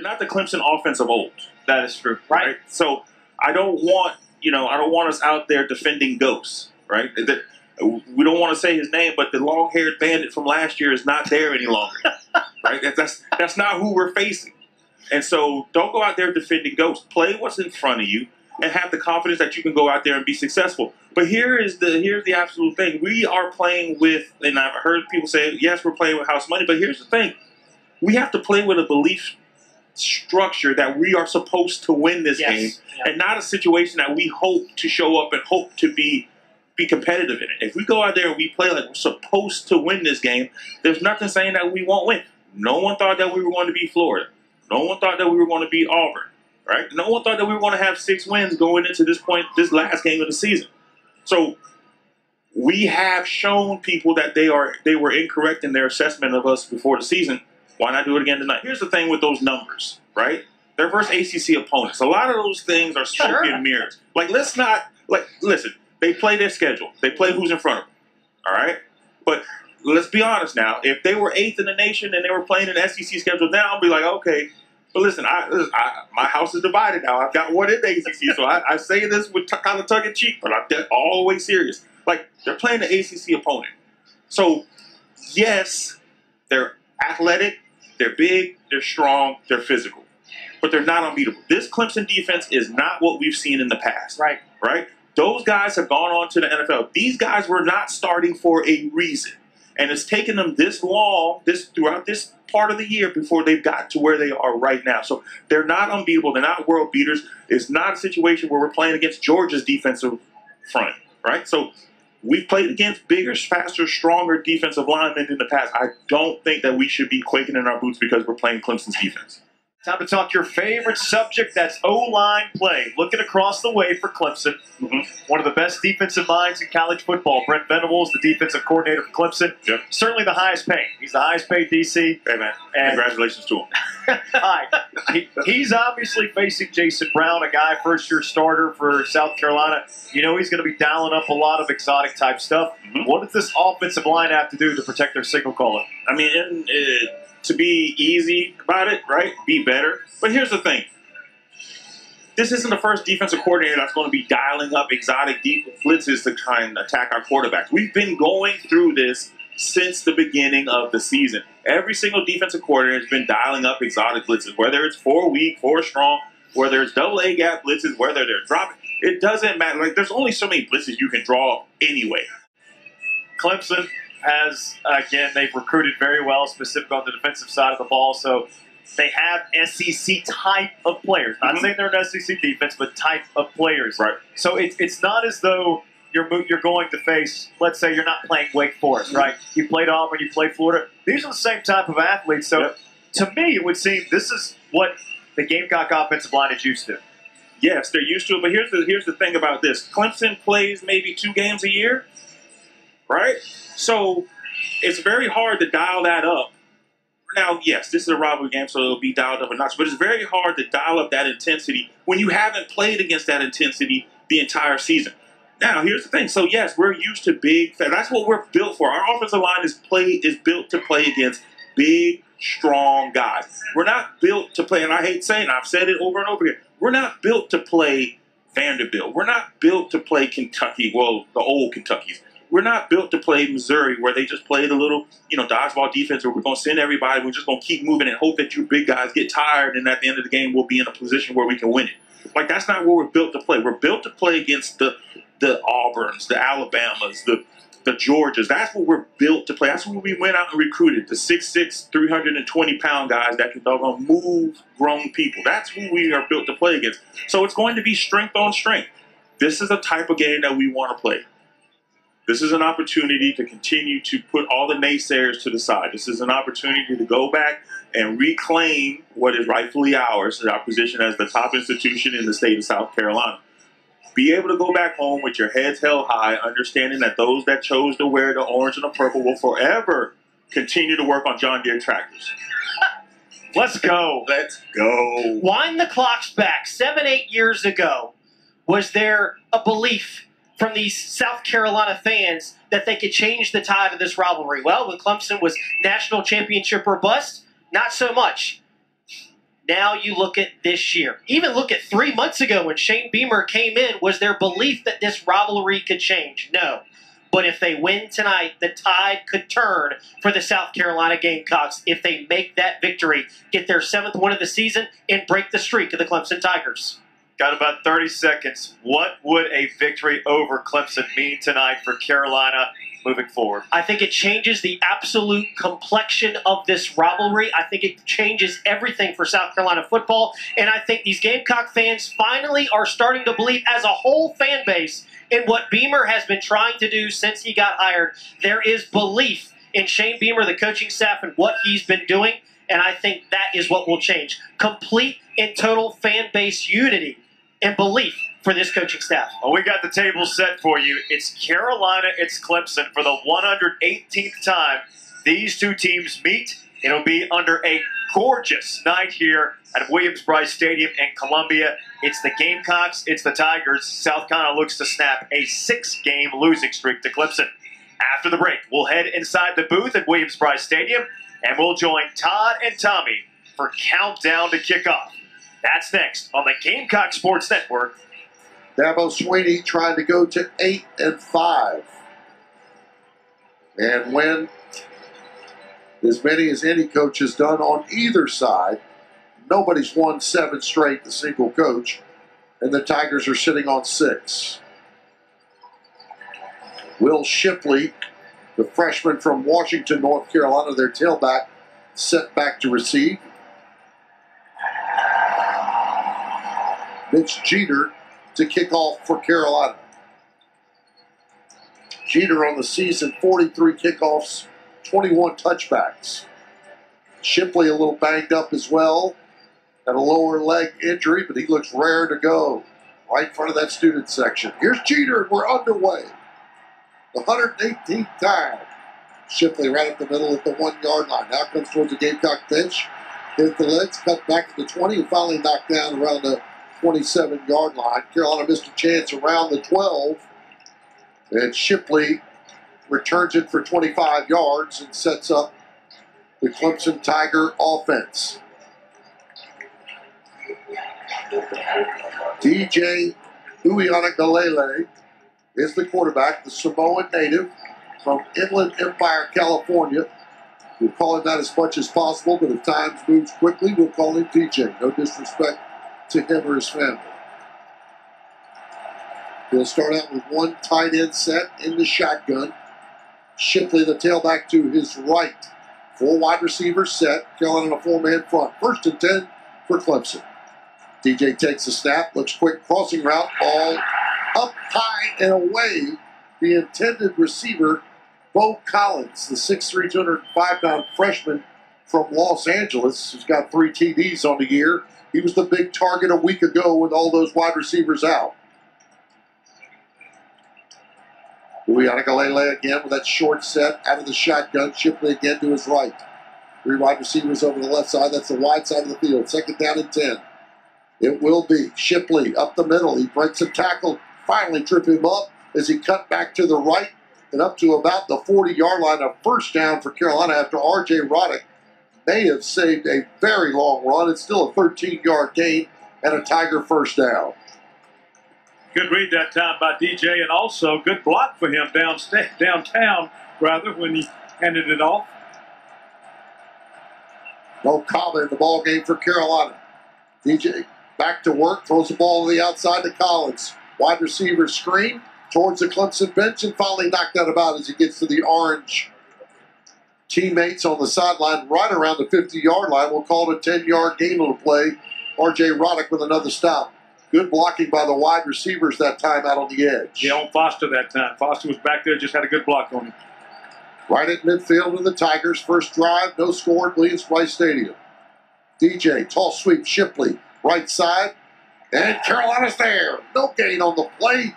not the Clemson offense of old. That is true. Right? So I don't want us out there defending ghosts, right? We don't want to say his name, but the long-haired bandit from last year is not there any longer, right? That's not who we're facing. And so don't go out there defending ghosts. Play what's in front of you and have the confidence that you can go out there and be successful. But here's the absolute thing. We are playing with, and I've heard people say, yes, we're playing with house money, but here's the thing. We have to play with a belief structure that we are supposed to win this game, and not a situation that we hope to show up and hope to be competitive in it. If we go out there and we play like we're supposed to win this game, there's nothing saying that we won't win. No one thought that we were going to beat Florida. No one thought that we were going to beat Auburn, right? No one thought that we were going to have 6 wins going into this point, this last game of the season. So we have shown people that they were incorrect in their assessment of us before the season. Why not do it again tonight? Here's the thing with those numbers, right? They're versus ACC opponents. A lot of those things are smoke and mirrors. Listen, they play their schedule. They play who's in front of them, all right? But let's be honest now. If they were 8th in the nation and they were playing an SEC schedule now, I'll be like, okay. But listen, my house is divided now. I've got one in the ACC, so I say this with kind of tongue-in-cheek, but I'm always serious. Like, they're playing the ACC opponent. So, yes, they're athletic, they're big, they're strong, they're physical. But they're not unbeatable. This Clemson defense is not what we've seen in the past. Right? Those guys have gone on to the NFL. These guys were not starting for a reason. And it's taken them this long, throughout this part of the year before they've got to where they are right now. So they're not unbeatable. They're not world beaters. It's not a situation where we're playing against Georgia's defensive front, right? So we've played against bigger, faster, stronger defensive linemen in the past. I don't think that we should be quaking in our boots because we're playing Clemson's defense. Time to talk your favorite subject, that's O-line play. Looking across the way for Clemson. One of the best defensive minds in college football. Brent Venables, the defensive coordinator for Clemson. Certainly the highest paid. He's the highest paid DC. Hey, man. Congratulations to him. He's obviously facing Jason Brown, a guy first-year starter for South Carolina. You know he's going to be dialing up a lot of exotic-type stuff. What does this offensive line have to do to protect their signal caller? I mean, to be easy about it, right? Be better. But here's the thing. This isn't the first defensive coordinator that's going to be dialing up exotic deep blitzes to try and attack our quarterbacks. We've been going through this since the beginning of the season. Every single defensive coordinator has been dialing up exotic blitzes, whether it's 4 weak, 4 strong, whether it's double A gap blitzes, whether they're dropping. It doesn't matter. Like, there's only so many blitzes you can draw anyway. Clemson has, again, they've recruited very well, specifically on the defensive side of the ball. So they have SEC type of players. Not saying they're an SEC defense, but type of players. Right. So it's not as though you're going to face, let's say you're not playing Wake Forest, right? You played Auburn, you played Florida. These are the same type of athletes. So to me, it would seem this is what the Gamecock offensive line is used to. Yes, they're used to it. But here's the thing about this. Clemson plays maybe 2 games a year, right? So it's very hard to dial that up. Now, yes, this is a rivalry game, so it'll be dialed up a notch, but it's very hard to dial up that intensity when you haven't played against that intensity the entire season. Now, here's the thing. So, yes, we're used to big. That's what we're built for. Our offensive line is built to play against big, strong guys. We're not built to play, and I hate saying it, I've said it over and over again, we're not built to play Vanderbilt. We're not built to play Kentucky, well, the old Kentuckys. We're not built to play Missouri where they just play the little, dodgeball defense where we're going to send everybody. We're just going to keep moving and hope that you big guys get tired, and at the end of the game we'll be in a position where we can win it. Like, that's not where we're built to play. We're built to play against the Auburns, the Alabamas, the Georgias. That's what we're built to play. That's what we went out and recruited, the 6'6", 320-pound guys that can move grown people. That's who we are built to play against. So it's going to be strength on strength. This is the type of game that we want to play. This is an opportunity to continue to put all the naysayers to the side. This is an opportunity to go back and reclaim what is rightfully ours, our position as the top institution in the state of South Carolina. Be able to go back home with your heads held high, understanding that those that chose to wear the orange and the purple will forever continue to work on John Deere tractors. Let's go. Let's go. Wind the clocks back. 7, 8 years ago, was there a belief from these South Carolina fans that they could change the tide of this rivalry? Well, when Clemson was national championship or bust, not so much. Now you look at this year. Even look at 3 months ago when Shane Beamer came in. Was there belief that this rivalry could change? No. But if they win tonight, the tide could turn for the South Carolina Gamecocks if they make that victory, get their 7th win of the season, and break the streak of the Clemson Tigers. Got about 30 seconds. What would a victory over Clemson mean tonight for Carolina moving forward? I think it changes the absolute complexion of this rivalry. I think it changes everything for South Carolina football. And I think these Gamecock fans finally are starting to believe, as a whole fan base, in what Beamer has been trying to do since he got hired. There is belief in Shane Beamer, the coaching staff, and what he's been doing. And I think that is what will change. Complete and total fan base unity and belief for this coaching staff. Well, we got the table set for you. It's Carolina, it's Clemson. For the 118th time, these two teams meet. It'll be under a gorgeous night here at Williams-Brice Stadium in Columbia. It's the Gamecocks, it's the Tigers. South Carolina looks to snap a 6-game losing streak to Clemson. After the break, we'll head inside the booth at Williams-Brice Stadium, and we'll join Todd and Tommy for Countdown to Kickoff. That's next on the Gamecock Sports Network. Dabo Swinney trying to go to 8-5 and win as many as any coach has done on either side. Nobody's won 7 straight, the single coach, and the Tigers are sitting on 6. Will Shipley, the freshman from Washington, North Carolina, their tailback, set back to receive. Mitch Jeter to kick off for Carolina. Jeter on the season, 43 kickoffs, 21 touchbacks. Shipley a little banged up as well. Had a lower leg injury, but he looks rare to go. Right in front of that student section. Here's Jeter, and we're underway. The 118th time. Shipley right up the middle at the 1-yard line. Now comes towards the Gamecock bench. Hit the legs, cut back to the 20, and finally knocked down around the 27-yard line. Carolina missed a chance around the 12. And Shipley returns it for 25 yards and sets up the Clemson Tiger offense. DJ Uiagalelei is the quarterback, the Samoan native from Inland Empire, California. We'll call him that as much as possible, but if times moves quickly, we'll call him DJ. No disrespect to him or his family. He'll start out with one tight end set in the shotgun. Shipley, the tailback, to his right. 4 wide receivers set. Carolina in a 4-man front. 1st and 10 for Clemson. DJ takes a snap, looks quick, crossing route, ball up high and away. The intended receiver, Bo Collins, the 6'3", 205-pound freshman from Los Angeles, who's got 3 TDs on the year. He was the big target a week ago with all those wide receivers out. Uiagalelei again with that short set out of the shotgun. Shipley again to his right. 3 wide receivers over the left side. That's the wide side of the field. 2nd down and 10. It will be Shipley up the middle. He breaks a tackle. Finally trip him up as he cut back to the right and up to about the 40-yard line. A 1st down for Carolina after R.J. Roddick may have saved a very long run. It's still a 13-yard gain and a Tiger 1st down. Good read that time by DJ, and also good block for him downtown, when he handed it off. No comment in the ball game for Carolina. DJ back to work, throws the ball to the outside to Collins. Wide receiver screen towards the Clemson bench and finally knocked out about as he gets to the orange teammates on the sideline right around the 50-yard line. We'll call it a 10-yard gain on the play. R.J. Roddick with another stop. Good blocking by the wide receivers that time out on the edge. Yeah, on Foster that time. Foster was back there, just had a good block on him. Right at midfield of the Tigers. First drive, no score at Williams-Brice Stadium. DJ, toss sweep, Shipley, right side. And Carolina's there. No gain on the play.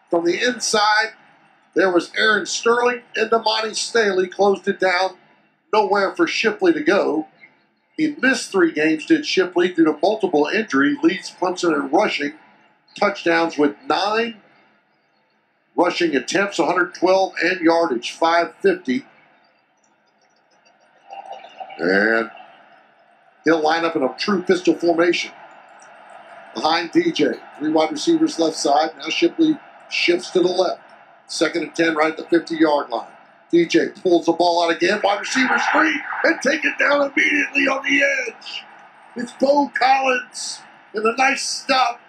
From the inside, there was Aaron Sterling. And Damani Staley closed it down. Nowhere for Shipley to go. He missed 3 games, did Shipley, due to multiple injury. Leads Clemson in rushing. Touchdowns with 9. Rushing attempts, 112, and yardage, 550. And He'll line up in a true pistol formation. Behind DJ. 3 wide receivers left side. Now Shipley shifts to the left. 2nd and 10 right at the 50-yard line. DJ pulls the ball out again. Wide receiver screen and take it down immediately on the edge. It's Bo Collins and a nice stop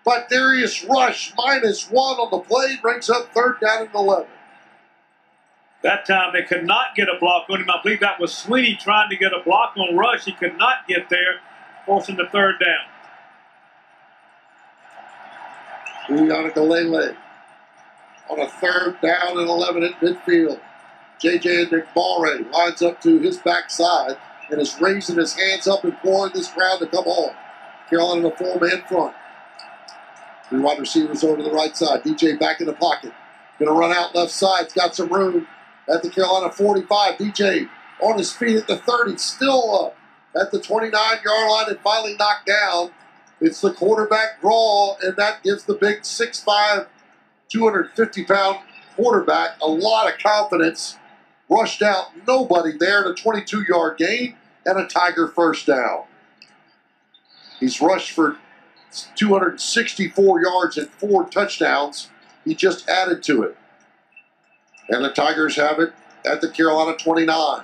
by Darius Rush. -1 on the play. Brings up 3rd down and 11. That time they could not get a block on him. I believe that was Sweeney trying to get a block on Rush. He could not get there, forcing the 3rd down. Uyana Galele on a 3rd down and 11 at midfield. J.J. Ndekbare lines up to his backside and is raising his hands up, imploring this crowd to come home. Carolina in a 4-man front. 3 wide receivers over to the right side. DJ back in the pocket. Going to run out left side. He's got some room at the Carolina 45. DJ on his feet at the 30. Still up at the 29-yard line and finally knocked down. It's the quarterback draw, and that gives the big 6'5", 250-pound quarterback a lot of confidence. Rushed out, nobody there, and a 22-yard gain and a Tiger 1st down. He's rushed for 264 yards and 4 touchdowns. He just added to it. And the Tigers have it at the Carolina 29.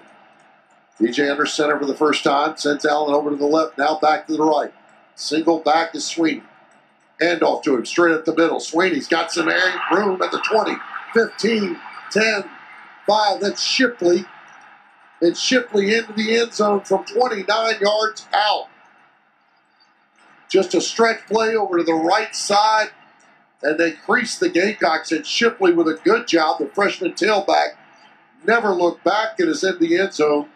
DJ under center for the first time. Sends Allen over to the left, now back to the right. Single back is Sweeney. Handoff to him, straight up the middle. Sweeney's got some room at the 20, 15, 10, 5. That's Shipley. And Shipley into the end zone from 29 yards out. Just a stretch play over to the right side. And they crease the Gamecocks, and Shipley with a good job. The freshman tailback never looked back and is in the end zone.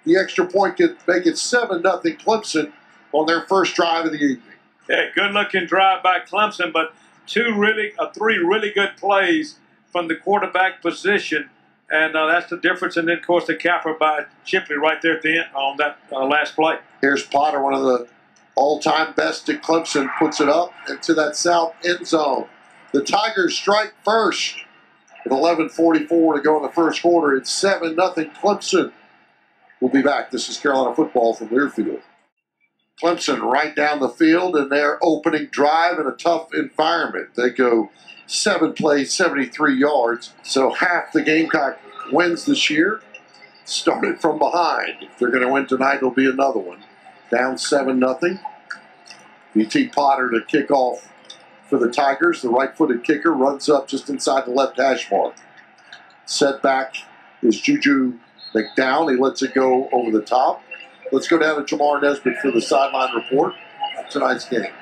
The extra point could make it 7-0 Clemson on their first drive of the evening. Yeah, good-looking drive by Clemson, but 3 really good plays from the quarterback position, and that's the difference. And then, of course, the capper by Shipley right there at the end on that last play. Here's Potter, one of the all-time best at Clemson, puts it up into that south end zone. The Tigers strike first with 11:44 to go in the first quarter. It's 7-0 Clemson. We'll be back. This is Carolina football from Learfield. Clemson right down the field in their opening drive in a tough environment. They go 7 plays, 73 yards. So half the Gamecock wins this year started from behind. If they're going to win tonight, it'll be another one. Down 7-0. B.T. Potter to kick off for the Tigers. The right-footed kicker runs up just inside the left hash mark. Set back is Juju McDowell. He lets it go over the top. Let's go down to Jamar Nesbitt for the sideline report of tonight's game.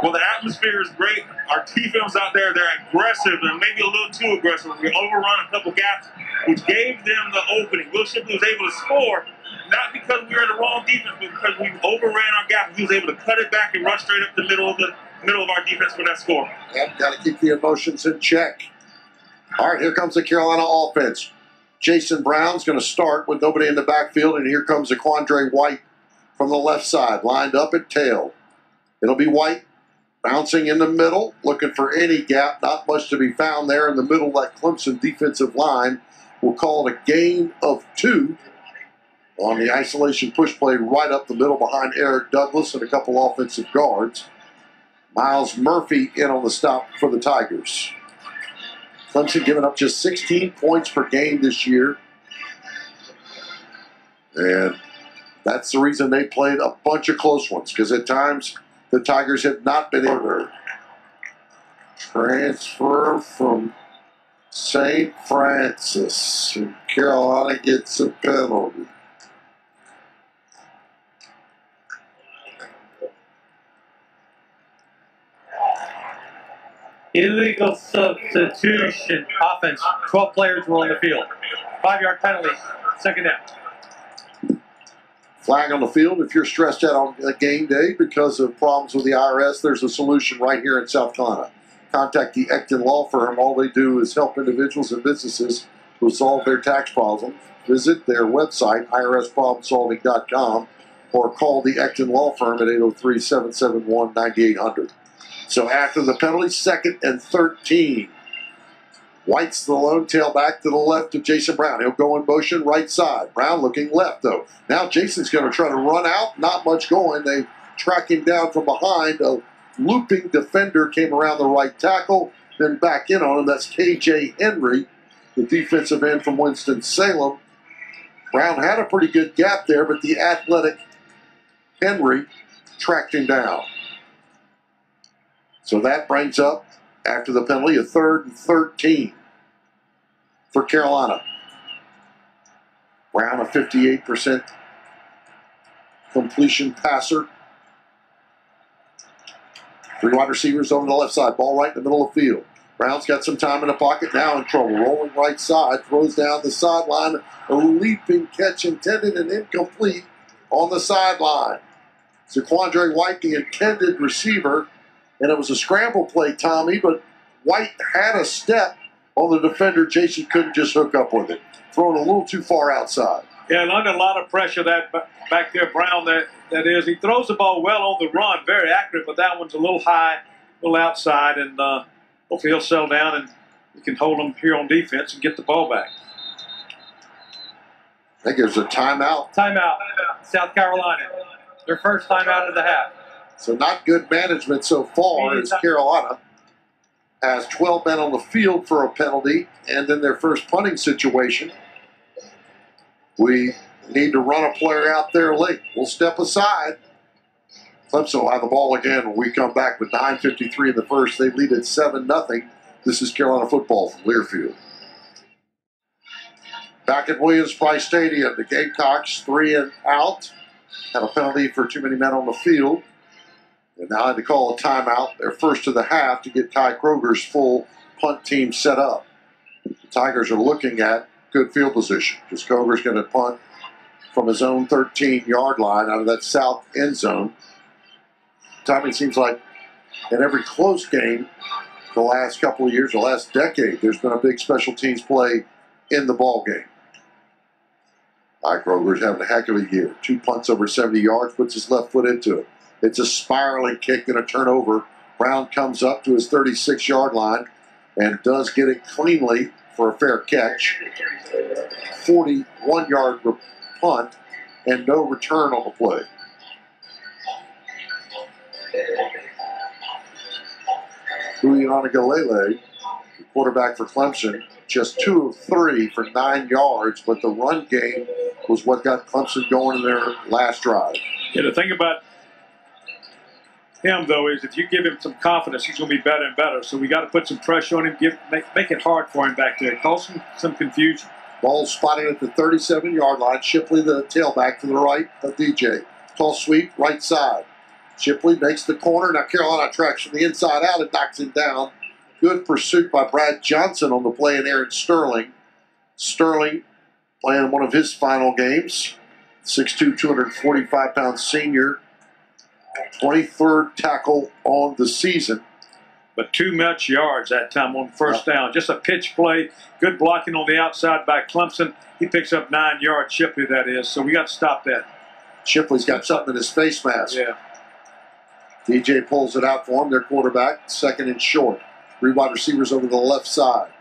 Well, the atmosphere is great. Our defense out there, they're aggressive and maybe a little too aggressive. We overrun a couple gaps, which gave them the opening. Will Shipley was able to score, not because we were in the wrong defense, but because we overran our gap. He was able to cut it back and run straight up the middle of our defense for that score. Yep, got to keep the emotions in check. All right, here comes the Carolina offense. Jason Brown's going to start with nobody in the backfield, and here comes Aquandre White from the left side, lined up at tail. It'll be White bouncing in the middle, looking for any gap. Not much to be found there in the middle of that Clemson defensive line. We'll call it a gain of 2 on the isolation push play right up the middle behind Eric Douglas and a couple offensive guards. Miles Murphy in on the stop for the Tigers. Clemson giving up just 16 points per game this year. And that's the reason they played a bunch of close ones, because at times the Tigers have not been able to transfer from St. Francis. And Carolina gets a penalty. Illegal substitution. Offense. 12 players were on the field. 5-yard penalty. Second down. Flag on the field. If you're stressed out on a game day because of problems with the IRS, there's a solution right here in South Carolina. Contact the Ecton Law Firm. All they do is help individuals and businesses resolve their tax problems. Visit their website, irsproblemsolving.com, or call the Ecton Law Firm at 803-771-9800. So after the penalty, 2nd and 13. White's the lone tailback to the left of Jason Brown. He'll go in motion right side. Brown looking left, though. Now Jason's going to try to run out. Not much going. They track him down from behind. A looping defender came around the right tackle, then back in on him. That's K.J. Henry, the defensive end from Winston-Salem. Brown had a pretty good gap there, but the athletic Henry tracked him down. So that brings up, after the penalty, a 3rd and 13 for Carolina. Brown, a 58% completion passer. 3 wide receivers over the left side. Ball right in the middle of the field. Brown's got some time in the pocket, now in trouble. Rolling right side, throws down the sideline. A leaping catch intended and incomplete on the sideline. Zaquandre White, the intended receiver, and it was a scramble play, Tommy, but White had a step on the defender. Jason couldn't just hook up with it. Thrown a little too far outside. Yeah, and under a lot of pressure that back there, Brown, that is. He throws the ball well on the run, very accurate, but that one's a little high, a little outside, and hopefully he'll settle down and we can hold him here on defense and get the ball back. I think there's a timeout. Timeout, South Carolina. Their first timeout of the half. So not good management so far as Carolina has 12 men on the field for a penalty, and then their first punting situation. We need to run a player out there late. We'll step aside. Clemson will have the ball again when we come back with 9:53 in the first. They lead at 7-0. This is Carolina football from Learfield. Back at Williams-Brice Stadium, the Gamecocks 3 and out. Had a penalty for too many men on the field. And now had to call a timeout, their first of the half, to get Kai Kroger's full punt team set up. The Tigers are looking at good field position because Kroger's going to punt from his own 13-yard line out of that south end zone. Tommy, it seems like in every close game the last couple of years, the last decade, there's been a big special teams play in the ball game. Kai Kroger's having a heck of a year. 2 punts over 70 yards, puts his left foot into it. It's a spiraling kick and a turnover. Brown comes up to his 36-yard line and does get it cleanly for a fair catch. 41-yard punt and no return on the play. Juliana Galele, the quarterback for Clemson, just 2 of 3 for 9 yards, but the run game was what got Clemson going in their last drive. Yeah, the thing about him, though, is if you give him some confidence, he's going to be better and better. So we got to put some pressure on him, make it hard for him back there, cause some confusion. Ball spotted at the 37-yard line. Shipley, the tailback, to the right of DJ. Tall sweep, right side. Shipley makes the corner. Now Carolina tracks from the inside out and knocks him down. Good pursuit by Brad Johnson on the play and Aaron Sterling. Sterling playing one of his final games. 6'2", 245-pound senior. 23rd tackle on the season. But too much yards that time on first down. Just a pitch play. Good blocking on the outside by Clemson. He picks up 9 yards, Shipley, that is. So we got to stop that. Shipley's got something in his face mask. Yeah. DJ pulls it out for him, their quarterback. 2nd and short. 3 wide receivers over the left side.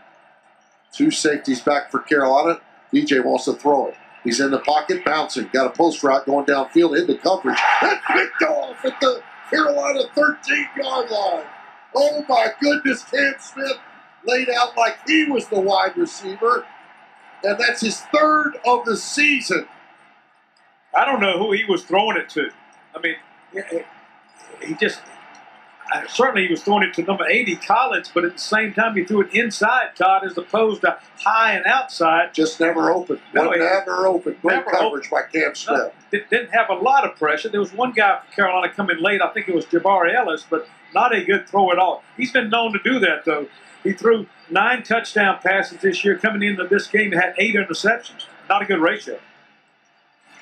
2 safeties back for Carolina. DJ wants to throw it. He's in the pocket, bouncing. Got a post route going downfield into coverage. That's picked off at the Carolina 13-yard line. Oh, my goodness. Cam Smith laid out like he was the wide receiver. And that's his 3rd of the season. I don't know who he was throwing it to. I mean, he just certainly he was throwing it to number 80, Collins, but at the same time he threw it inside, Todd, as opposed to high and outside. Just never open. Never open. Great coverage by Cam Smith. No, didn't have a lot of pressure. There was one guy from Carolina coming late. I think it was Jabari Ellis, but not a good throw at all. He's been known to do that, though. He threw 9 touchdown passes this year. Coming into this game, had 8 interceptions. Not a good ratio.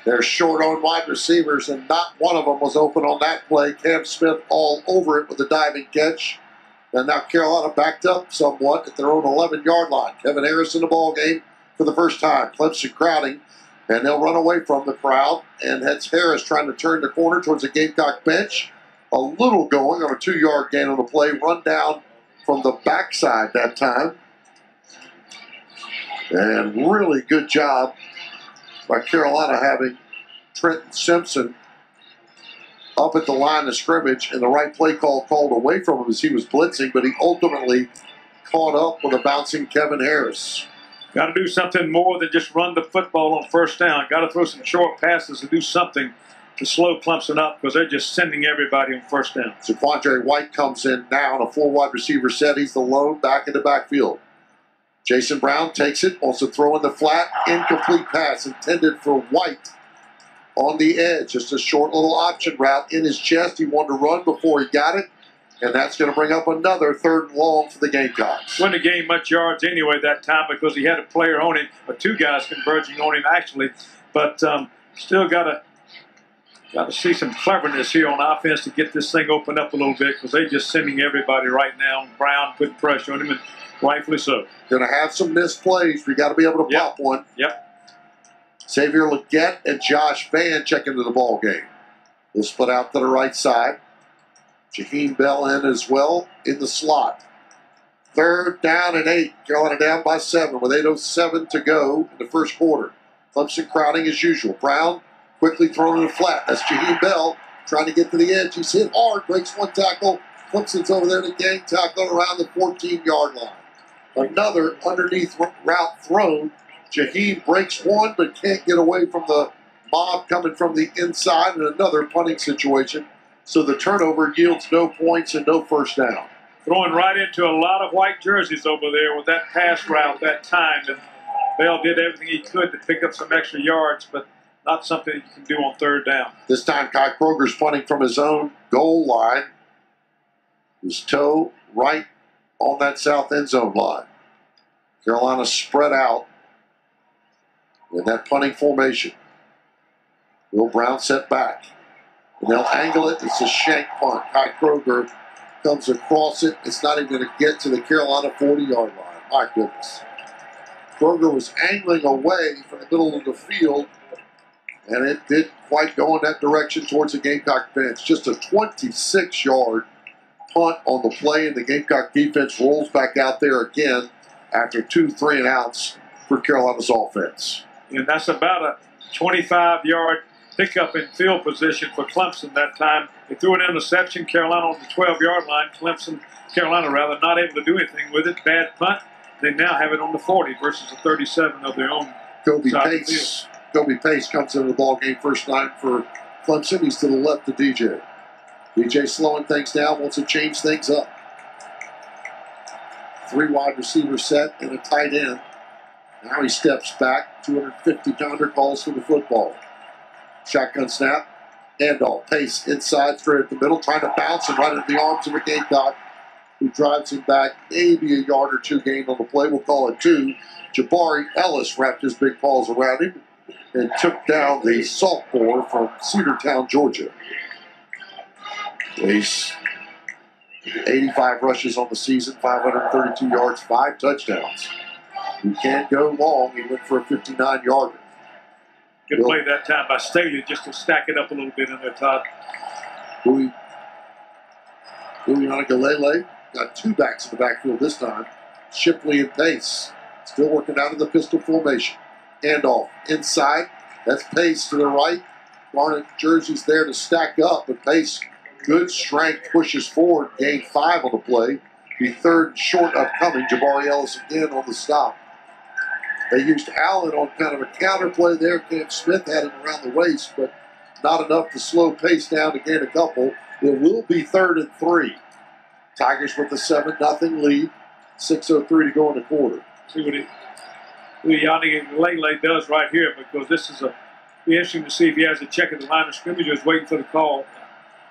They're short on wide receivers, and not one of them was open on that play. Cam Smith all over it with a diving catch. And now Carolina backed up somewhat at their own 11-yard line. Kevin Harris in the ball game for the first time. Clemson crowding, and they'll run away from the crowd. And that's Harris trying to turn the corner towards the Gamecock bench. A little going on a 2-yard gain on the play. Run down from the backside that time. And really good job by Carolina having Trenton Simpson up at the line of scrimmage, and the right play call called away from him as he was blitzing, but he ultimately caught up with a bouncing Kevin Harris. Got to do something more than just run the football on first down. Got to throw some short passes and do something to slow Clemson up because they're just sending everybody on first down. So Quandre White comes in now in a full wide receiver set. He's the lone back in the backfield. Jason Brown takes it, wants to throw in the flat, incomplete pass intended for White on the edge. Just a short little option route in his chest. He wanted to run before he got it, and that's going to bring up another 3rd and long for the Gamecocks. Wouldn't have gained much yards anyway that time because he had a player on him, or 2 guys converging on him actually, but still got to see some cleverness here on offense to get this thing opened up a little bit because they're just sending everybody right now. Brown putting pressure on him, and rightfully so. Going to have some missed plays. We got to be able to pop one. Yep. Xavier Legette and Josh Vann check into the ball game. They'll split out to the right side. Jaheim Bell in as well in the slot. 3rd down and 8. Carolina down by 7 with 8:07 to go in the first quarter. Clemson crowding as usual. Brown quickly thrown in the flat. That's Jaheim Bell trying to get to the edge. He's hit hard, breaks 1 tackle. Clemson's over there to gang tackle around the 14-yard line. Another underneath route thrown. Jaheim breaks 1 but can't get away from the mob coming from the inside, and another punting situation. So the turnover yields no points and no first down. Throwing right into a lot of white jerseys over there with that pass route that time. And Bell did everything he could to pick up some extra yards, but not something you can do on 3rd down. This time Kai Kroger's punting from his own goal line. His toe right on that south end zone line. Carolina spread out in that punting formation. Will Brown set back. And they'll angle it. It's a shank punt. Kai Kroger comes across it. It's not even going to get to the Carolina 40-yard line. My goodness. Kroger was angling away from the middle of the field, and it didn't quite go in that direction towards the Gamecock bench. Just a 26-yard punt on the play, and the Gamecock defense rolls back out there again after 2 3-and-outs for Carolina's offense. And that's about a 25-yard pickup in field position for Clemson that time. They threw an interception. Carolina on the 12-yard line. Carolina not able to do anything with it. Bad punt. They now have it on the 40 versus the 37 of their own. Kobe Pace comes into the ball game first time for Clemson. He's to the left of DJ. DJ slowing things down, wants to change things up. 3 wide receiver set and a tight end. Now he steps back. 250-pounder calls for the football. Shotgun snap. Handoff. Pace inside, straight at the middle, trying to bounce and right into the arms of a Gamecock, who drives him back maybe a yard or 2 gained on the play. We'll call it 2. Jabari Ellis wrapped his big paws around him and took down the sophomore from Cedartown, Georgia. He's 85 rushes on the season, 532 yards, 5 touchdowns. He can't go long. He went for a 59-yarder. Good play that time by Staley just to stack it up a little bit in there, Todd. Louis Galele got 2 backs in the backfield this time. Shipley and Pace still working out of the pistol formation. Handoff inside. That's Pace to the right. Garnet jerseys there to stack up, but Pace, good strength, pushes forward. Gained 5 on the play. The 3rd short upcoming. Jabari Ellis again on the stop. They used Allen on kind of a counter play there. Cam Smith had him around the waist, but not enough to slow Pace down to gain a couple. It will be 3rd and 3. Tigers with a 7-0 lead. 6:03 to go in the quarter. See what Yanni Lele does right here, because this is be interesting to see if he has a check at the line of scrimmage or is waiting for the call.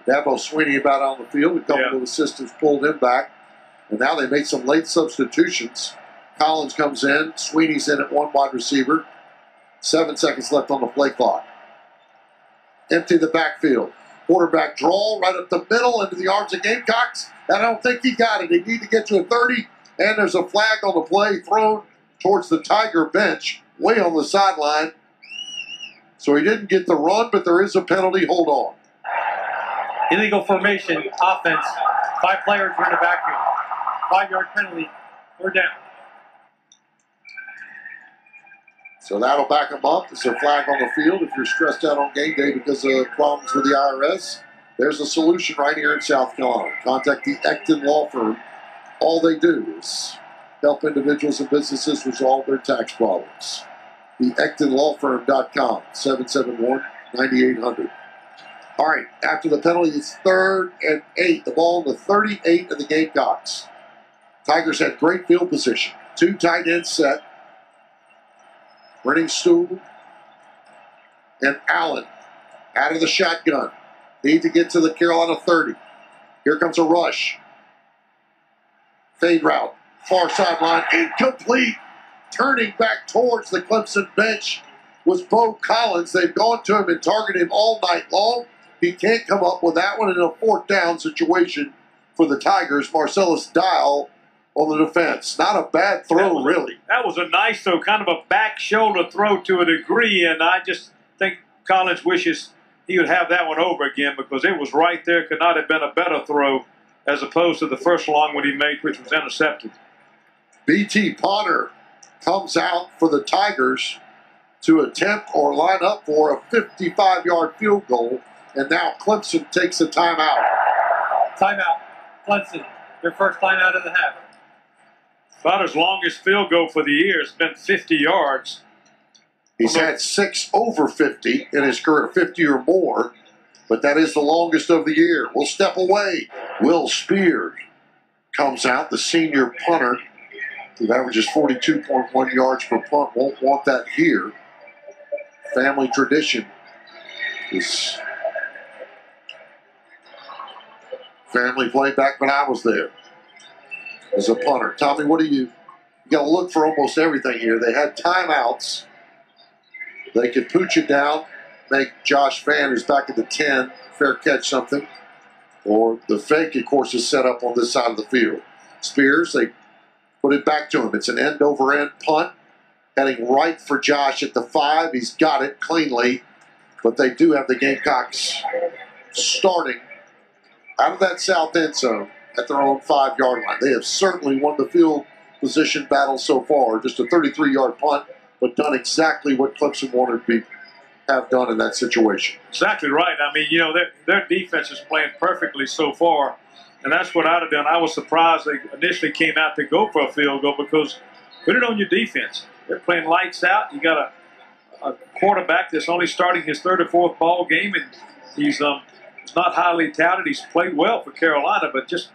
Dabo Sweeney about on the field. A couple of assistants pulled him back. And now they made some late substitutions. Collins comes in. Sweeney's in at 1 wide receiver. 7 seconds left on the play clock. Empty the backfield. Quarterback draw right up the middle into the arms of Gamecocks. And I don't think he got it. They need to get to a 30. And there's a flag on the play thrown towards the Tiger bench, way on the sideline. So he didn't get the run, but there is a penalty. Hold on. Illegal formation, offense. 5 players are in the backfield. 5-yard penalty. We're down. So that'll back them up. It's a flag on the field. If you're stressed out on game day because of problems with the IRS, there's a solution right here in South Carolina. Contact the Ecton Law Firm. All they do is help individuals and businesses resolve their tax problems. The EctonLawFirm.com, 771-9800. All right, after the penalty, it's 3rd and 8. The ball in the 38 of the Gamecocks. Tigers had great field position. 2 tight ends set. Renning Stool and Allen out of the shotgun. Need to get to the Carolina 30. Here comes a rush. Fade route. Far sideline. Incomplete. Turning back towards the Clemson bench was Bo Collins. They've gone to him and targeted him all night long. He can't come up with that one in a 4th down situation for the Tigers. Marcellus Dial on the defense. Not a bad throw, really. That was a nice, though, kind of a back shoulder throw to a degree, and I just think Collins wishes he would have that one over again because it was right there. Could not have been a better throw as opposed to the first long one he made, which was intercepted. B.T. Potter comes out for the Tigers to attempt or line up for a 55-yard field goal, and now Clemson takes a timeout. Timeout. Clemson, their first timeout of the half. Potter's longest field goal for the year has been 50 yards. He's had 6 over 50 in his career, 50 or more, but that is the longest of the year. We'll step away. Will Spears comes out, the senior punter, who averages 42.1 yards per punt. Won't want that here. Family tradition is family play back when I was there as a punter. Tommy, what do you got to look for almost everything here. They had timeouts. They could pooch it down, make Josh Vann, who's back at the 10, fair catch something. Or the fake, of course, is set up on this side of the field. Spears, they put it back to him. It's an end-over-end punt, heading right for Josh at the 5. He's got it cleanly, but they do have the Gamecocks starting out of that south end zone at their own 5-yard line. They have certainly won the field position battle so far. Just a 33-yard punt, but done exactly what Clemson wanted to have done in that situation. Exactly right. I mean, you know, their defense is playing perfectly so far, and that's what I'd have done. I was surprised they initially came out to go for a field goal because put it on your defense. They're playing lights out. You got a quarterback that's only starting his 3rd or 4th ball game, and he's not highly touted. He's played well for Carolina, but just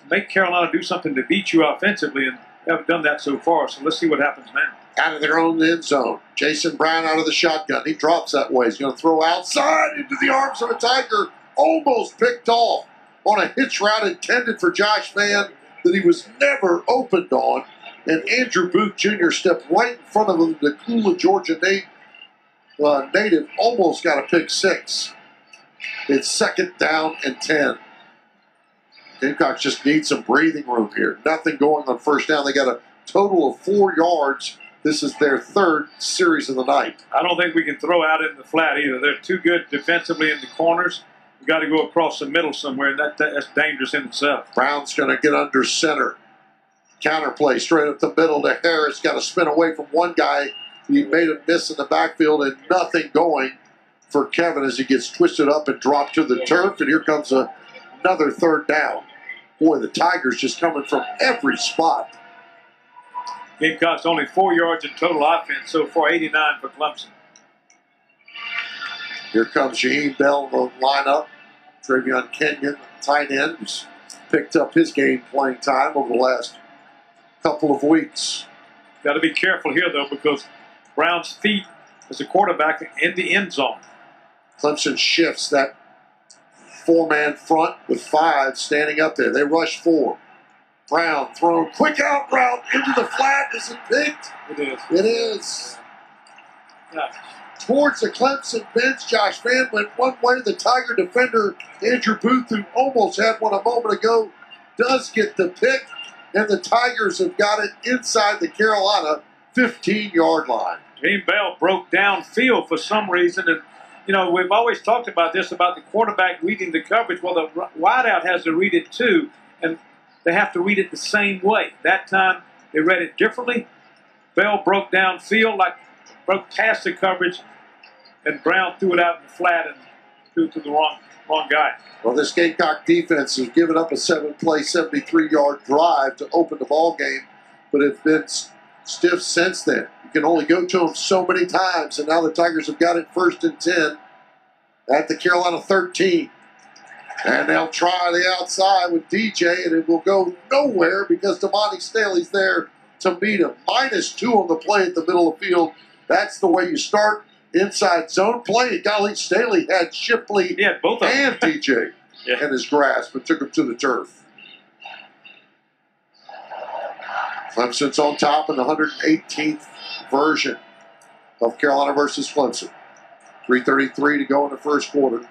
make Carolina do something to beat you offensively, and they haven't done that so far. So let's see what happens now. Out of their own end zone. Jason Brown out of the shotgun. He drops that way. He's going to throw outside into the arms of a Tiger. Almost picked off on a hitch route intended for Josh Vann that he was never opened on. And Andrew Booth Jr. stepped right in front of him. The Kula, Georgia native almost got a pick 6. It's 2nd down and 10. Gamecocks just need some breathing room here. Nothing going on 1st down. They got a total of 4 yards. This is their 3rd series of the night. I don't think we can throw out in the flat either. They're too good defensively in the corners. We've got to go across the middle somewhere, and that's dangerous in itself. Brown's going to get under center. Counterplay straight up the middle to Harris. Got to spin away from one guy. He made a miss in the backfield, and nothing going for Kevin as he gets twisted up and dropped to the turf. And here comes another 3rd down. Boy, the Tigers just coming from every spot. Gamecocks only 4 yards in total offense so far, 89 for Clemson. Here comes Jaheim Bell in the lineup. Travion Kenyon, tight end, who's picked up his game playing time over the last couple of weeks. Got to be careful here, though, because Brown's feet as a quarterback in the end zone. Clemson shifts that 4-man front with 5 standing up there. They rush 4. Brown thrown quick out route into the flat. Is it picked? It is. It is. Yeah. Towards the Clemson bench, Josh Vann went one way. The Tiger defender, Andrew Booth, who almost had one a moment ago, does get the pick. And the Tigers have got it inside the Carolina 15-yard line. Jaheim Bell broke downfield for some reason. And, you know, we've always talked about this, about the quarterback reading the coverage. Well, the wideout has to read it too. And they have to read it the same way. That time, they read it differently. Bell broke downfield like broke past the coverage, and Brown threw it out in the flat and threw it to the wrong guy. Well, this Gamecock defense has given up a 7-play, 73-yard drive to open the ball game, but it's been stiff since then. You can only go to them so many times, and now the Tigers have got it 1st and 10 at the Carolina 13. And they'll try the outside with DJ, and it will go nowhere because Damani Staley's there to meet him. -2 on the play at the middle of the field. That's the way you start inside zone play. Golly, Staley had Shipley Both of them. and DJ in his grasp and took him to the turf. Clemson's on top in the 118th version of Carolina versus Clemson. 3:33 to go in the first quarter.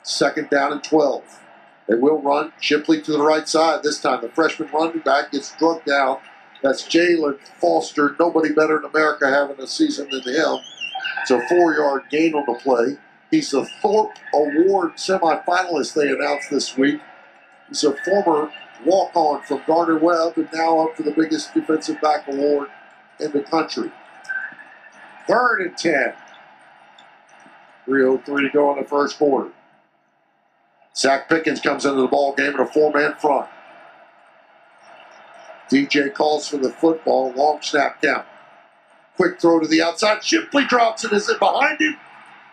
2nd down and 12. They will run Shipley to the right side. This time the freshman running back gets struck down. That's Jalen Foster. Nobody better in America having a season than him. It's a 4-yard gain on the play. He's the Thorpe Award semifinalist they announced this week. He's a former walk-on from Gardner-Webb and now up for the biggest defensive back award in the country. 3rd and 10. 3:03 to go in the first quarter. Zach Pickens comes into the ball game in a 4-man front. DJ calls for the football, long snap count. Quick throw to the outside. Shipley drops it. Is it behind him?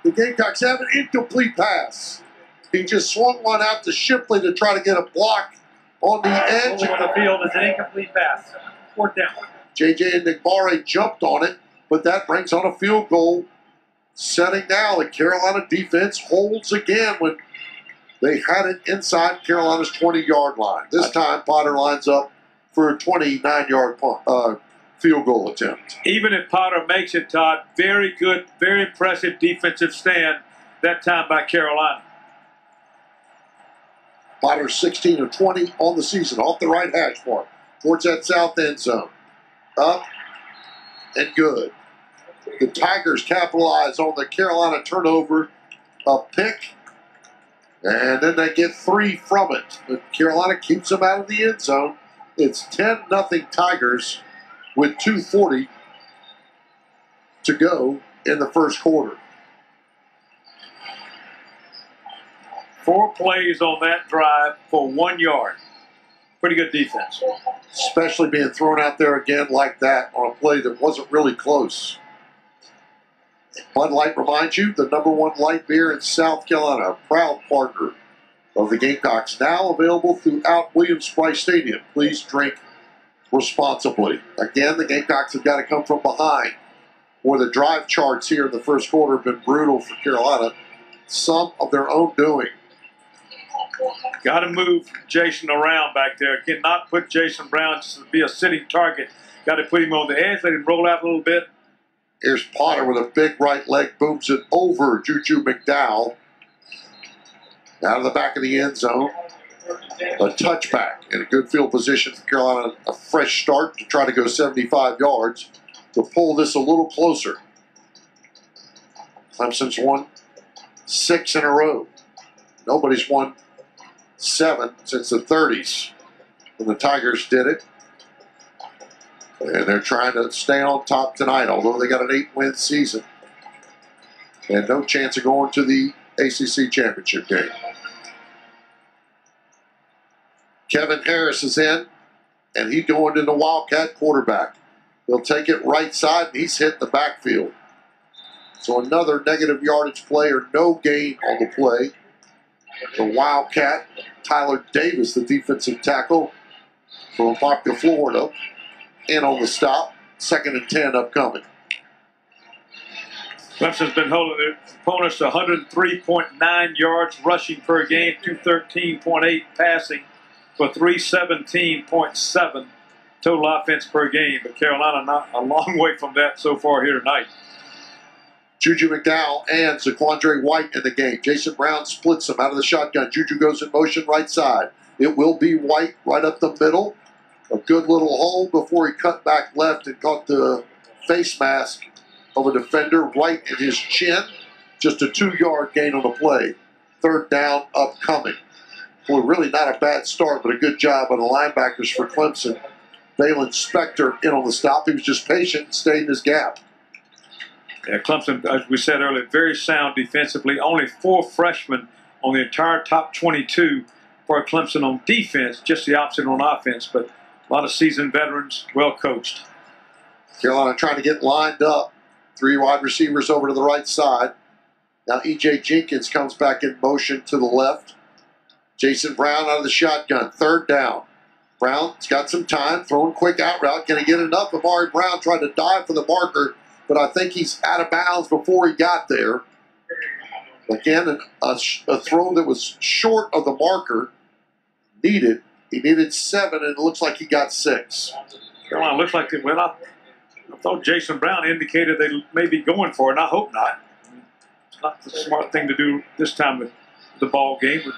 The Gamecocks have an incomplete pass. He just swung one out to Shipley to try to get a block on the edge. On the field is an incomplete pass. 4th down. JJ and Nigbare jumped on it, but that brings on a field goal. Setting now, the Carolina defense holds again when they had it inside Carolina's 20-yard line. This time, Potter lines up for a 29-yard field goal attempt. Even if Potter makes it, Todd, very good, very impressive defensive stand that time by Carolina. Potter 16 of 20 on the season, off the right hash mark, towards that south end zone. Up and good. The Tigers capitalize on the Carolina turnover, a pick, and then they get 3 from it. But Carolina keeps them out of the end zone. It's 10-0 Tigers with 2:40 to go in the first quarter. 4 plays on that drive for 1 yard. Pretty good defense. Especially being thrown out there again like that on a play that wasn't really close. Bud Light reminds you, the #1 light beer in South Carolina, a proud partner of the Gamecocks, now available throughout Williams-Brice Stadium. Please drink responsibly. Again, the Gamecocks have got to come from behind, where the drive charts here in the first quarter have been brutal for Carolina. Some of their own doing. Got to move Jason around back there. Cannot put Jason Brown just to be a sitting target. Got to put him on the edge, let him roll out a little bit. Here's Potter with a big right leg, booms it over Juju McDowell. Out of the back of the end zone. A touchback in a good field position for Carolina. A fresh start to try to go 75 yards to pull this a little closer. Clemson's won 6 in a row. Nobody's won 7 since the 30s when the Tigers did it. And they're trying to stay on top tonight, although they got an 8-win season. And no chance of going to the ACC championship game. Kevin Harris is in, and he's going to the Wildcat quarterback. He'll take it right side, and he's hit the backfield. So another negative yardage play or no gain on the play. The Wildcat, Tyler Davis, the defensive tackle from Apopka, Florida, in on the stop. 2nd and 10 upcoming. Clemson's been holding their opponents to 103.9 yards rushing per game, 213.8 passing for 317.7 total offense per game. But Carolina not a long way from that so far here tonight. Juju McDowell and Zaquandre White in the game. Jason Brown splits them out of the shotgun. Juju goes in motion right side. It will be White right up the middle. A good little hole before he cut back left and caught the face mask of a defender right in his chin. Just a 2-yard gain on the play. 3rd down upcoming. Boy, really not a bad start, but a good job on the linebackers for Clemson. Valen Spector in on the stop. He was just patient and stayed in his gap. Yeah, Clemson, as we said earlier, very sound defensively. Only 4 freshmen on the entire top 22 for Clemson on defense, just the opposite on offense. But a lot of seasoned veterans, well coached. Carolina trying to get lined up. 3 wide receivers over to the right side. Now E.J. Jenkins comes back in motion to the left. Jason Brown out of the shotgun. 3rd down. Brown's got some time, throwing quick out route. Can he get enough? Amari Brown tried to dive for the marker, but I think he's out of bounds before he got there. Again, a throw that was short of the marker needed. He needed 7, and it looks like he got 6. Carolina looks like it. Well, I thought Jason Brown indicated they may be going for it, and I hope not. It's not the smart thing to do this time with the ball game with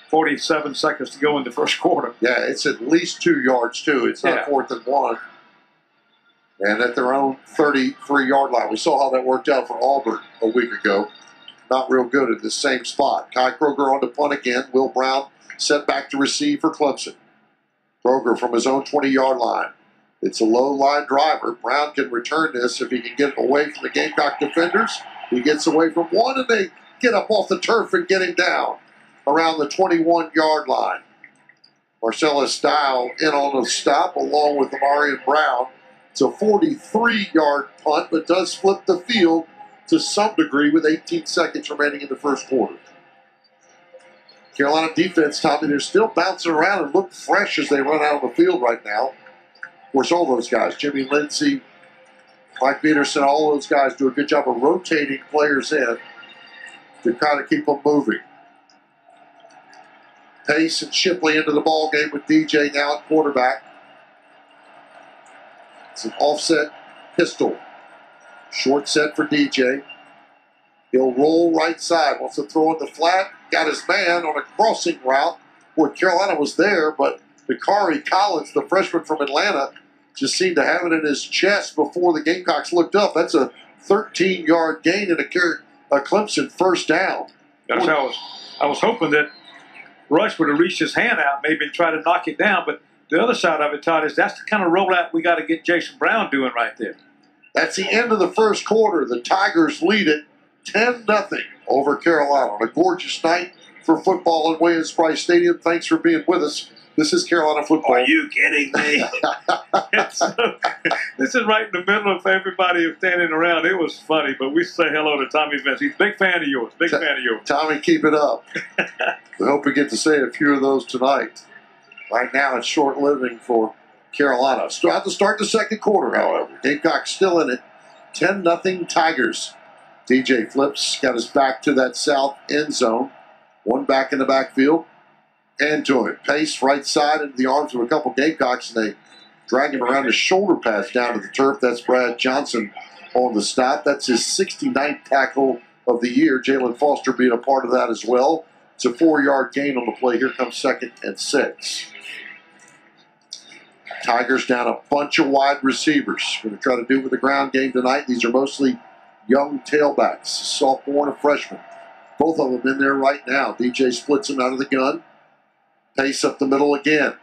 47 seconds to go in the first quarter. Yeah, it's at least 2 yards, too. It's not 4th and 1. And at their own 33-yard line. We saw how that worked out for Auburn a week ago. Not real good at the same spot. Kai Kroger on the punt again. Will Brown set back to receive for Clemson. Kroger from his own 20-yard line. It's a low-line driver. Brown can return this if he can get away from the Gamecock defenders. He gets away from one, and they get up off the turf and get him down around the 21-yard line. Marcellus Dial in on the stop along with Amarian Brown. It's a 43-yard punt, but does flip the field to some degree with 18 seconds remaining in the first quarter. Carolina defense, Tommy, they're still bouncing around and look fresh as they run out of the field right now. Of course, all those guys, Jimmy Lindsey, Mike Peterson, all those guys do a good job of rotating players in to kind of keep them moving. Pace and Shipley into the ball game with DJ now at quarterback. It's an offset pistol. Short set for DJ. He'll roll right side. Wants to throw in the flat. Got his man on a crossing route where Carolina was there, but Bakari Collins, the freshman from Atlanta, just seemed to have it in his chest before the Gamecocks looked up. That's a 13-yard gain and a Clemson first down. That's how I was hoping that Rush would have reached his hand out, maybe and try to knock it down. But the other side of it, Todd, is that's the kind of rollout we got to get Jason Brown doing right there. That's the end of the first quarter. The Tigers lead it 10-0 over Carolina on a gorgeous night for football at Williams-Brice Stadium. Thanks for being with us. This is Carolina football. Are you kidding me? This is right in the middle of everybody standing around. It was funny, but we say hello to Tommy Vince. He's a big fan of yours. Big fan of yours. Tommy, keep it up. We hope we get to say a few of those tonight. Right now, it's short living for Carolina. Still have to start the second quarter, however. Gamecock still in it. 10-0 Tigers. DJ flips, got his back to that south end zone. One back in the backfield. And to him. Pace right side into the arms of a couple Gamecocks, and they drag him around his shoulder pads down to the turf. That's Brad Johnson on the stop. That's his 69th tackle of the year. Jalen Foster being a part of that as well. It's a 4-yard gain on the play. Here comes 2nd and 6. Tigers down a bunch of wide receivers. Going to try to do with the ground game tonight. These are mostly young tailbacks, sophomore and a freshman. Both of them in there right now. DJ splits them out of the gun. Pace up the middle again.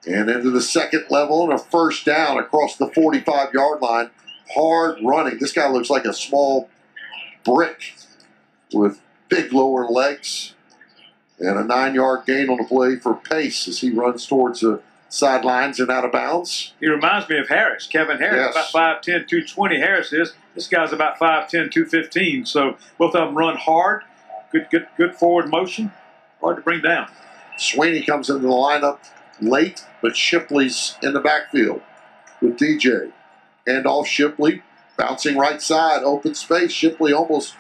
And into the second level and a first down across the 45-yard line. Hard running. This guy looks like a small brick with big lower legs. And a 9-yard gain on the play for Pace as he runs towards the sidelines and out of bounds. He reminds me of Harris, Kevin Harris, Yes. about 5'10", 220 Harris is. This guy's about 5'10", 215. So both of them run hard, good forward motion, hard to bring down. Sweeney comes into the lineup late, but Shipley's in the backfield with DJ. Hand off Shipley, bouncing right side, open space. Shipley almost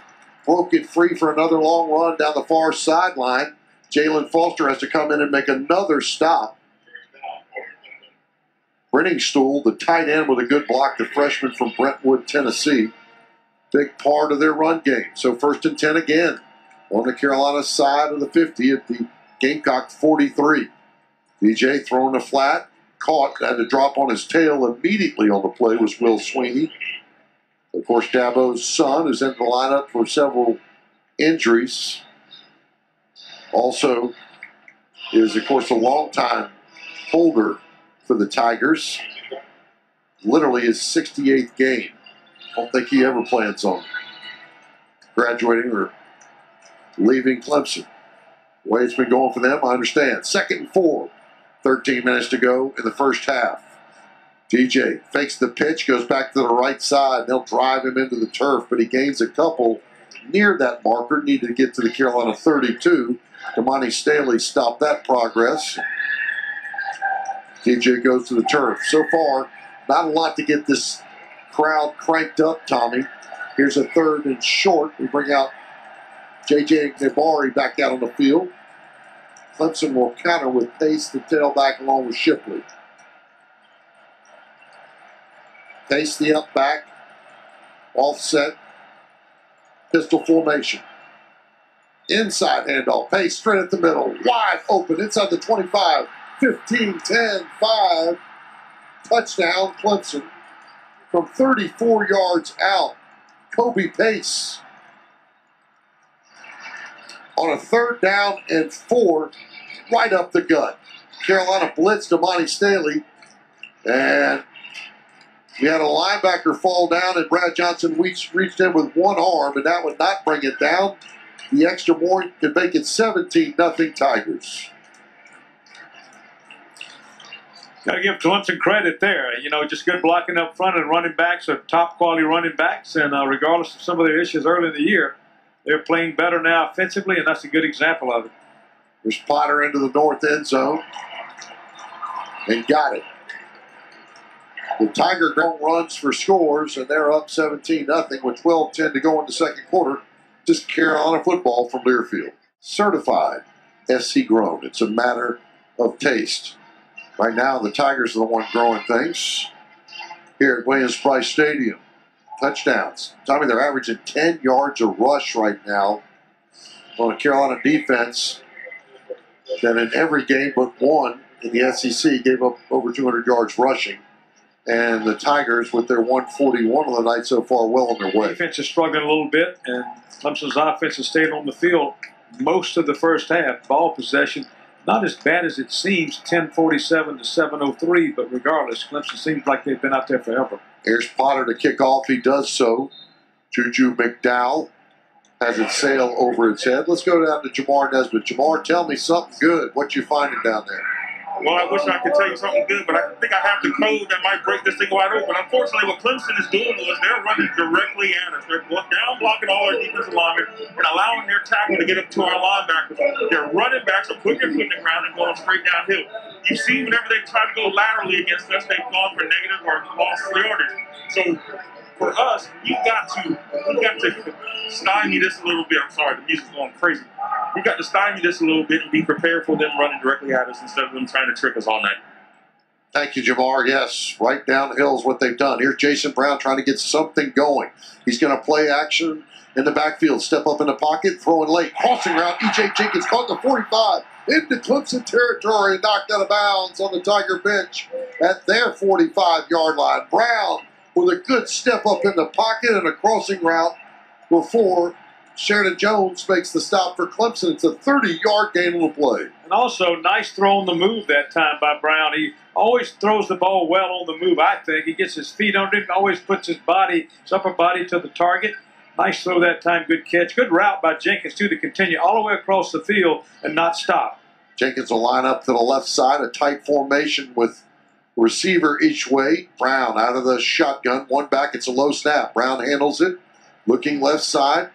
broke it free for another long run down the far sideline. Jalen Foster has to come in and make another stop. Brenningstool, the tight end with a good block, the freshman from Brentwood, Tennessee. Big part of their run game. So 1st and 10 again on the Carolina side of the 50 at the Gamecock 43. DJ throwing the flat, caught, had to drop on his tail immediately on the play was Will Sweeney. Of course, Dabo's son is in the lineup for several injuries. Also is, of course, a longtime holder for the Tigers. Literally his 68th game. don't think he ever plans on graduating or leaving Clemson. The way it's been going for them, I understand. 2nd and 4. 13 minutes to go in the first half. DJ fakes the pitch, goes back to the right side. They'll drive him into the turf, but he gains a couple near that marker. Needed to get to the Carolina 32. Damani Staley stopped that progress. DJ goes to the turf. So far, not a lot to get this crowd cranked up, Tommy. Here's a 3rd and short. We bring out J.J. Nabari back out on the field. Clemson will counter with Pace, the tailback, along with Shipley. Pace, the up back, offset, pistol formation. Inside handoff, Pace straight at the middle, wide open, inside the 25, 15, 10, 5. Touchdown, Clemson. From 34 yards out, Kobe Pace. On a 3rd down and 4, right up the gut. Carolina blitzed Damani Staley, and we had a linebacker fall down, and Brad Johnson reached in with one arm, and that would not bring it down. The extra point could make it 17-0 Tigers. Got to give Clemson credit there. You know, just good blocking up front, and running backs are top quality running backs, and regardless of some of their issues early in the year, they're playing better now offensively, and that's a good example of it. There's Potter into the north end zone, and got it. The Tiger ground runs for scores, and they're up 17-0 with 12:10 to go in the second quarter. Just Carolina football from Learfield. Certified SC grown. It's a matter of taste. Right now, the Tigers are the one growing things. Here at Williams-Brice Stadium. Touchdowns. Tommy, they're averaging 10 yards a rush right now on a Carolina defense that in every game but one in the SEC gave up over 200 yards rushing. And the Tigers, with their 141 on the night so far, well on their way. Defense is struggling a little bit, and Clemson's offense has stayed on the field most of the first half. Ball possession, not as bad as it seems, 10:47 to 7:03, but regardless, Clemson seems like they've been out there forever. Here's Potter to kick off. He does so. Juju McDowell has it sail over its head. Let's go down to Jamar Nesbitt. Jamar, tell me something good. What you finding down there? Well, I wish I could tell you something good, but I think I have the code that might break this thing wide open. Unfortunately, what Clemson is doing is they're running directly at us. They're down blocking all our defensive linemen and allowing their tackle to get up to our linebackers. Their running backs are putting their foot in the ground and going straight downhill. You see, whenever they try to go laterally against us, they've gone for negative or lost yardage. So for us, we've got to stymie this a little bit. I'm sorry, the music's going crazy. We've got to stymie this a little bit and be prepared for them running directly at us instead of them trying to trick us all night. Thank you, Jamar. Yes, right downhill is what they've done. Here's Jason Brown trying to get something going. He's going to play action in the backfield, step up in the pocket, throwing late. Crossing route, E.J. Jenkins caught the 45 into Clemson territory and knocked out of bounds on the Tiger bench at their 45-yard line. Brown with a good step up in the pocket and a crossing route before Sheridan Jones makes the stop for Clemson. It's a 30-yard gain on the play. And also, nice throw on the move that time by Brown. He always throws the ball well on the move, I think. He gets his feet under it and always puts his upper body to the target. Nice throw that time, good catch. Good route by Jenkins, too, to continue all the way across the field and not stop. Jenkins will line up to the left side, a tight formation with receiver each way. Brown out of the shotgun, one back, it's a low snap. Brown handles it, looking left side.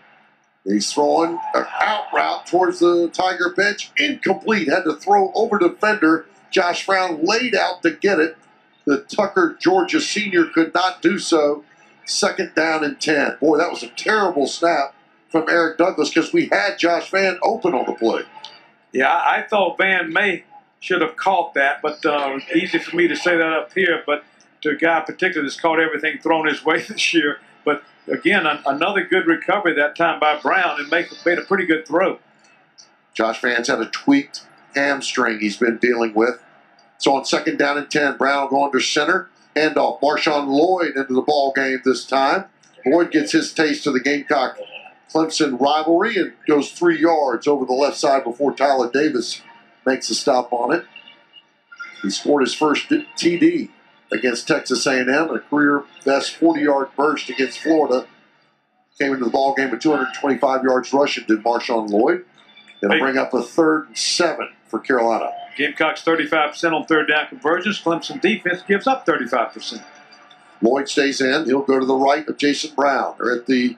He's throwing an out route towards the Tiger bench. Incomplete. Had to throw over defender. Josh Brown laid out to get it. The Tucker, Georgia senior could not do so. 2nd down and 10. Boy, that was a terrible snap from Eric Douglas because we had Josh Vann open on the play. Yeah, I thought Van May should have caught that, but easy for me to say that up here. But to a guy in particular that's caught everything thrown his way this year. But again, another good recovery that time by Brown and made a pretty good throw. Josh Vann's had a tweaked hamstring he's been dealing with. So on 2nd down and 10, Brown will go under center. Handoff. Marshawn Lloyd into the ball game this time. Lloyd gets his taste of the Gamecock Clemson rivalry and goes 3 yards over the left side before Tyler Davis makes a stop on it. He scored his first TD against Texas A&M, a career best 40-yard burst against Florida. Came into the ball game with 225 yards rushing, did Marshawn Lloyd. It'll bring up a 3rd and 7 for Carolina. Gamecocks 35% on third down conversions. Clemson defense gives up 35%. Lloyd stays in. He'll go to the right of Jason Brown. They're at the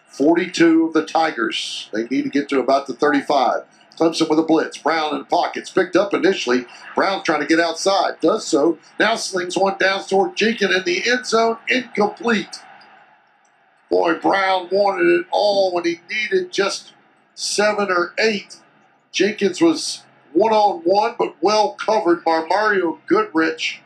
42 of the Tigers. They need to get to about the 35. Clemson with a blitz. Brown in pockets. Picked up initially. Brown trying to get outside. Does so. Now slings one down toward Jenkins in the end zone. Incomplete. Boy, Brown wanted it all when he needed just 7 or 8. Jenkins was one-on-one, but well covered by Mario Goodrich.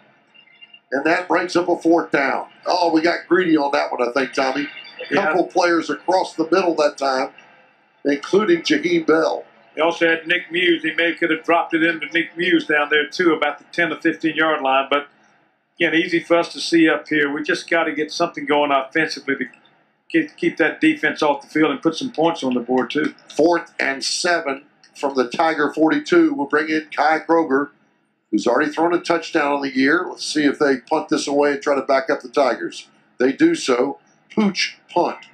And that brings up a 4th down. Oh, we got greedy on that one, I think, Tommy. A couple players across the middle that time, including Jaheim Bell. They also had Nick Muse. He maybe could have dropped it into Nick Muse down there, too, about the 10 to 15-yard line. But, again, easy for us to see up here. We just got to get something going offensively to keep that defense off the field and put some points on the board, too. 4th and 7 from the Tiger 42. We'll bring in Kai Kroger, who's already thrown a touchdown on the year. Let's see if they punt this away and try to back up the Tigers. They do so. Pooch punt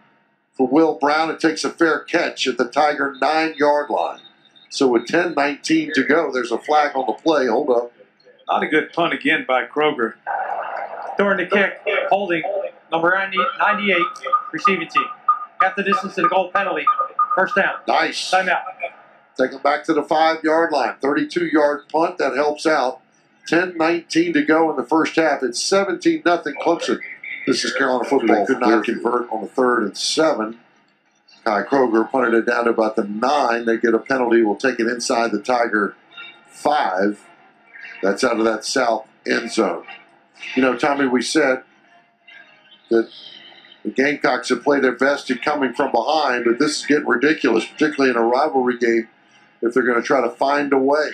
for Will Brown. It takes a fair catch at the Tiger 9-yard line. So with 10:19 to go, there's a flag on the play. Hold up. Not a good punt again by Kroger. During the kick, holding number 98, receiving team. Half the distance to the goal penalty. First down. Nice. Timeout. Take them back to the 5-yard line. 32-yard punt. That helps out. 10:19 to go in the first half. It's 17-0 Clemson. This is Carolina football. Could not convert on the 3rd and 7. Kai Kroger punted it down to about the 9. They get a penalty. We'll take it inside the Tiger 5. That's out of that south end zone. You know, Tommy, we said that the Gamecocks have played their best at coming from behind, but this is getting ridiculous, particularly in a rivalry game, if they're going to try to find a way.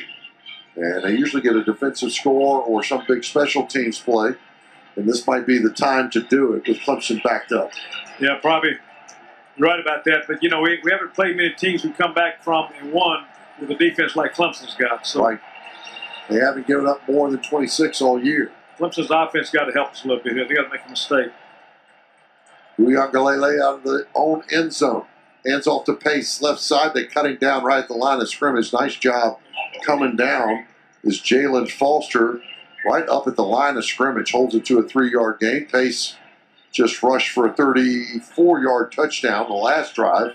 And they usually get a defensive score or some big special teams play, and this might be the time to do it with Clemson backed up. Yeah, probably right about that. But, you know, we haven't played many teams who come back from and won with a defense like Clemson's got. So right. They haven't given up more than 26 all year. Clemson's offense got to help us a little bit here. They got to make a mistake. Uiagalelei out of the own end zone. Hands off to Pace, left side. They cut him down right at the line of scrimmage. Nice job coming down is Jalen Foster right up at the line of scrimmage. Holds it to a 3-yard gain. Pace just rushed for a 34-yard touchdown the last drive.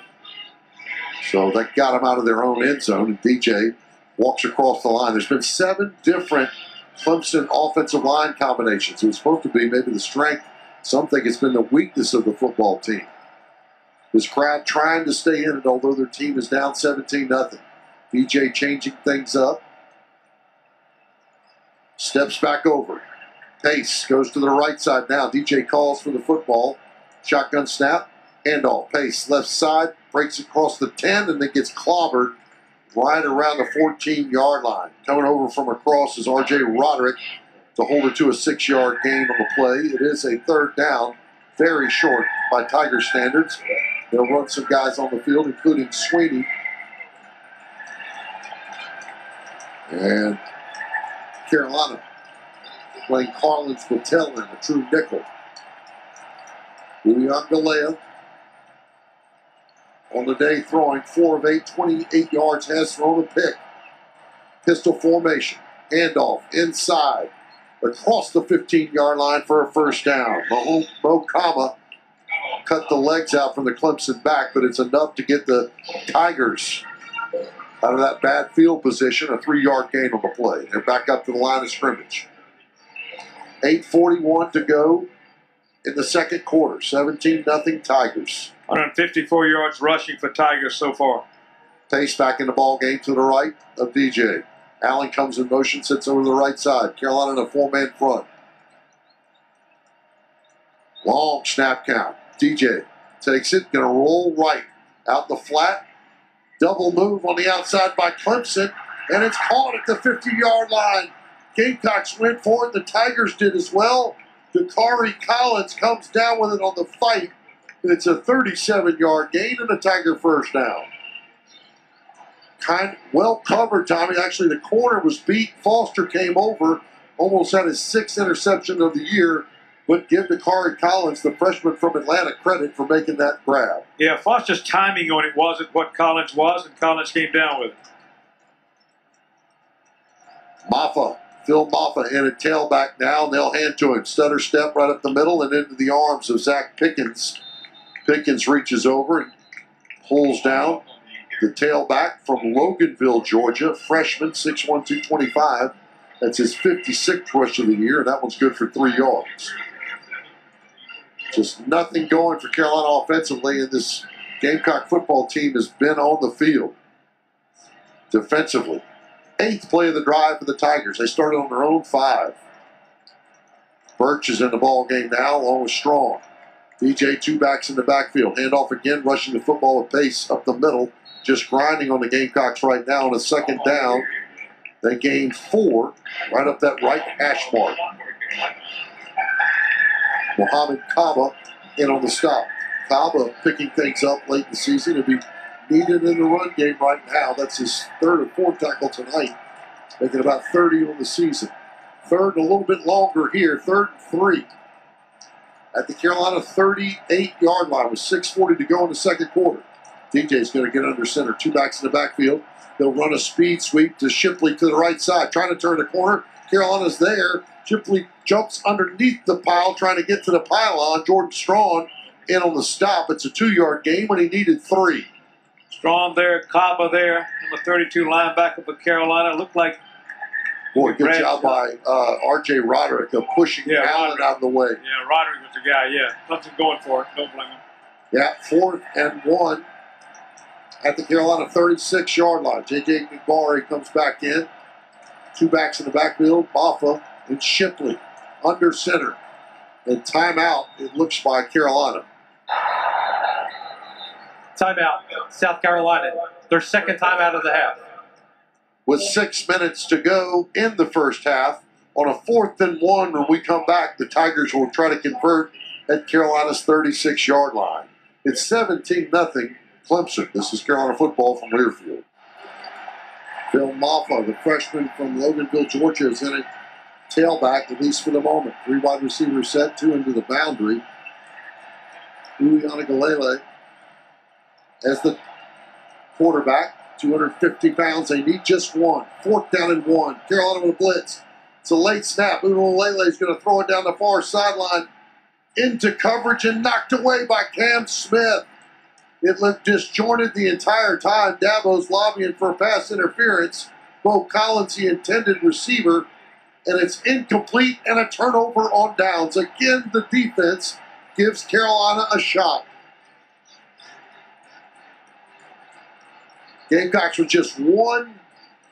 So that got them out of their own end zone. And DJ walks across the line. There's been 7 different Clemson offensive line combinations. It was supposed to be maybe the strength. Some think it's been the weakness of the football team. This crowd trying to stay in it, although their team is down 17-0. DJ changing things up. Steps back over. Pace goes to the right side now. DJ calls for the football. Shotgun snap. Handoff. Pace left side. Breaks across the 10 and then gets clobbered right around the 14-yard line. Coming over from across is R.J. Roderick to hold it to a 6-yard gain on the play. It is a 3rd down. Very short by Tiger standards. They'll run some guys on the field, including Sweeney. And Carolina playing Carlin's Patel in a true nickel. Uiagalelei on the day throwing 4 of 8, 28 yards, has thrown a pick. Pistol formation. Handoff inside. Across the 15-yard line for a first down. Mo Kama cut the legs out from the Clemson back, but it's enough to get the Tigers out of that bad field position. A 3-yard gain on the play. They're back up to the line of scrimmage. 8:41 to go in the second quarter. 17-0 Tigers. 154 yards rushing for Tigers so far. Pace back in the ball game to the right of DJ. Allen comes in motion, sits over the right side. Carolina in a 4-man front. Long snap count. DJ takes it, going to roll right. Out the flat. Double move on the outside by Clemson, and it's caught at the 50-yard line. Gamecocks went for it. The Tigers did as well. Dakari Collins comes down with it on the fight. And it's a 37-yard gain and a Tiger first down. Well covered, Tommy. Actually, the corner was beat. Foster came over, almost had his 6th interception of the year, but give Dakari Collins, the freshman from Atlanta, credit for making that grab. Yeah, Foster's timing on it wasn't what Collins was, and Collins came down with it. Phil Maffa in a tailback now, and they'll hand to him. Stutter step right up the middle and into the arms of Zach Pickens. Pickens reaches over and pulls down the tailback from Loganville, Georgia. Freshman, 6'1", 225. That's his 56th rush of the year, and that one's good for 3 yards. Just nothing going for Carolina offensively, and this Gamecock football team has been on the field defensively. 8th play of the drive for the Tigers. They started on their own 5. Birch is in the ball game now, along with Strong. DJ 2 backs in the backfield. Handoff again, rushing the football with pace up the middle. Just grinding on the Gamecocks right now on a 2nd down. They gained 4 right up that right hash mark. Mohamed Kaba in on the stop. Kaba picking things up late in the season. He'll be needed in the run game right now. That's his 3rd or 4th tackle tonight, making about 30 on the season. 3rd and a little bit longer here, 3rd and 3. At the Carolina 38-yard line with 6:40 to go in the 2nd quarter. DJ's going to get under center. 2 backs in the backfield. They'll run a speed sweep to Shipley to the right side, trying to turn the corner. Carolina's there. Shipley jumps underneath the pile, trying to get to the pylon. Jordan Strong in on the stop. It's a 2-yard gain when he needed 3. Strong there, Kaba there, number 32 linebacker for Carolina. Looked like boy, good job by R.J. Roderick of pushing Allen out of the way. Yeah, Roderick was the guy, yeah. Nothing going for it. Don't blame him. Yeah, 4th and 1 at the Carolina 36-yard line. J.J. McBari comes back in. 2 backs in the backfield, Maffa and Shipley under center. And timeout, it looks by Carolina. Timeout, South Carolina. Their 2nd timeout of the half. With 6 minutes to go in the first half, on a 4th and 1 when we come back, the Tigers will try to convert at Carolina's 36-yard line. It's 17-0 Clemson. This is Carolina football from Learfield. Phil Maffa, the freshman from Loganville, Georgia, is in it. Tailback, at least for the moment. 3 wide receivers set, 2 into the boundary. Uliana Galele as the quarterback, 250 pounds. They need just 1. 4th down and 1. Carolina with a blitz. It's a late snap. Uliana is going to throw it down the far sideline into coverage and knocked away by Cam Smith. It looked disjointed the entire time. Dabo's lobbying for pass interference. Bo Collins, the intended receiver, and it's incomplete and a turnover on downs. Again, the defense gives Carolina a shot. Gamecocks with just 1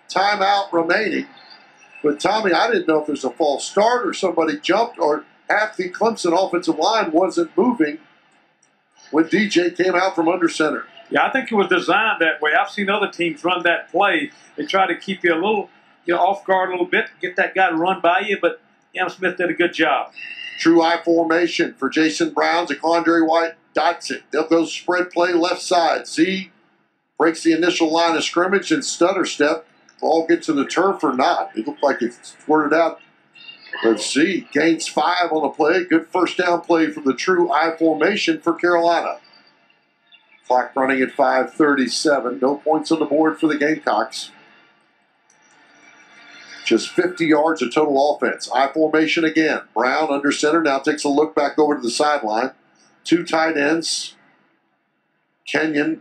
timeout remaining. But Tommy, I didn't know if there's a false start or somebody jumped or half the Clemson offensive line wasn't moving when DJ came out from under center. Yeah, I think it was designed that way. I've seen other teams run that play. They try to keep you a little, off guard a little bit, get that guy to run by you, but Cam Smith did a good job. True I formation for Jason Brown. Zaquandre White dots it. They'll go spread play left side. Z breaks the initial line of scrimmage and stutter step. Ball gets to the turf or not. It looked like it squirted out. Let's see. Gains 5 on the play. Good first down play from the true I formation for Carolina. Clock running at 5:37. No points on the board for the Gamecocks. Just 50 yards of total offense. I formation again. Brown under center. Now takes a look back over to the sideline. 2 tight ends. Kenyon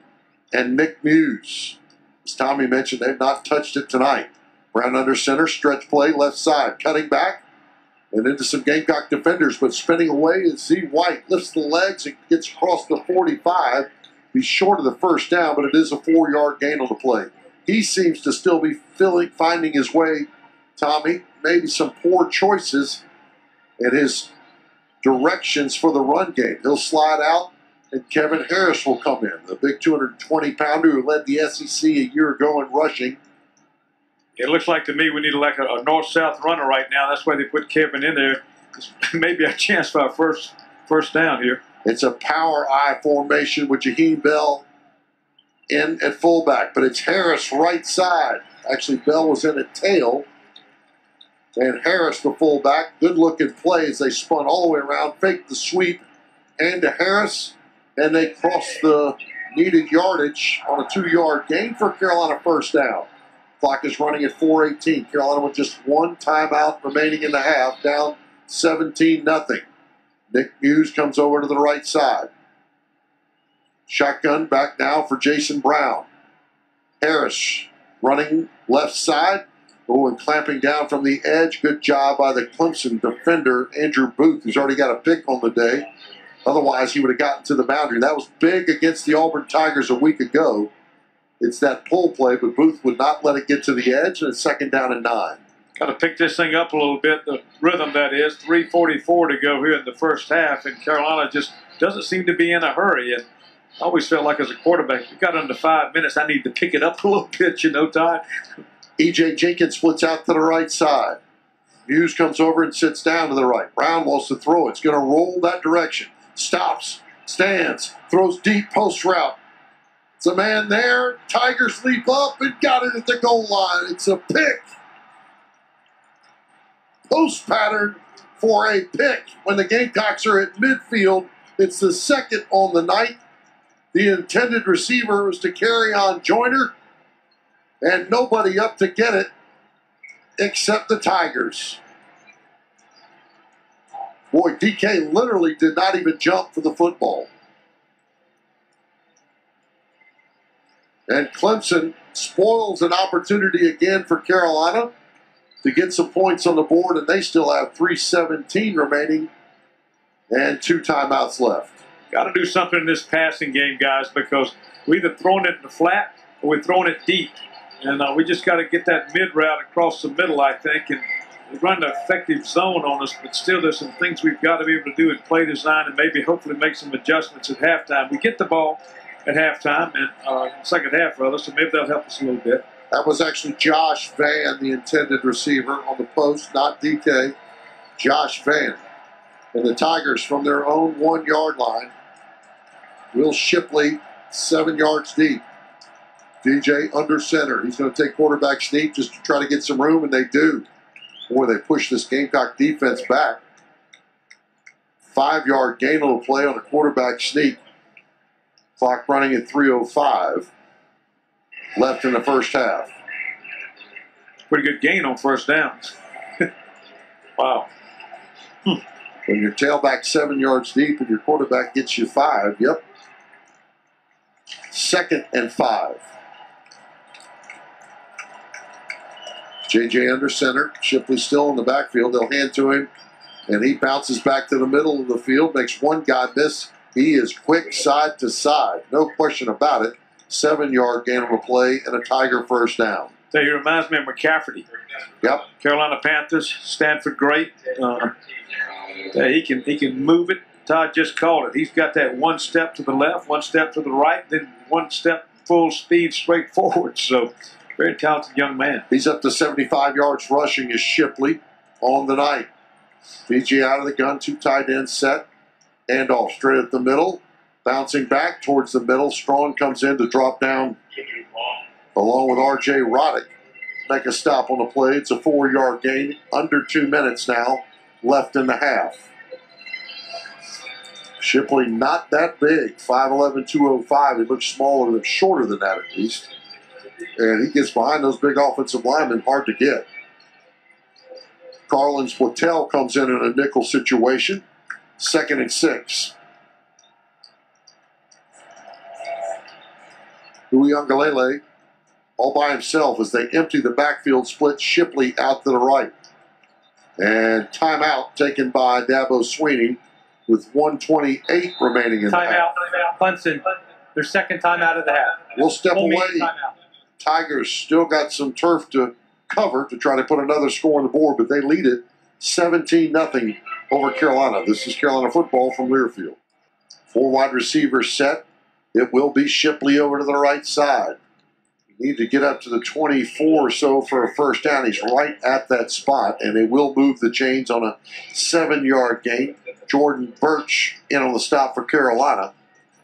and Nick Muse. As Tommy mentioned, they've not touched it tonight. Brown under center. Stretch play left side. Cutting back. And into some Gamecock defenders, but spinning away is Z White. Lifts the legs and gets across the 45. He's short of the first down, but it is a 4-yard gain on the play. He seems to still be finding his way, Tommy. Maybe some poor choices in his directions for the run game. He'll slide out, and Kevin Harris will come in, the big 220-pounder who led the SEC a year ago in rushing. It looks like to me we need a north-south runner right now. That's why they put Kevin in there. Maybe a chance for our first down here. It's a power I formation with Jaheim Bell in at fullback, but it's Harris right side. Actually, Bell was in at tail. And Harris, the fullback, good-looking play as they spun all the way around, faked the sweep, and to Harris, and they crossed the needed yardage on a 2-yard gain for Carolina first down. Clock is running at 4:18. Carolina with just one timeout remaining in the half, down 17-0. Nick Muse comes over to the right side. Shotgun back now for Jason Brown. Harris running left side. Oh, and clamping down from the edge. Good job by the Clemson defender, Andrew Booth, who's already got a pick on the day. Otherwise, he would have gotten to the boundary. That was big against the Auburn Tigers a week ago. It's that pull play, but Booth would not let it get to the edge, and it's 2nd down and 9. Got to pick this thing up a little bit, the rhythm that is. 3:44 to go here in the first half, and Carolina just doesn't seem to be in a hurry. And I always felt like as a quarterback, you got under 5 minutes, I need to pick it up a little bit, Todd. E.J. Jenkins splits out to the right side. Muse comes over and sits down to the right. Brown wants to throw. It's going to roll that direction. Stops, stands, throws deep post route. It's a man there. Tigers leap up and got it at the goal line. It's a pick. Post pattern for a pick. When the Gamecocks are at midfield, it's the 2nd on the night. The intended receiver was to carry on Joyner, and nobody up to get it except the Tigers. Boy, DK literally did not even jump for the football. And Clemson spoils an opportunity again for Carolina to get some points on the board, and they still have 3:17 remaining and 2 timeouts left. Got to do something in this passing game, guys, because we're either throwing it in the flat or we're throwing it deep. And we just got to get that mid route across the middle, I think, and run an effective zone on us. But still, there's some things we've got to be able to do in play design and maybe hopefully make some adjustments at halftime. We get the ball at halftime and second half, rather, so maybe that'll help us a little bit. That was actually Josh Van, the intended receiver on the post, not DK. Josh Van. And the Tigers from their own 1-yard line. Will Shipley, 7 yards deep. DJ under center. He's going to take quarterback sneak just to try to get some room, and they do. Boy, they push this Gamecock defense back. 5-yard gain on the play on a quarterback sneak. Clock running at 3:05 left in the first half. Pretty good gain on first downs. Wow. When your tailback 7 yards deep and your quarterback gets you 5, yep. 2nd and 5. JJ under center. Shipley still in the backfield. They'll hand to him, and he bounces back to the middle of the field, makes one guy miss. He is quick side to side. No question about it. 7-yard gain on the play and a Tiger first down. So he reminds me of McCafferty. Yep. Carolina Panthers, Stanford great. He can move it. Todd just called it. He's got that one step to the left, one step to the right, then one step full speed straight forward. So very talented young man. He's up to 75 yards rushing is Shipley on the night. BG out of the gun, 2 tight ends set. Hand off straight at the middle. Bouncing back towards the middle. Strong comes in to drop down along with R.J. Roddick. Make a stop on the play. It's a 4-yard gain. Under 2 minutes now left in the half. Shipley not that big. 5'11", 205. He looks smaller than, shorter than that at least. And he gets behind those big offensive linemen. Hard to get. Carlin Splittell comes in a nickel situation. 2nd and 6. Uiagalelei all by himself as they empty the backfield, split Shipley out to the right. And timeout taken by Dabo Sweeney with 1:28 remaining in the half. Timeout, Clemson. Their 2nd timeout of the half. We'll step Full away. meeting timeout. Tigers still got some turf to cover to try to put another score on the board, but they lead it 17-0 over Carolina. This is Carolina football from Learfield. 4 wide receivers set. It will be Shipley over to the right side. You need to get up to the 24 or so for a first down. He's right at that spot, and they will move the chains on a 7-yard gain. Jordan Birch in on the stop for Carolina.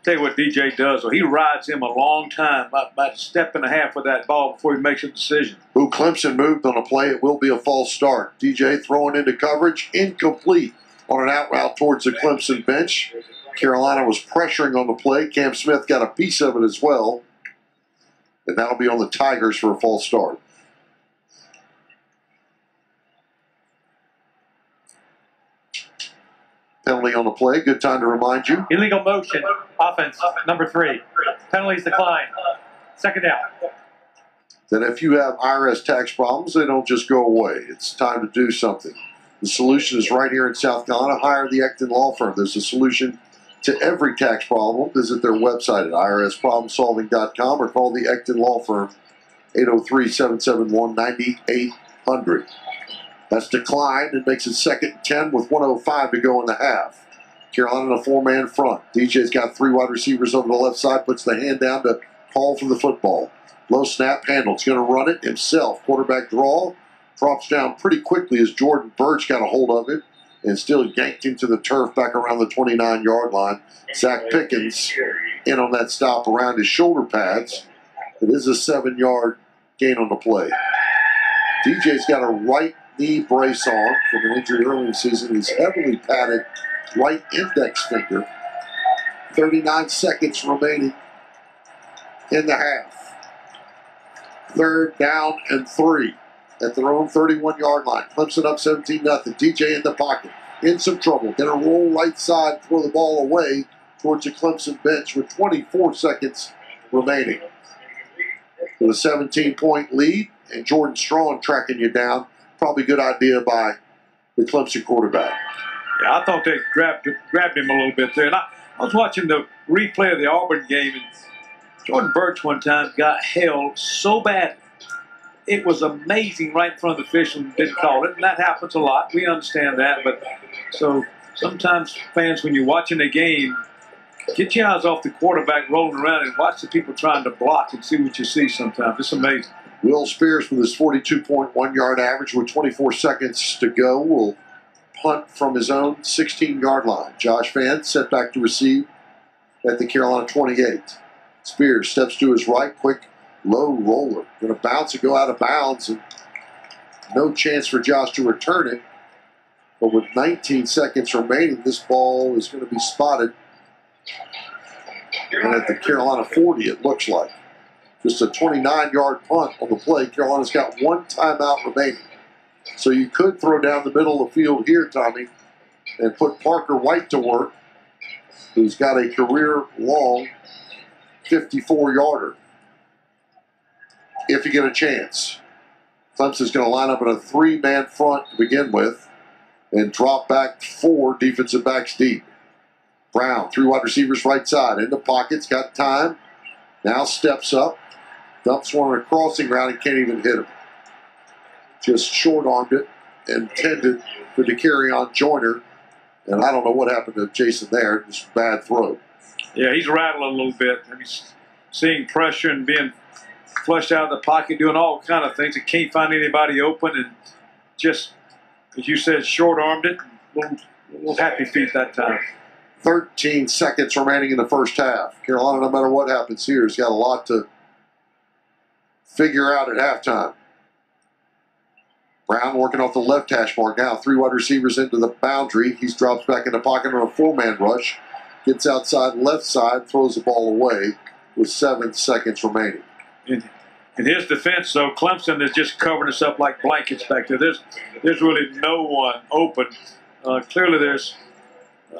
Tell you what DJ does, so he rides him a long time, about a step and a half with that ball before he makes a decision. Who Clemson moved on a play. It will be a false start. DJ throwing into coverage, incomplete on an out route towards the Clemson bench. Carolina was pressuring on the play. Cam Smith got a piece of it as well. And that'll be on the Tigers for a false start. Penalty on the play. Good time to remind you. Illegal motion, offense, number 3. Penalties decline. Second down. That if you have IRS tax problems, they don't just go away. It's time to do something. The solution is right here in South Carolina. Hire the Ecton Law Firm. There's a solution to every tax problem. Visit their website at irsproblemsolving.com or call the Ecton Law Firm, 803-771-9800. That's declined. It makes it 2nd and 10 with 1:05 to go in the half. Carolina in a 4-man front. DJ's got 3 wide receivers over the left side, puts the hand down to call for the football. Low snap handle. He's going to run it himself. Quarterback draw. Drops down pretty quickly as Jordan Birch got a hold of it and still yanked him to the turf back around the 29-yard line. Zach Pickens in on that stop around his shoulder pads. It is a 7-yard gain on the play. DJ's got a right knee brace on from an injury early in the season. He's heavily padded right index finger. 39 seconds remaining in the half. 3rd down and 3 at their own 31-yard line. Clemson up 17-0. DJ in the pocket. In some trouble. Going to roll right side, throw the ball away towards the Clemson bench with 24 seconds remaining. With a 17-point lead and Jordan Strong tracking you down. Probably a good idea by the Clemson quarterback. Yeah, I thought they grabbed him a little bit there. And I was watching the replay of the Auburn game, and Jordan Birch one time got held so bad. It was amazing right in front of the official and didn't call it. And that happens a lot. We understand that. But so sometimes fans, when you're watching a game, get your eyes off the quarterback rolling around and watch the people trying to block and see what you see sometimes. It's amazing. Will Spears with his 42.1-yard average with 24 seconds to go will punt from his own 16-yard line. Josh Vann set back to receive at the Carolina 28. Spears steps to his right, quick low roller. Going to bounce and go out of bounds, and no chance for Josh to return it. But with 19 seconds remaining, this ball is going to be spotted. And at the Carolina 40, it looks like. Just a 29-yard punt on the play. Carolina's got 1 timeout remaining. So you could throw down the middle of the field here, Tommy, and put Parker White to work, who's got a career-long 54-yarder. If you get a chance. Clemson's going to line up in a 3-man front to begin with and drop back 4 defensive backs deep. Brown, 3 wide receivers right side. In the pockets, got time. Now steps up. Dumps one on a crossing route and can't even hit him. Just short-armed it, intended for DeCarrion Joyner. And I don't know what happened to Jason there. Just bad throw. Yeah, he's rattling a little bit. I mean, seeing pressure and being flushed out of the pocket, doing all kind of things. He can't find anybody open, and just, as you said, short-armed it. A little happy feet that time. 13 seconds remaining in the first half. Carolina, no matter what happens here, has got a lot to figure out at halftime. Brown working off the left hash mark now. 3 wide receivers into the boundary. He drops back in the pocket on a 4-man rush. Gets outside left side, throws the ball away with 7 seconds remaining. In his defense, though, Clemson is just covering us up like blankets back there. There's really no one open. Clearly,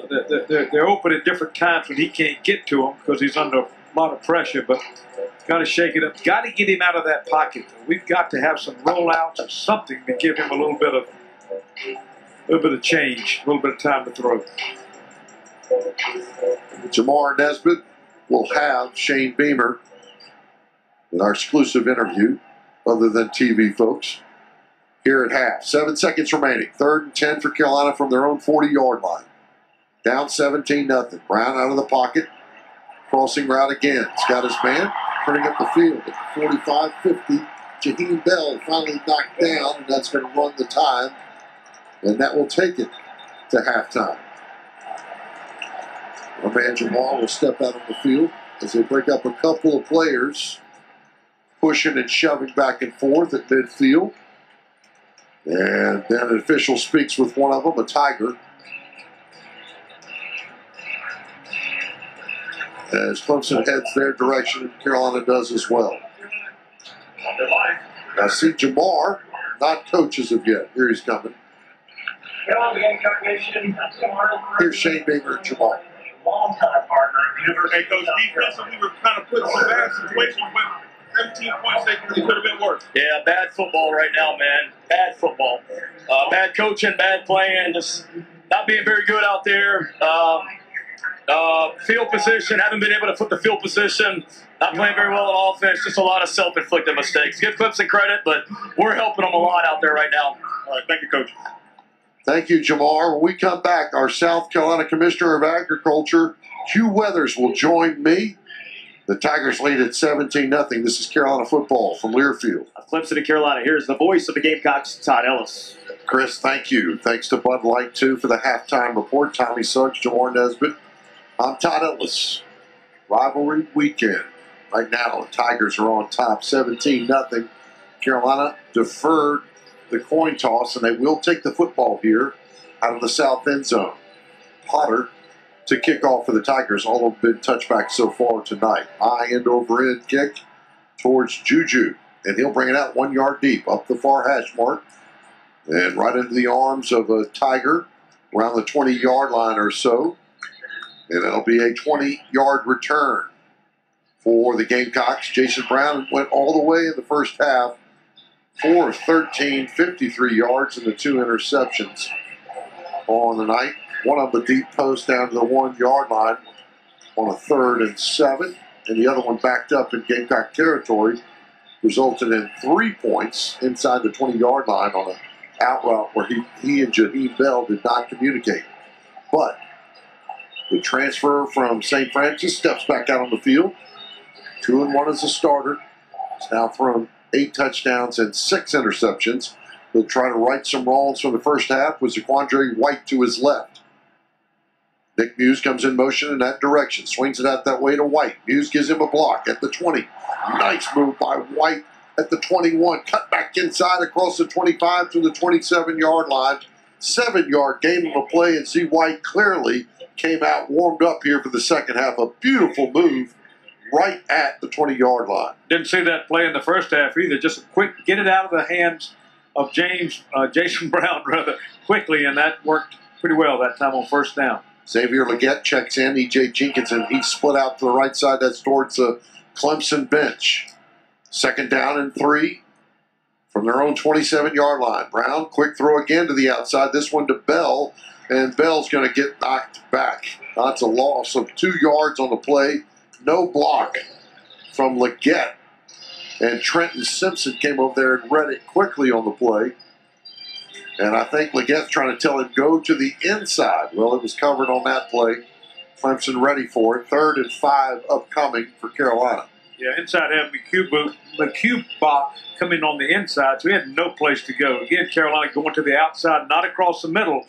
they're open at different times when he can't get to them because he's under a lot of pressure. But got to shake it up. Got to get him out of that pocket. We've got to have some rollouts or something to give him a little bit of change, a little bit of time to throw. Jamar Nesbitt will have Shane Beamer in our exclusive interview, other than TV folks, here at half. 7 seconds remaining. 3rd and 10 for Carolina from their own 40-yard line. Down 17-0. Brown out of the pocket. Crossing route again. He's got his man turning up the field at 45-50. Jaheim Bell finally knocked down, and that's going to run the time. And that will take it to halftime. Our man Jamal will step out on the field as they break up a couple of players, pushing and shoving back and forth at midfield. And then an official speaks with one of them, a Tiger. As Clemson heads their direction, Carolina does as well. Now see Jamar, not coach as of yet. Here he's coming. Here's Shane Baker and Jamal. Hey, Coach, defensively, we were kind of put in some bad situations with 17 points. They could have been worse. Yeah, bad football right now, man. Bad football. Bad coaching, bad playing, just not being very good out there. Field position, haven't been able to put the field position. Not playing very well on offense. Just a lot of self-inflicted mistakes. Give Clemson credit, but we're helping them a lot out there right now. All right, thank you, Coach. Thank you, Jamar. When we come back, our South Carolina Commissioner of Agriculture, Hugh Weathers, will join me. The Tigers lead at 17-0. This is Carolina football from Learfield. Clemson and Carolina. Here's the voice of the Gamecocks, Todd Ellis. Chris, thank you. Thanks to Bud Light, too, for the halftime report. Tommy Suggs, Jamar Nesbitt. I'm Todd Ellis. Rivalry weekend. Right now, the Tigers are on top, 17-0. Carolina deferred the coin toss, and they will take the football here out of the south end zone. Potter to kick off for the Tigers. All have been touchbacks so far tonight. High end over end kick towards Juju, and he'll bring it out 1 yard deep up the far hash mark and right into the arms of a Tiger around the 20-yard line or so. And it'll be a 20-yard return for the Gamecocks. Jason Brown went all the way in the first half. 4 of 13, 53 yards, and the 2 interceptions on the night. One of them a deep post down to the 1 yard line on a 3rd and 7, and the other one backed up in Gamecock territory, resulted in 3 points inside the 20-yard line on an out route where he and Jaheim Bell did not communicate. But the transfer from St. Francis steps back out on the field. 2-1 as a starter. He's now thrown 8 touchdowns and 6 interceptions. He'll try to right some wrongs from the first half with Zaquandre White to his left. Nick Muse comes in motion in that direction. Swings it out that way to White. Muse gives him a block at the 20. Nice move by White at the 21. Cut back inside across the 25 to the 27-yard line. 7-yard gain on the play, and Z. White clearly came out warmed up here for the second half. A beautiful move right at the 20-yard line. Didn't see that play in the first half either. Just a quick get it out of the hands of Jason Brown rather quickly, and that worked pretty well that time on first down. Xavier Legette checks in. E.J. Jenkinson, he split out to the right side. That's towards the Clemson bench. 2nd down and 3 from their own 27-yard line. Brown, quick throw again to the outside. This one to Bell, and Bell's going to get knocked back. That's a loss of 2 yards on the play. No block from Legette. And Trenton Simpson came over there and read it quickly on the play. And I think Legette's trying to tell him, go to the inside. Well, it was covered on that play. Clemson ready for it. 3rd and 5 upcoming for Carolina. Yeah, inside had McCube coming on the inside, so he had no place to go. Again, Carolina going to the outside, not across the middle.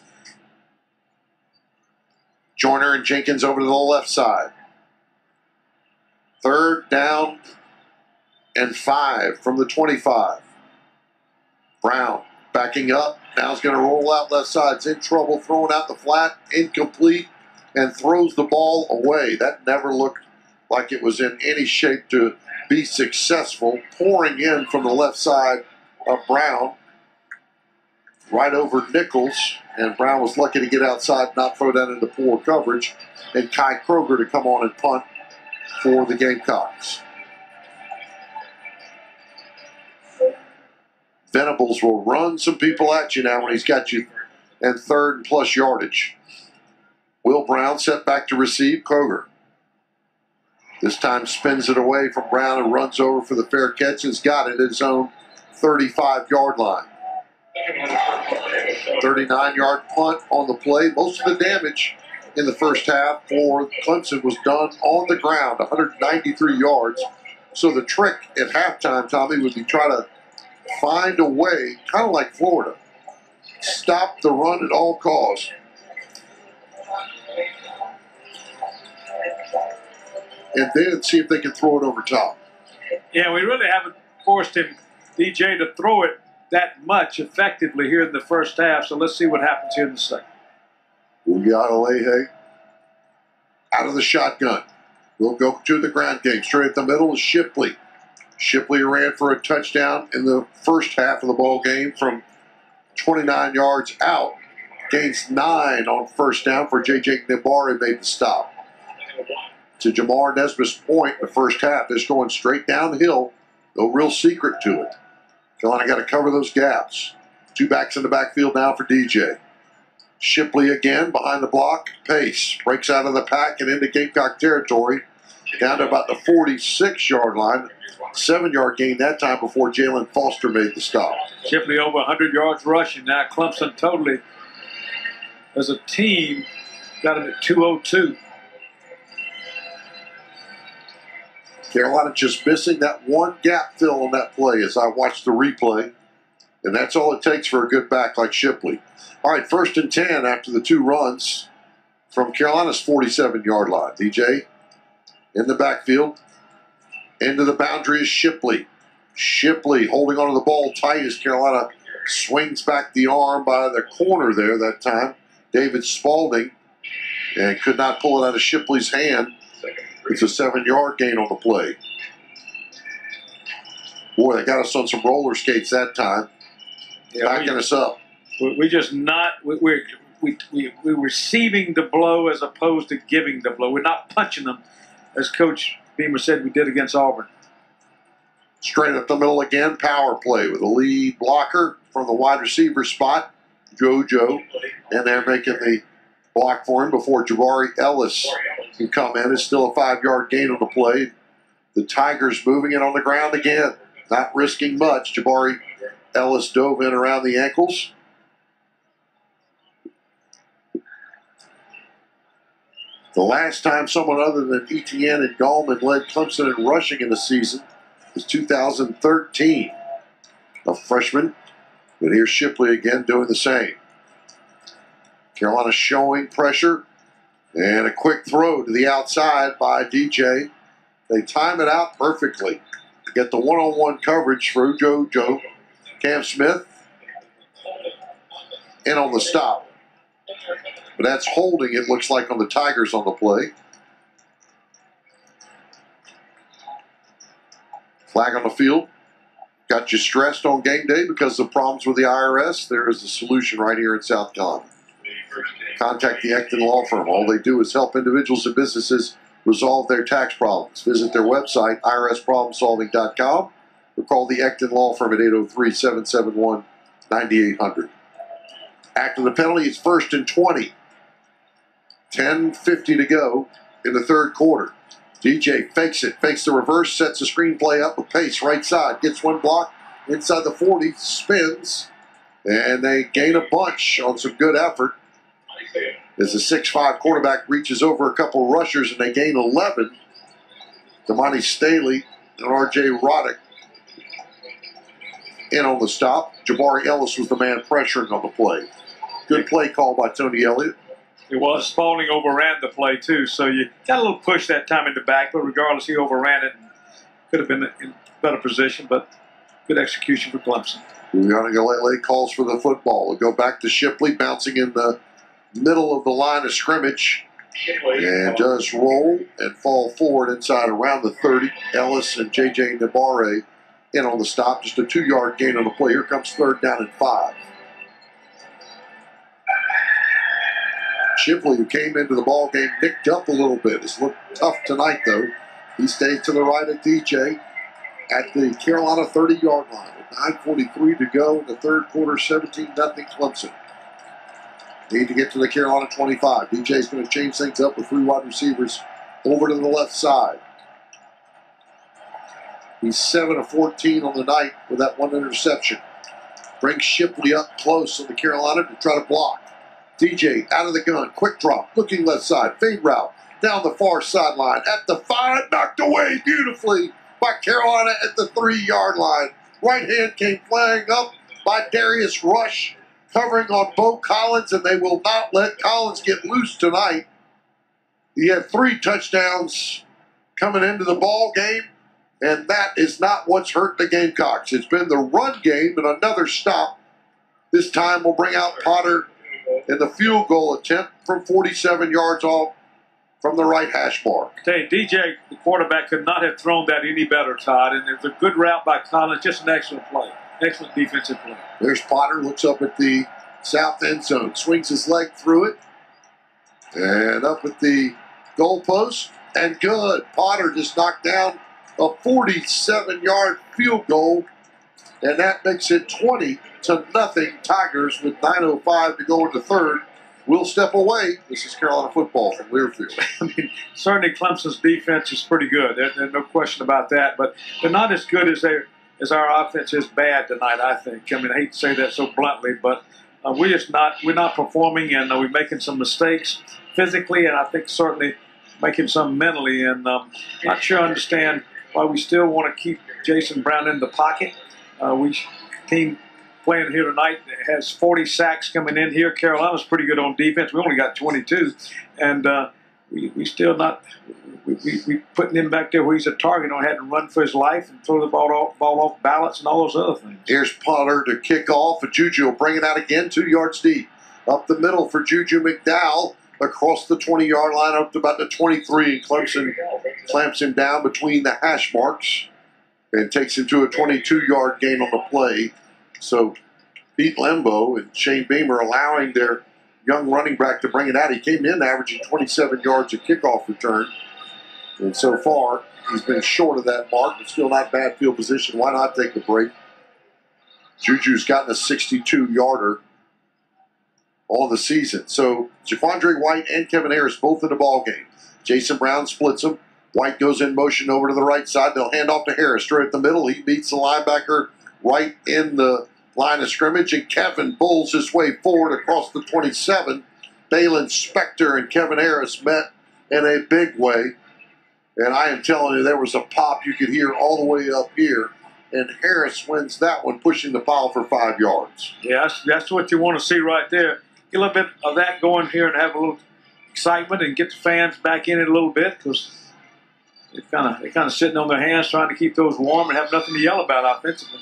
Joyner and Jenkins over to the left side. 3rd down and 5 from the 25. Brown backing up. Now he's going to roll out left side. It's in trouble, throwing out the flat, incomplete, and throws the ball away. That never looked like it was in any shape to be successful. Pouring in from the left side of Brown, right over Nichols, and Brown was lucky to get outside, not throw that into poor coverage, and Kai Kroger to come on and punt for the Gamecocks. Venables will run some people at you now when he's got you in 3rd and plus yardage. Will Brown set back to receive. Kroger this time spins it away from Brown and runs over for the fair catch. Has got it at his own 35-yard line. 39-yard punt on the play. Most of the damage in the first half for Clemson was done on the ground, 193 yards. So the trick at halftime, Tommy, would be try to find a way, kind of like Florida, stop the run at all costs. and then see if they can throw it over top. Yeah, we really haven't forced him, DJ, to throw it that much effectively here in the first half. So let's see what happens here in the second. Uiagalelei out of the shotgun. We'll go to the ground game. Straight at the middle is Shipley. Shipley ran for a touchdown in the first half of the ball game from 29 yards out. Gains 9 on first down for J.J. Nabari made the stop. To Jamar Nesbitt's point, the first half is going straight downhill. No real secret to it. Carolina got to cover those gaps. 2 backs in the backfield now for DJ. Shipley again behind the block. Pace breaks out of the pack and into Gamecock territory. Down to about the 46-yard line. 7-yard gain that time before Jalen Foster made the stop. Shipley over 100 yards rushing. Now Clemson totally, as a team, got him at 202. Carolina just missing that one gap fill on that play as I watched the replay. And that's all it takes for a good back like Shipley. All right, 1st and 10 after the 2 runs from Carolina's 47-yard line. DJ in the backfield. Into the boundary is Shipley. Shipley holding onto the ball tight as Carolina swings back the arm by the corner there that time. David Spalding. And could not pull it out of Shipley's hand. It's a 7-yard gain on the play. Boy, they got us on some roller skates that time. Yeah, backing us up. We're just not, we're receiving the blow as opposed to giving the blow. We're not punching them, as Coach Beamer said we did against Auburn. Straight up the middle again, power play with a lead blocker from the wide receiver spot, JoJo, and they're making the block for him before Jabari Ellis can come in. It's still a 5-yard gain on the play. The Tigers moving it on the ground again, not risking much. Jabari Ellis dove in around the ankles. The last time someone other than Etienne and Gallman led Clemson in rushing in the season was 2013. A freshman, but here's Shipley again doing the same. Carolina showing pressure, and a quick throw to the outside by DJ. They time it out perfectly. Get the one-on-one coverage for JoJo. Cam Smith in on the stop. But that's holding, it looks like, on the Tigers on the play. Flag on the field. Got you stressed on game day because of problems with the IRS? There is a solution right here in South Carolina. Contact the Ecton Law Firm. All they do is help individuals and businesses resolve their tax problems. Visit their website, irsproblemsolving.com, or call the Ecton Law Firm at 803-771-9800. After the penalty, it's 1st and 20. 10:50 to go in the third quarter. DJ fakes it, fakes the reverse, sets the screenplay up with pace right side, gets one block inside the 40, spins, and they gain a bunch on some good effort. As the 6'5 quarterback reaches over a couple rushers and they gain 11. Damani Staley and R.J. Roddick in on the stop. Jabari Ellis was the man pressuring on the play. Good play call by Tony Elliott. It was. Spalding overran the play, too, so you got a little push that time in the back, but regardless, he overran it. Could have been in better position, but good execution for Clemson. Uiagalelei calls for the football. We'll go back to Shipley, bouncing in the middle of the line of scrimmage, and does roll and fall forward inside around the 30. Ellis and J.J. Nabari in on the stop. Just a 2-yard gain on the play. Here comes 3rd down and 5. Shipley, who came into the ball game, nicked up a little bit. It's looked tough tonight, though. He stays to the right of DJ at the Carolina 30-yard line. With 9:43 to go in the third quarter, 17-0 Clemson. Need to get to the Carolina 25. DJ's going to change things up with 3 wide receivers over to the left side. He's 7 of 14 on the night with that 1 interception. Brings Shipley up close on the Carolina to try to block. DJ out of the gun, quick drop, looking left side, fade route, down the far sideline, at the 5, knocked away beautifully by Carolina at the 3-yard line. Right hand came flying up by Darius Rush, covering on Bo Collins, and they will not let Collins get loose tonight. He had 3 touchdowns coming into the ball game, and that is not what's hurt the Gamecocks. It's been the run game and another stop. This time we'll bring out Potter in the field goal attempt from 47 yards off from the right hash mark. Hey, DJ, the quarterback, could not have thrown that any better, Todd. And it was a good route by Collins, just an excellent play. Excellent defensive play. There's Potter, looks up at the south end zone, swings his leg through it, and up at the goalpost, and good. Potter just knocked down a 47-yard field goal, and that makes it 20-0 Tigers with 9:05 to go into third. We'll step away. This is Carolina football from Learfield. I mean, certainly Clemson's defense is pretty good. There's no question about that. But they're not as good as our offense is bad tonight, I think. I mean, I hate to say that so bluntly, but we're not performing, and we're making some mistakes physically, and I think certainly making some mentally. And not sure I understand why we still want to keep Jason Brown in the pocket. Team playing here tonight has 40 sacks coming in here. Carolina's pretty good on defense. We only got 22, and we still not. We putting him back there where he's a target on, had to run for his life and throw the ball off balance and all those other things. Here's Potter to kick off, and Juju will bring it out again, 2 yards deep. Up the middle for Juju McDowell, across the 20-yard line up to about the 23, and Clemson clamps him down between the hash marks and takes him to a 22-yard gain on the play. So Pete Lembo and Shane Beamer allowing their young running back to bring it out. He came in averaging 27 yards a kickoff return. And so far, he's been short of that mark, but still not bad field position. Why not take a break? Juju's gotten a 62-yarder all the season. So Jaquandre White and Kevin Harris both in the ball game. Jason Brown splits them. White goes in motion over to the right side. They'll hand off to Harris straight at the middle. He beats the linebacker right in the line of scrimmage, and Kevin bulls his way forward across the 27. Balin Spector and Kevin Harris met in a big way. And I am telling you, there was a pop you could hear all the way up here. And Harris wins that one, pushing the pile for 5 yards. Yeah, that's what you want to see right there. Get a little bit of that going here and have a little excitement and get the fans back in it a little bit, because they're kind of sitting on their hands trying to keep those warm and have nothing to yell about offensively.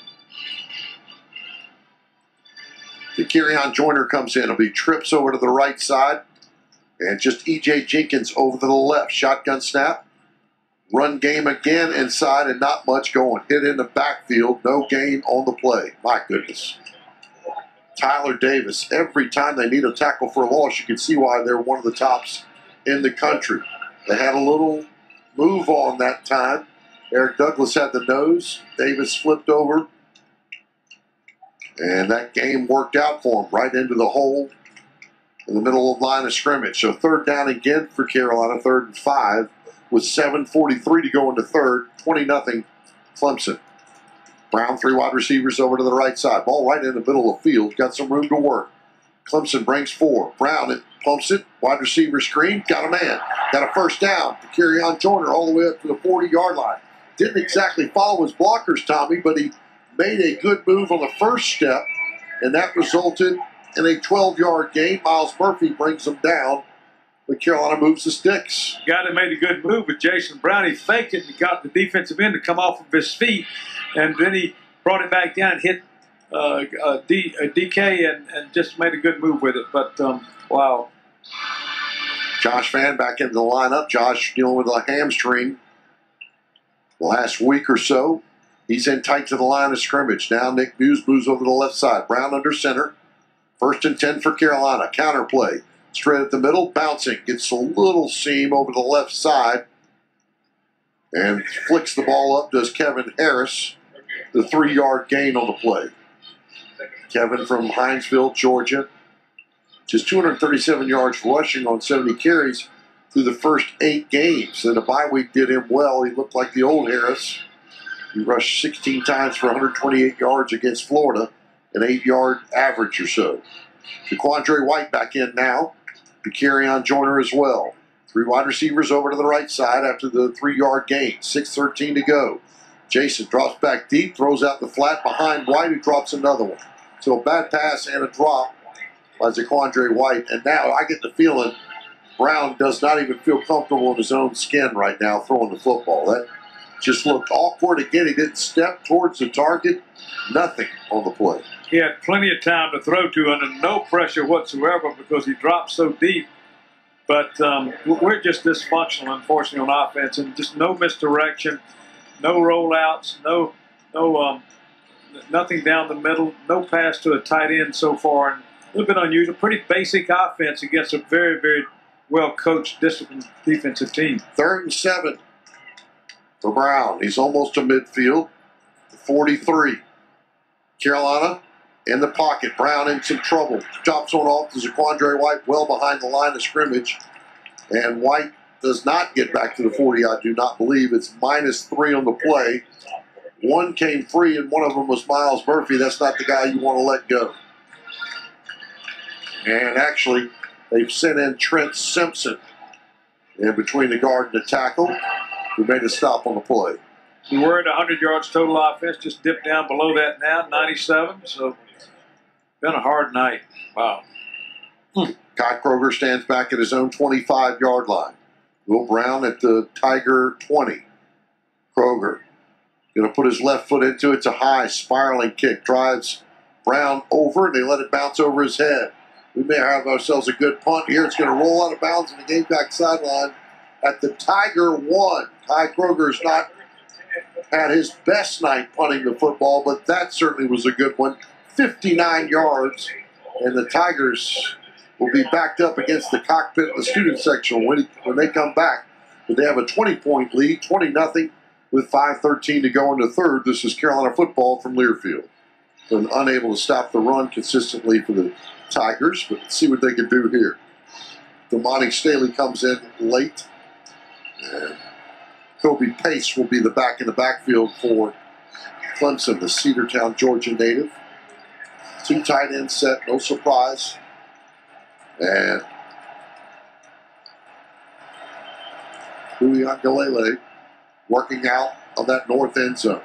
Kerryon Joyner comes in. He'll be trips over to the right side. And just E.J. Jenkins over to the left. Shotgun snap. Run game again inside and not much going. Hit in the backfield. No gain on the play. My goodness. Tyler Davis. Every time they need a tackle for a loss, you can see why they're one of the tops in the country. They had a little move on that time. Eric Douglas had the nose. Davis flipped over. And that game worked out for him, right into the hole in the middle of the line of scrimmage. So third down again for Carolina, 3rd and 5, with 7:43 to go into third, 20-0 Clemson. Brown, 3 wide receivers over to the right side. Ball right in the middle of the field, got some room to work. Clemson brings 4. Brown pumps it, wide receiver screen, got a man. Got a first down to Kerryon Joyner all the way up to the 40-yard line. Didn't exactly follow his blockers, Tommy, but he made a good move on the first step, and that resulted in a 12-yard gain. Miles Murphy brings him down, but Carolina moves the sticks. Guy that made a good move with Jason Brown. He faked it and got the defensive end to come off of his feet, and then he brought it back down and hit DK and just made a good move with it. But, wow. Josh Vann back into the lineup. Josh dealing with a hamstring the last week or so. He's in tight to the line of scrimmage. Now Nick Muse moves over to the left side. Brown under center. 1st and 10 for Carolina. Counter play. Straight at the middle. Bouncing. Gets a little seam over the left side. And flicks the ball up. Does Kevin Harris. The 3-yard gain on the play. Kevin from Hinesville, Georgia. Just 237 yards rushing on 70 carries through the first 8 games. And the bye week did him well. He looked like the old Harris. He rushed 16 times for 128 yards against Florida, an 8-yard average or so. Jaquandre White back in now. To Kerryon Joyner as well. 3 wide receivers over to the right side after the 3-yard gain. 6:13 to go. Jason drops back deep, throws out the flat behind White, who drops another one. So a bad pass and a drop by Jaquandre White. And now I get the feeling Brown does not even feel comfortable in his own skin right now throwing the football. That just looked awkward. Again, he didn't step towards the target. Nothing on the play. He had plenty of time to throw to under no pressure whatsoever because he dropped so deep. But we're just dysfunctional, unfortunately, on offense, and just no misdirection, no rollouts, nothing down the middle, no pass to a tight end so far. And a little bit unusual, pretty basic offense against a very, very well-coached, disciplined defensive team. 3rd and 7 for Brown. He's almost to midfield. 43. Carolina in the pocket. Brown in some trouble. Drops one off to Zaquandre White well behind the line of scrimmage. And White does not get back to the 40, I do not believe. It's -3 on the play. One came free, and one of them was Miles Murphy. That's not the guy you want to let go. And actually, they've sent in Trent Simpson in between the guard and the tackle, who made a stop on the play. We were at 100 yards total offense, just dipped down below that now, 97. So, been a hard night. Wow. Kai Kroger stands back at his own 25-yard line. Will Brown at the Tiger 20. Kroger going to put his left foot into it. It's a high spiraling kick. Drives Brown over, and they let it bounce over his head. We may have ourselves a good punt here. It's going to roll out of bounds on the Gamecock sideline at the Tiger 1. Kai Kroger's not had his best night punting the football, but that certainly was a good one. 59 yards, and the Tigers will be backed up against the cockpit in the student section when they come back. But they have a 20-point lead, 20-0, with 5:13 to go in the third. This is Carolina football from Learfield. Been unable to stop the run consistently for the Tigers, but let's see what they can do here. Damani Staley comes in late, and Kobe Pace will be the back in the backfield for Clemson, the Cedartown, Georgia native. 2 tight ends set, no surprise. And Uiagalelei working out of that north end zone.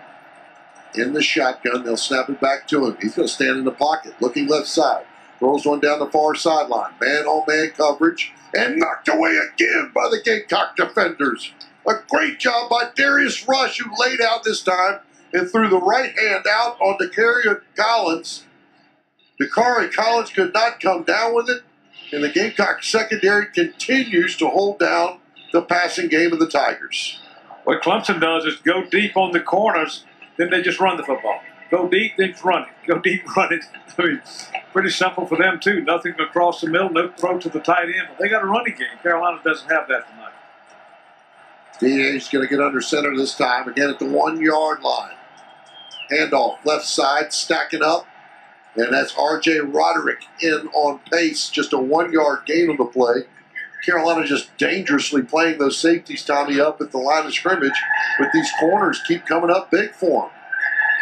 In the shotgun, they'll snap it back to him. He's going to stand in the pocket, looking left side. Throws one down the far sideline. Man-on-man coverage. And knocked away again by the Gamecock defenders. A great job by Darius Rush, who laid out this time and threw the right hand out on Dakari Collins. Dakari Collins could not come down with it. And the Gamecock secondary continues to hold down the passing game of the Tigers. What Clemson does is go deep on the corners, then they just run the football. Go deep, then run it. Go deep, run it. I mean, pretty simple for them, too. Nothing across the middle, no throw to the tight end. But they got a running game. Carolina doesn't have that tonight. DA's going to get under center this time, again at the 1-yard line. Handoff, left side, stacking up. And that's R.J. Roderick in on pace. Just a 1-yard gain on the play. Carolina just dangerously playing those safeties, Tommy, up at the line of scrimmage. But these corners keep coming up big for them.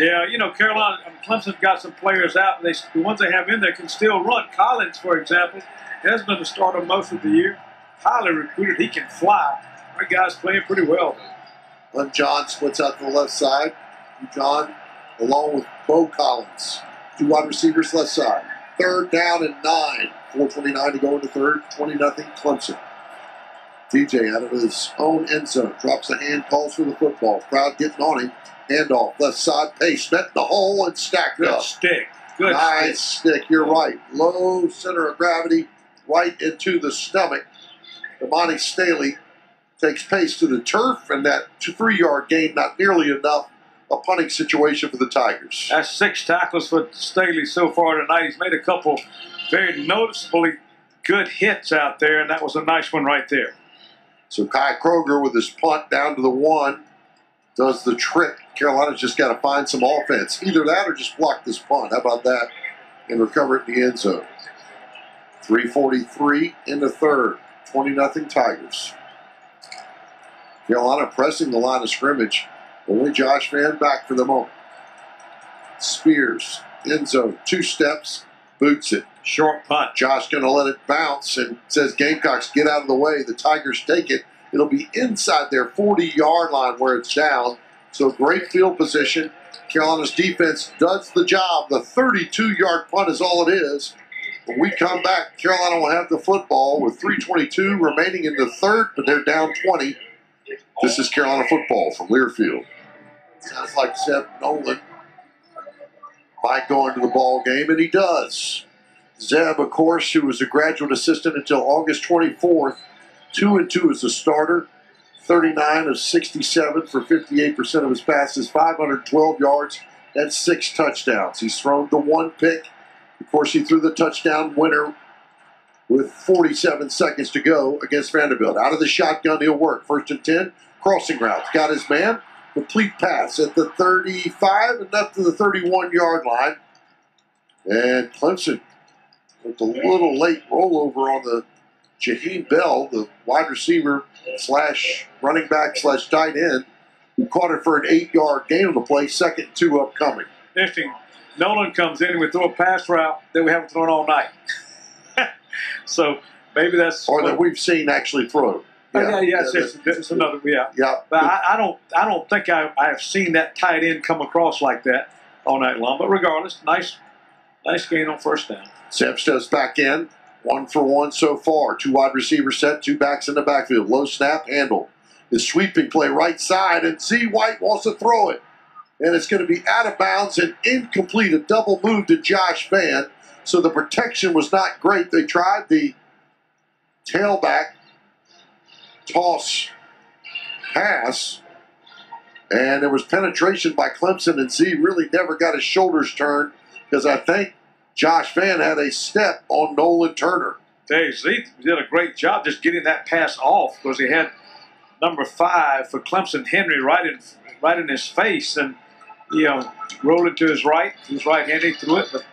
Yeah, you know, Clemson's got some players out, and the ones they have in there can still run. Collins, for example, has been the starter most of the year. Highly recruited. He can fly. Our guy's playing pretty well. John splits out to the left side. John, along with Bo Collins. 2 wide receivers left side. 3rd down and 9. 4:29 to go in the third. 20-0 Clemson. DJ out of his own end zone. Drops a hand, calls for the football. Crowd getting on him. Handoff, left side, Pace met in the hole and stacked Good up. stick. Good nice stick. You're right. Low center of gravity, right into the stomach. Damani Staley takes Pace to the turf, and that 3-yard gain, not nearly enough. A punting situation for the Tigers. That's 6 tackles for Staley so far tonight. He's made a couple very noticeably good hits out there, and that was a nice one right there. So Kai Kroger with his punt down to the 1 does the trick. Carolina's just got to find some offense. Either that or just block this punt. How about that? And recover it in the end zone. 3:43 in the third. 20-0 Tigers. Carolina pressing the line of scrimmage. Only Josh Van back for the moment. Spears, end zone, 2 steps, boots it. Short punt. Josh going to let it bounce and says Gamecocks get out of the way. The Tigers take it. It'll be inside their 40-yard line where it's down. So great field position. Carolina's defense does the job. The 32-yard punt is all it is. When we come back, Carolina will have the football with 3:22 remaining in the third, but they're down 20. This is Carolina football from Learfield. Sounds like Zeb Nolan might go into the ball game, and he does. Zeb, of course, who was a graduate assistant until August 24th, 2-2 as a starter, 39 of 67 for 58% of his passes, 512 yards, and 6 touchdowns. He's thrown the 1 pick. Of course, he threw the touchdown winner with 47 seconds to go against Vanderbilt. Out of the shotgun, he'll work. 1st and 10, crossing route. Got his man. Complete pass at the 35 and up to the 31-yard line. And Clemson with a little late rollover on the Jaheim Bell, the wide receiver slash running back slash tight end, who caught it for an 8-yard gain on the play. 2nd and 2 upcoming. Interesting. Nolan comes in and we throw a pass route that we haven't thrown all night. So maybe that's or that we've seen actually throw. It's another. Yeah. But I don't think I have seen that tight end come across like that all night long. But regardless, nice gain on 1st down. Zeb steps back in. 1 for 1 so far. 2 wide receivers set, 2 backs in the backfield. Low snap, handle. His sweeping play right side, and Z. White wants to throw it. And it's going to be out of bounds and incomplete. A double move to Josh Vann. So the protection was not great. They tried the tailback toss pass, and there was penetration by Clemson, and Z really never got his shoulders turned because I think Josh Vann had a step on Nolan Turner. Hey, Z did a great job just getting that pass off because he had number 5 for Clemson, Henry, right in his face, and he rolled it to his right. He was right-handed, threw it, but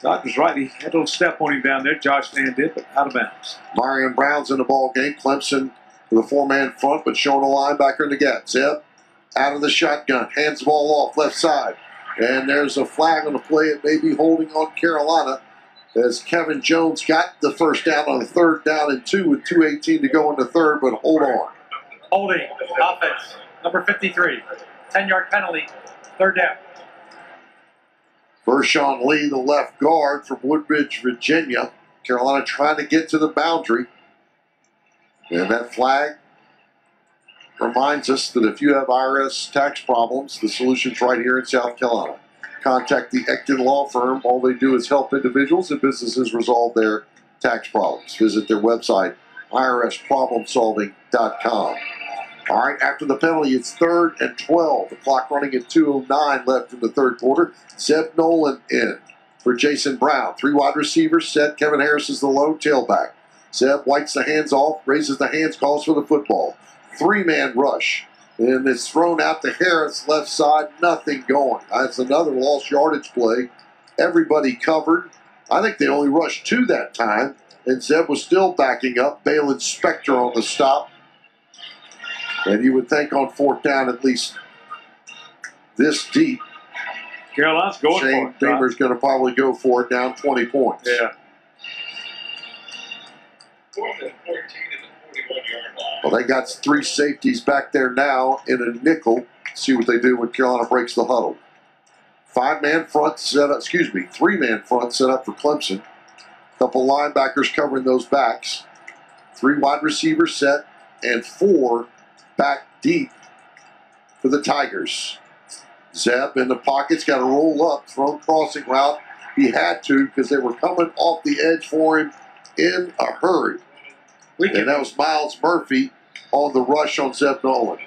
Doc was right. He had a little step on him down there. Josh Vann did, but out of bounds. Marion Brown's in the ball game. Clemson with a 4-man front, but showing a linebacker in the gap. Zeb out of the shotgun, hands the ball off left side. And there's a flag on the play. It may be holding on Carolina as Kevin Jones got the 1st down on the 3rd down and 2 with 2:18 to go in the 3rd, but hold on. Holding, offense, number 53. 10-yard penalty, 3rd down. Vershawn Lee, the left guard from Woodbridge, Virginia. Carolina trying to get to the boundary. And that flag reminds us that if you have IRS tax problems, the solution's right here in South Carolina. Contact the Ecton Law Firm. All they do is help individuals and businesses resolve their tax problems. Visit their website, irsproblemsolving.com. All right, after the penalty, it's 3rd and 12. The clock running at 2:09 left in the 3rd quarter. Zeb Nolan in for Jason Brown. 3 wide receivers set. Kevin Harris is the lone tailback. Zeb wipes the hands off, raises the hands, calls for the football. 3-man rush. And it's thrown out to Harris, left side, nothing going. That's another lost yardage play. Everybody covered. I think they only rushed 2 that time. And Zeb was still backing up. Balin Spector on the stop. And you would think on 4th down, at least this deep, Carolina's going Shane for it. Beamer's going to probably go for it down 20 points. Yeah. Well, they got 3 safeties back there now in a nickel. See what they do when Carolina breaks the huddle. 5-man front set up, 3-man front set up for Clemson. Couple linebackers covering those backs. 3 wide receivers set and 4 back deep for the Tigers. Zeb in the pocket's got to roll up, throw crossing route. He had to because they were coming off the edge for him in a hurry. And that was Miles Murphy on the rush on Zeb Nolan.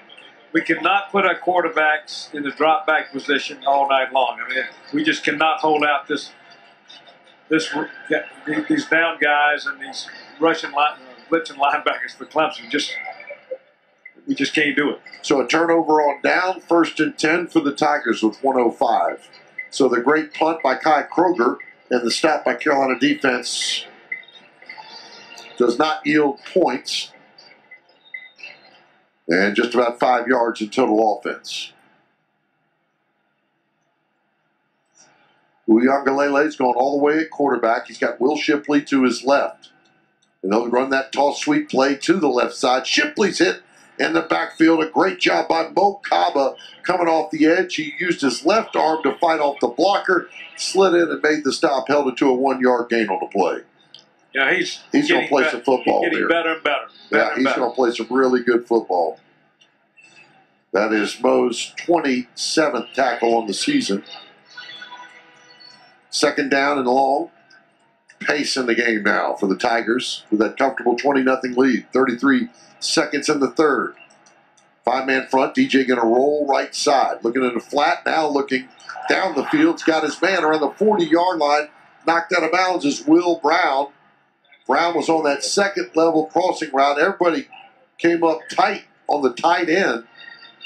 We cannot put our quarterbacks in the drop back position all night long. I mean, we just cannot hold out these down guys and these blitzing linebackers for Clemson. We just can't do it. So a turnover on down, 1st and 10 for the Tigers with 1:05. So the great punt by Kai Kroger and the stop by Carolina defense does not yield points. And just about 5 yards in total offense. Uiagalele's going all the way at quarterback. He's got Will Shipley to his left. And they'll run that toss sweep play to the left side. Shipley's hit in the backfield. A great job by Mo Kaba coming off the edge. He used his left arm to fight off the blocker, slid in and made the stop, held it to a 1-yard gain on the play. Yeah, he's going to play some football he's getting here. better and better. Yeah, he's going to play some really good football. That is Mo's 27th tackle on the season. Second down and long. Pace in the game now for the Tigers with that comfortable 20-0 lead. 33 seconds in the third. 5-man front. DJ going to roll right side. Looking in the flat now, looking down the field. He's got his man around the 40-yard line. Knocked out of bounds is Will Brown. Brown was on that second level crossing route. Everybody came up tight on the tight end.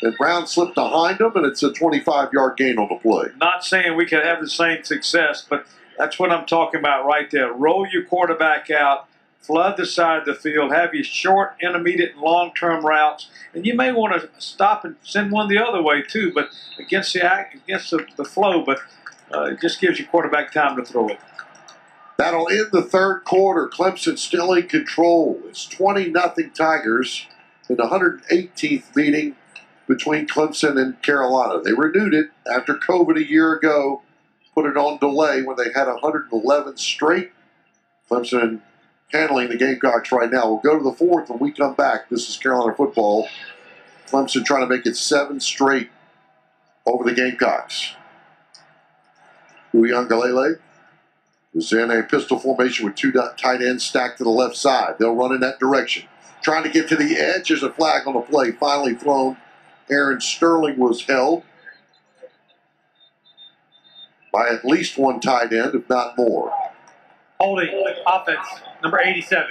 And Brown slipped behind him, and it's a 25-yard gain on the play. Not saying we could have the same success, but that's what I'm talking about right there. Roll your quarterback out, flood the side of the field, have your short, intermediate, and long-term routes. And you may want to stop and send one the other way too, but against the flow, but it just gives your quarterback time to throw it. That'll end the third quarter. Clemson still in control. It's 20-0 Tigers in the 118th meeting between Clemson and Carolina. They renewed it after COVID a year ago, put it on delay when they had 111 straight. Clemson handling the Gamecocks right now. We'll go to the fourth when we come back. This is Carolina football. Clemson trying to make it 7 straight over the Gamecocks. Uiagalelei is in a pistol formation with 2 tight ends stacked to the left side. They'll run in that direction. Trying to get to the edge. There's a flag on the play. Finally thrown. Aaron Sterling was held by at least 1 tight end, if not more. Holding offense, number 87.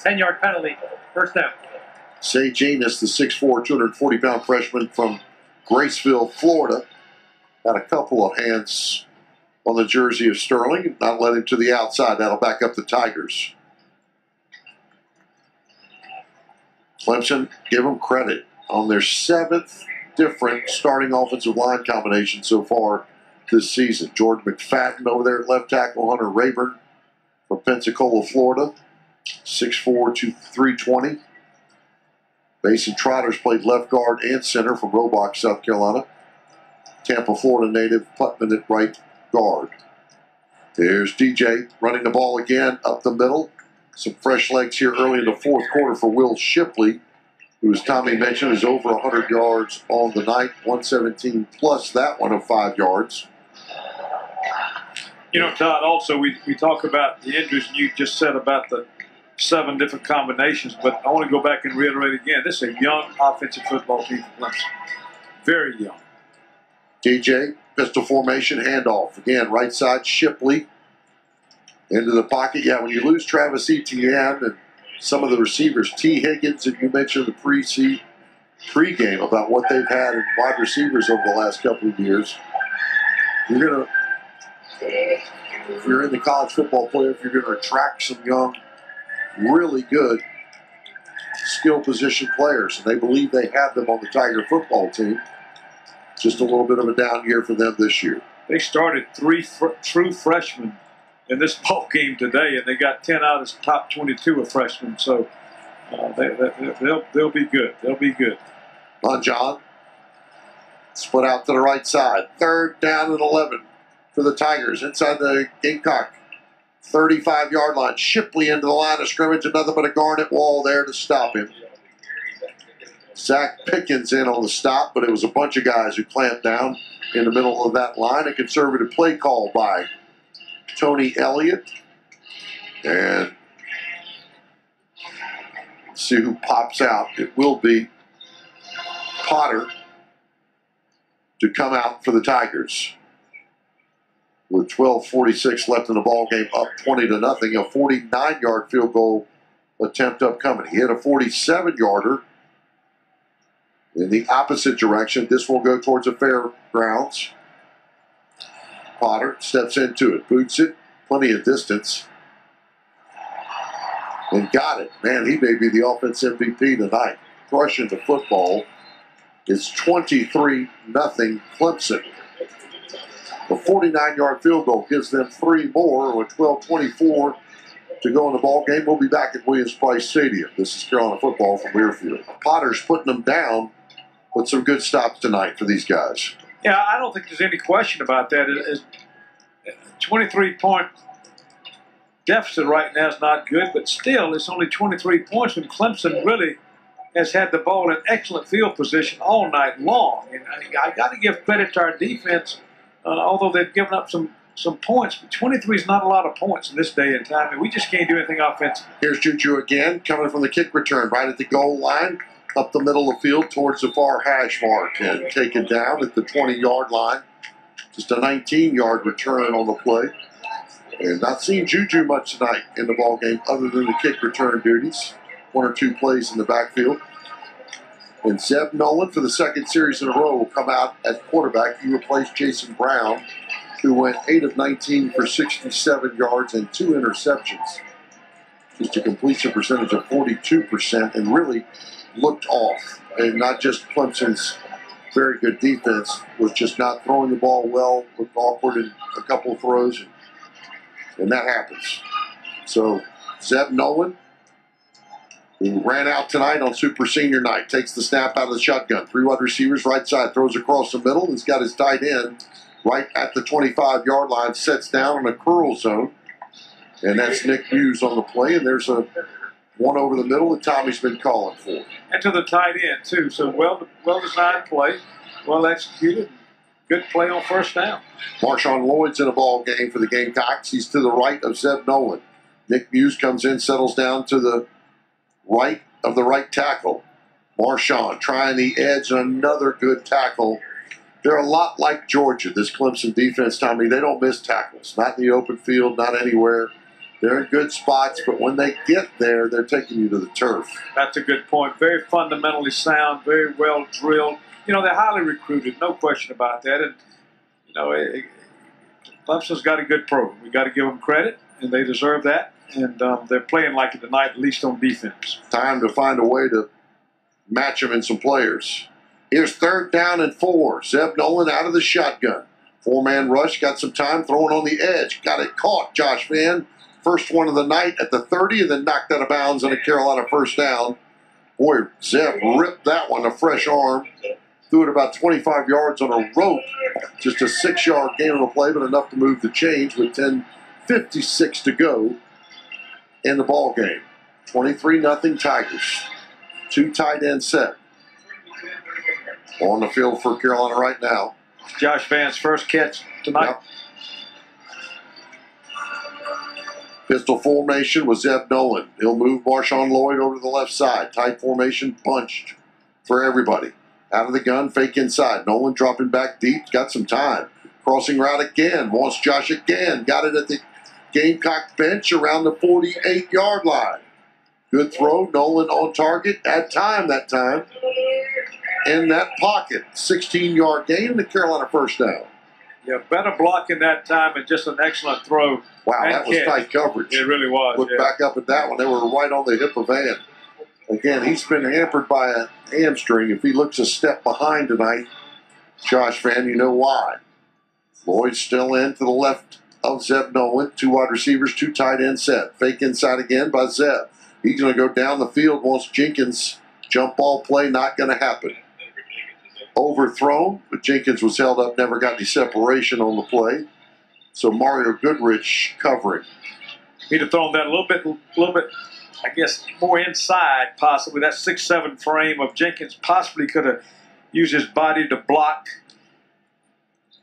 10-yard penalty, first down. Sage Enos, the 6'4", 240-pound freshman from Graceville, Florida, had a couple of hands on the jersey of Sterling and not led him to the outside. That'll back up the Tigers. Clemson, give them credit on their 7th different starting offensive line combination so far this season. Jordan McFadden over there at left tackle, Hunter Rayburn from Pensacola, Florida, 6'4", 320. Mason Trotters played left guard and center from Roebuck, South Carolina. Tampa, Florida native Putman at right guard. There's DJ running the ball again up the middle. Some fresh legs here early in the fourth quarter for Will Shipley, who, as Tommy mentioned, is over 100 yards on the night, 117 plus that one of 5 yards. You know, Todd, also we talk about the injuries, and you just said about the 7 different combinations, but I want to go back and reiterate again, this is a young offensive football team for Clemson. Very young. DJ, pistol formation, handoff. Again, right side, Shipley into the pocket. Yeah, when you lose Travis Etienne and some of the receivers, T. Higgins, and you mentioned the pre-game about what they've had in wide receivers over the last couple of years, you're going to, if you're in the college football playoff, you're going to attract some young, really good skill position players, and they believe they have them on the Tiger football team. Just a little bit of a down year for them this year. They started 3 true freshmen in this ball game today, and they got 10 out of the top 22 of freshmen. So they'll be good. They'll be good. On John, split out to the right side. 3rd down and 11 for the Tigers inside the Gamecock 35-yard line. Shipley into the line of scrimmage. Another but a Garnet wall there to stop him. Zach Pickens in on the stop, but it was a bunch of guys who clamped down in the middle of that line. A conservative play call by Tony Elliott. And let's see who pops out. It will be Potter to come out for the Tigers. With 12:46 left in the ball game, up 20-0. A 49-yard field goal attempt upcoming. He hit a 47-yarder in the opposite direction. This will go towards the fairgrounds. Potter steps into it, boots it, plenty of distance, and got it. Man, he may be the offense MVP tonight. Crushing the football. It's 23-0 Clemson. The 49-yard field goal gives them 3 more with 12:24 to go in the ball game. We'll be back at Williams-Brice Stadium. This is Carolina football from Learfield. Potter's putting them down with some good stops tonight for these guys. Yeah, I don't think there's any question about that. 23-point deficit right now is not good, but still, it's only 23 points when Clemson really has had the ball in excellent field position all night long. And I got to give credit to our defense, although they've given up some points. But 23 is not a lot of points in this day and time, and we just can't do anything offensively. Here's Juju again, coming from the kick return, right at the goal line, up the middle of the field towards the far hash mark, and taken down at the 20-yard line. Just a 19-yard return on the play. And not seeing Juju much tonight in the ball game other than the kick return duties. 1 or 2 plays in the backfield. And Zeb Nolan, for the second series in a row, will come out at quarterback. He replaced Jason Brown, who went 8 of 19 for 67 yards and 2 interceptions. Just a completion percentage of 42%, and really looked off. And not just Clemson's very good defense, was just not throwing the ball well, looked awkward in a couple of throws, and that happens. So Zeb Nolan, who ran out tonight on Super Senior night, takes the snap out of the shotgun. 3 wide receivers, right side, throws across the middle. He's got his tight end right at the 25-yard line, sets down in a curl zone. And that's Nick Muse on the play. And there's a one over the middle that Tommy's been calling for. And to the tight end, too. So well-designed play, well-executed, good play on first down. Marshawn Lloyd's in a ball game for the Gamecocks. He's to the right of Zeb Nolan. Nick Muse comes in, settles down to the right of the right tackle. Marshawn trying the edge, and another good tackle. They're a lot like Georgia, this Clemson defense, Tommy. They don't miss tackles. Not in the open field, not anywhere. They're in good spots, but when they get there, they're taking you to the turf. That's a good point. Very fundamentally sound, very well drilled. You know, they're highly recruited, no question about that. And, you know, Clemson's got a good program. We got to give them credit, and they deserve that. And they're playing like it tonight, at least on defense. Time to find a way to match them in some players. Here's 3rd down and 4. Zeb Nolan out of the shotgun. 4-man rush, got some time, throwing on the edge. Got it caught, Josh Vann. First one of the night at the 30, and then knocked out of bounds on a Carolina first down. Boy, Zeb ripped that one, a fresh arm. Threw it about 25 yards on a rope. Just a 6-yard gain on the play, but enough to move the change with 10:56 to go in the ball game. 23-0 Tigers. 2 tight end set on the field for Carolina right now. Josh Vann's first catch tonight. Yep. Pistol formation with Zeb Nolan. He'll move Marshawn Lloyd over to the left side. Tight formation, bunched for everybody. Out of the gun, fake inside. Nolan dropping back deep, got some time. Crossing route again, wants Josh again. Got it at the Gamecock bench around the 48-yard line. Good throw, Nolan on target. At time that time. In that pocket. 16-yard gain, the Carolina first down. Yeah, better blocking that time and just an excellent throw. Wow, that was tight coverage. It really was. Look back up at that one. They were right on the hip of Vann. Again, he's been hampered by a hamstring. If he looks a step behind tonight, Josh Vann, you know why. Lloyd still in to the left of Zeb Nolan. 2 wide receivers, 2 tight end set. Fake inside again by Zeb. He's going to go down the field once Jenkins. Jump ball play, not going to happen. Overthrown, but Jenkins was held up, never got any separation on the play. So Mario Goodrich covering. He'd have thrown that a little bit, I guess, more inside, possibly. That 6'7" frame of Jenkins possibly could have used his body to block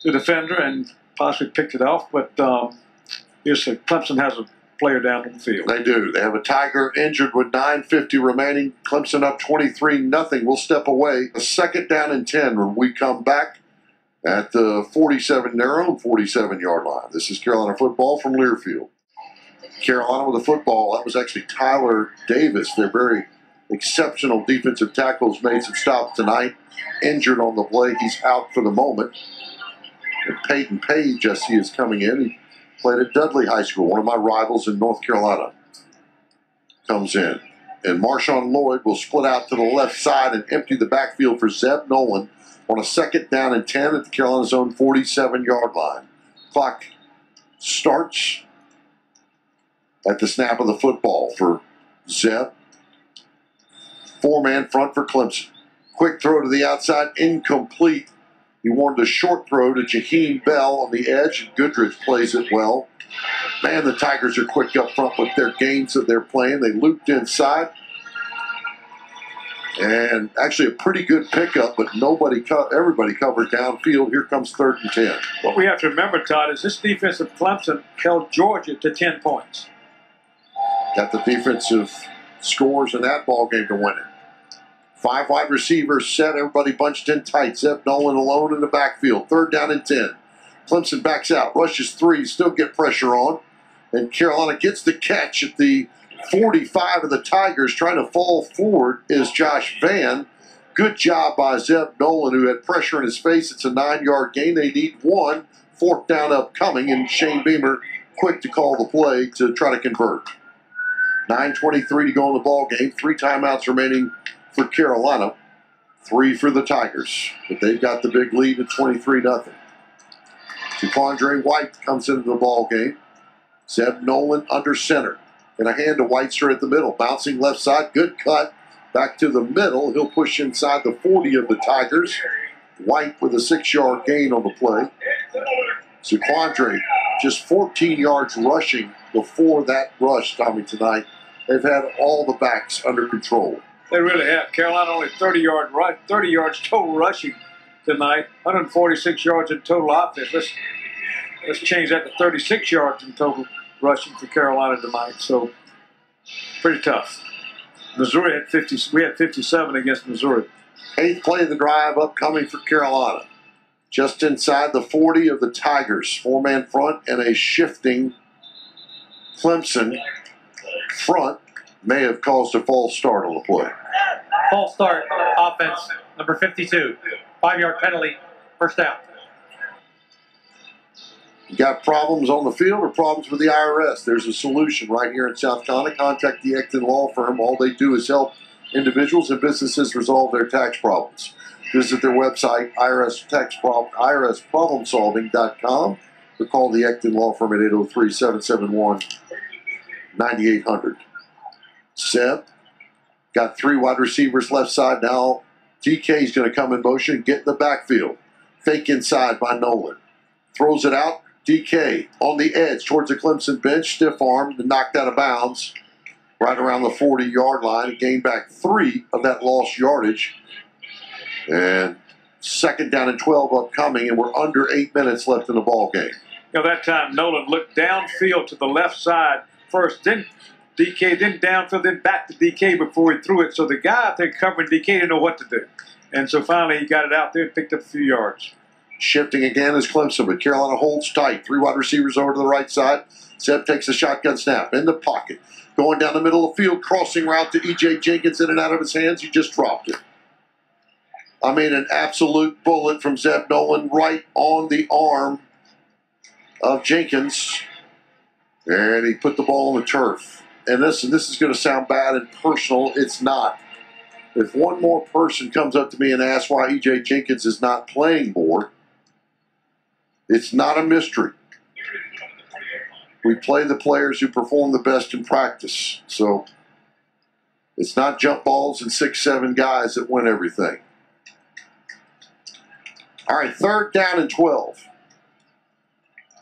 the defender and possibly picked it off. But Clemson has a player down on the field. They do. They have a Tiger injured with 9:50 remaining. Clemson up 23-0. We'll step away. A 2nd down and 10 when we come back at the 47, their own 47-yard line. This is Carolina football from Learfield. Carolina with the football. That was actually Tyler Davis. Their very exceptional defensive tackles made some stops tonight. Injured on the play. He's out for the moment. And Peyton Page, I see, is coming in. He played at Dudley High School, one of my rivals in North Carolina. Comes in. And Marshawn Lloyd will split out to the left side and empty the backfield for Zeb Nolan on a 2nd down and 10 at the Carolina's own 47-yard line. Clock starts at the snap of the football for Zeb. 4-man front for Clemson. Quick throw to the outside, incomplete. He wanted a short throw to Jaheim Bell on the edge, and Goodrich plays it well. Man, the Tigers are quick up front with their games that they're playing. They looped inside. And actually a pretty good pickup, but everybody covered downfield. Here comes 3rd and 10. What we have to remember, Todd, is this defense of Clemson held Georgia to 10 points. Got the defensive scores in that ball game to win it. 5 wide receivers set, everybody bunched in tight. Zeb Nolan alone in the backfield. 3rd down and 10. Clemson backs out, rushes 3, still get pressure on. And Carolina gets the catch at the 45 of the Tigers. Trying to fall forward is Josh Vann. Good job by Zeb Nolan, who had pressure in his face. It's a 9-yard gain. They need 1. 4th down upcoming, and Shane Beamer quick to call the play to try to convert. 9:23 to go in the ball game. 3 timeouts remaining for Carolina. 3 for the Tigers. But they've got the big lead at 23-0. Jaquandre White comes into the ball game. Zeb Nolan under center. And a hand to Whitester at the middle. Bouncing left side. Good cut. Back to the middle. He'll push inside the 40 of the Tigers. White with a 6-yard gain on the play. Jaquandre just 14 yards rushing before that rush, Tommy, tonight. They've had all the backs under control. They really have. Carolina only 30 yards total rushing tonight. 146 yards in total offense. Let's change that to 36 yards in total rushing for Carolina tonight. So pretty tough. Missouri had 50. We had 57 against Missouri. 8th play of the drive upcoming for Carolina. Just inside the 40 of the Tigers. 4-man front and a shifting Clemson front may have caused a false start on the play. False start, offense, number 52. 5-yard penalty, 1st down. You got problems on the field or problems with the IRS? There's a solution right here in South Carolina. Contact the Ecton Law Firm. All they do is help individuals and businesses resolve their tax problems. Visit their website, irsproblemsolving.com, or call the Ecton Law Firm at 803-771-9800. Zeb got 3 wide receivers left side. Now DK is going to come in motion, get in the backfield. Fake inside by Nolan. Throws it out. DK on the edge towards the Clemson bench. Stiff arm and knocked out of bounds right around the 40-yard line. He gained back 3 of that lost yardage. And 2nd down and 12 upcoming, and we're under 8 minutes left in the ball game. You know, that time Nolan looked downfield to the left side first, then DK, then downfield, then back to DK before he threw it. So the guy out there covering DK didn't know what to do. And so finally he got it out there and picked up a few yards. Shifting again is Clemson, but Carolina holds tight. 3 wide receivers over to the right side. Zeb takes a shotgun snap in the pocket. Going down the middle of the field, crossing route to E.J. Jenkins, in and out of his hands. He just dropped it. I mean, an absolute bullet from Zeb Nolan right on the arm of Jenkins. And he put the ball on the turf. And this is going to sound bad and personal. It's not. If one more person comes up to me and asks why E.J. Jenkins is not playing more, it's not a mystery. We play the players who perform the best in practice. So it's not jump balls and 6-7 guys that win everything. All right, 3rd down and 12.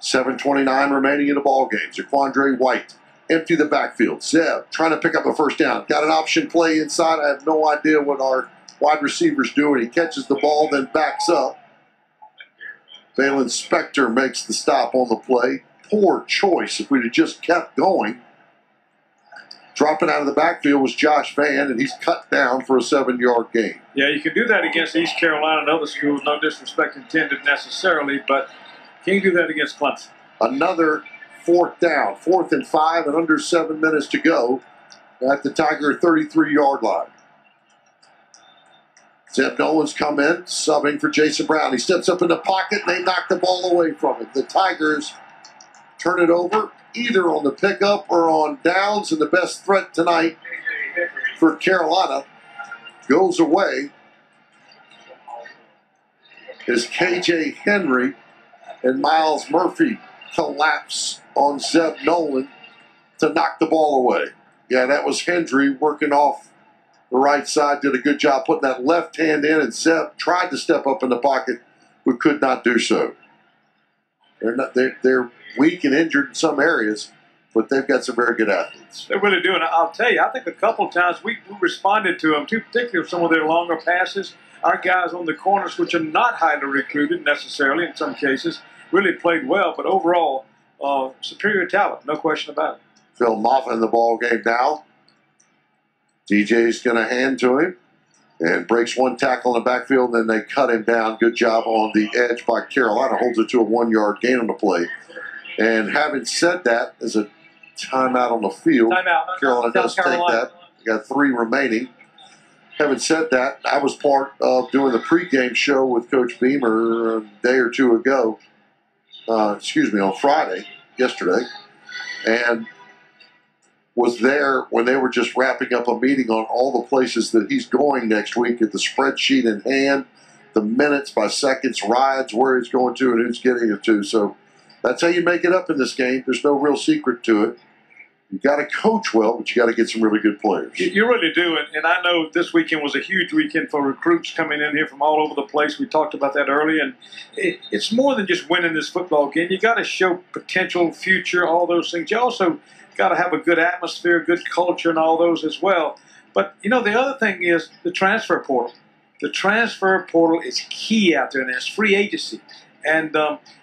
7:29 remaining in the ball game. Jaquandre White empty the backfield. Zeb trying to pick up a 1st down. Got an option play inside. I have no idea what our wide receivers do. And he catches the ball, then backs up. Valen Spector makes the stop on the play. Poor choice. If we'd have just kept going. Dropping out of the backfield was Josh Vann, and he's cut down for a 7-yard gain. Yeah, you can do that against East Carolina and other schools. No disrespect intended necessarily, but can't do that against Clemson. Another 4th down. 4th and 5 and under 7 minutes to go at the Tiger 33-yard line. Zeb Nolan's come in, subbing for Jason Brown. He steps up in the pocket, and they knock the ball away from him. The Tigers turn it over either on the pickup or on downs, and the best threat tonight for Carolina goes away as K.J. Henry and Miles Murphy collapse on Zeb Nolan to knock the ball away. Yeah, that was Hendry working off the right side, did a good job putting that left hand in, and Zeb tried to step up in the pocket, but could not do so. They're weak and injured in some areas, but they've got some very good athletes. They really do, and I'll tell you, I think a couple of times we responded to them, too, particularly some of their longer passes. Our guys on the corners, which are not highly recruited necessarily in some cases, really played well, but overall, superior talent, no question about it. Phil Moffa in the ball game now. DJ's going to hand to him and breaks one tackle in the backfield, and then they cut him down. Good job on the edge by Carolina. Holds it to a 1 yard gain on the play. And having said that, there's a timeout on the field. Timeout. Carolina does take that. We got 3 remaining. Having said that, I was part of doing the pregame show with Coach Beamer a day or two ago. On Friday, yesterday. And was there when they were just wrapping up a meeting on all the places that he's going next week, at the spreadsheet in hand, the minutes by seconds, rides, where he's going to and who's getting it to. So that's how you make it up in this game. There's no real secret to it. You got to coach well, but you got to get some really good players. You really do, and I know this weekend was a huge weekend for recruits coming in here from all over the place. We talked about that earlier, and it's more than just winning this football game. You got to show potential, future, all those things. You also got to have a good atmosphere, good culture, and all those as well. But, the other thing is the transfer portal. The transfer portal is key out there, and there's free agency. And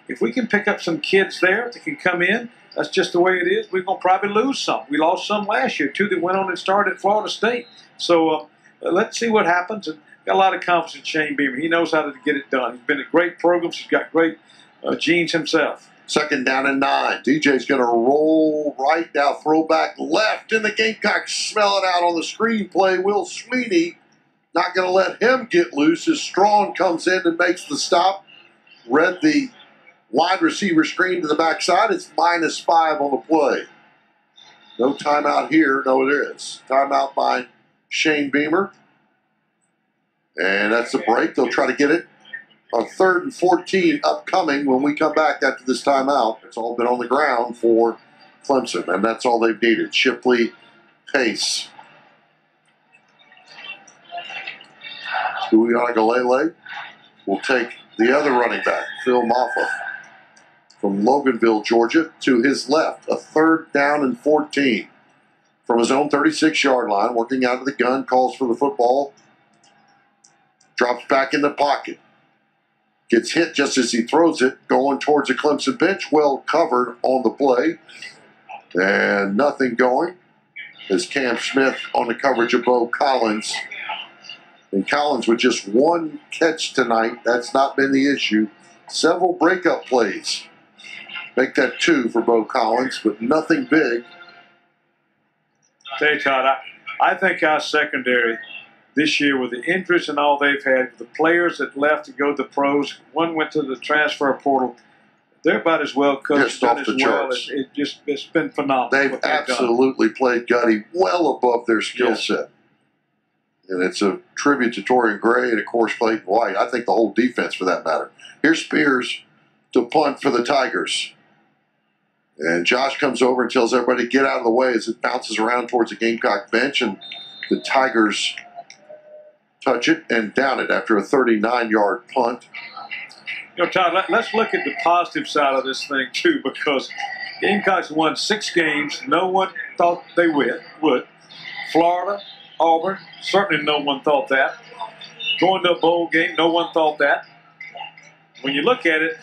if we can pick up some kids there that can come in, that's just the way it is. We're going to probably lose some. We lost some last year, too, that went on and started at Florida State. So let's see what happens. And got a lot of confidence in Shane Beamer. He knows how to get it done. He's been at great programs. He's got great genes himself. 2nd down and 9. DJ's going to roll right now, throw back left, and the Gamecocks smell it out on the screenplay. Will Sweeney not going to let him get loose as Strong comes in and makes the stop. Read the wide receiver screen to the backside. It's -5 on the play. No timeout here. No, there is. Timeout by Shane Beamer. And that's the break. They'll try to get it on 3rd and 14 upcoming when we come back after this timeout. It's all been on the ground for Clemson, and that's all they've needed. Shipley, Pace. Uiagalelei will take the other running back, Phil Moffa, from Loganville, Georgia, to his left. A 3rd down and 14 from his own 36-yard line, working out of the gun, calls for the football, drops back in the pocket. Gets hit just as he throws it, going towards the Clemson bench. Well covered on the play. And nothing going. As Cam Smith on the coverage of Bo Collins. And Collins with just 1 catch tonight. That's not been the issue. Several breakup plays. Make that 2 for Bo Collins, but nothing big. Tell you, Todd, I think our secondary this year, with the injuries and all they've had, the players that left to go to the pros, one went to the transfer portal, they're about as well coached. Just off the charts. It's been phenomenal. They've absolutely played Gutty well above their skill set. And it's a tribute to Torian Gray and, of course, Clayton White. I think the whole defense, for that matter. Here's Spears to punt for the Tigers. And Josh comes over and tells everybody to get out of the way as it bounces around towards the Gamecock bench. And the Tigers touch it and down it after a 39-yard punt. Todd, let's look at the positive side of this thing, too, because Gamecocks won 6 games. No one thought they would. Florida, Auburn, certainly no one thought that. Going to a bowl game, no one thought that. When you look at it,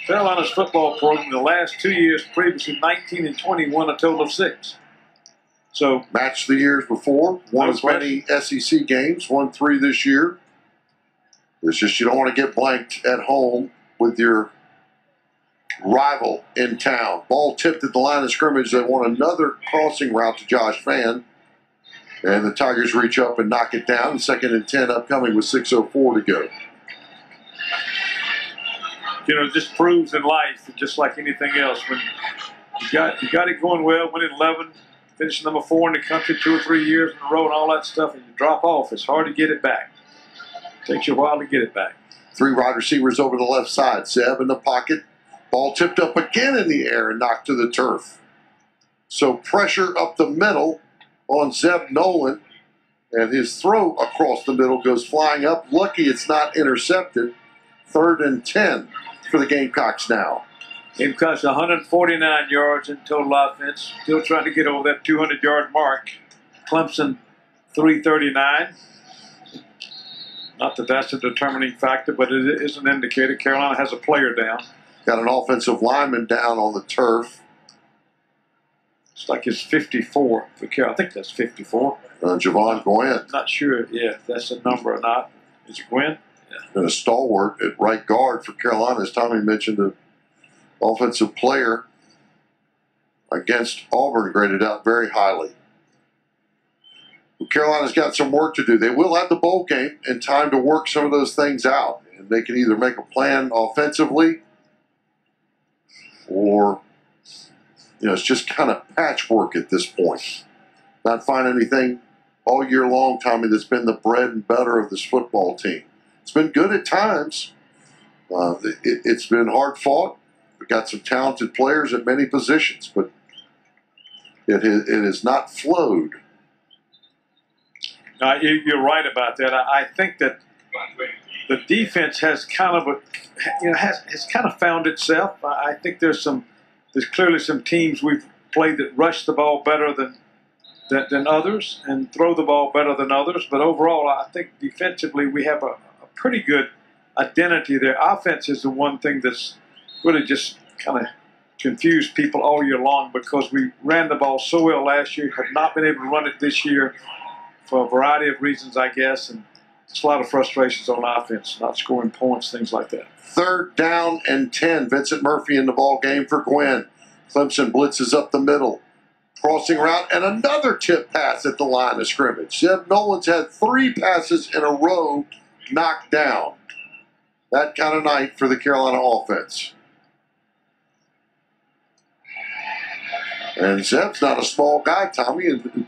Carolina's football program in the last 2 years, previously 19 and 21, a total of 6. So matched the years before, won as many SEC games, won 3 this year. It's just you don't want to get blanked at home with your rival in town. Ball tipped at the line of scrimmage. They want another crossing route to Josh Vann. And the Tigers reach up and knock it down. 2nd and 10 upcoming with 6:04 to go. It just proves in life, just like anything else, when you got it going well, winning 11, finishing number 4 in the country 2 or 3 years in a row and all that stuff, and you drop off, it's hard to get it back. It takes you a while to get it back. 3 wide receivers over the left side. Zeb in the pocket. Ball tipped up again in the air and knocked to the turf. So pressure up the middle on Zeb Nolan, and his throw across the middle goes flying up. Lucky it's not intercepted. 3rd and 10 for the Gamecocks now. Gamecocks 149 yards in total offense. Still trying to get over that 200-yard mark. Clemson 339. Not that that's a determining factor, but it is an indicator. Carolina has a player down. Got an offensive lineman down on the turf. It's like it's 54 for Carolina. I think that's 54. Javon Gwynn. Not sure, if that's a number or not. Is it Gwynn? And a stalwart at right guard for Carolina. As Tommy mentioned, the offensive player against Auburn graded out very highly. Well, Carolina's got some work to do. They will have the bowl game and time to work some of those things out. And they can either make a plan offensively or, it's just kind of patchwork at this point. Not find anything all year long, Tommy, that's been the bread and butter of this football team. It's been good at times. It's been hard fought. We've got some talented players at many positions, but it has not flowed. You're right about that. I think that the defense has kind of has kind of found itself. I think there's clearly some teams we've played that rush the ball better than others and throw the ball better than others. But overall, I think defensively we have a pretty good identity there. Offense is the one thing that's really just kind of confused people all year long because we ran the ball so well last year, have not been able to run it this year for a variety of reasons, I guess, and it's a lot of frustrations on offense, not scoring points, things like that. 3rd down and 10. Vincent Murphy in the ball game for Gwynn. Clemson blitzes up the middle. Crossing route and another tip pass at the line of scrimmage. Zeb Nolan's had 3 passes in a row knocked down. That kind of night for the Carolina offense. And Zeb's not a small guy, Tommy, and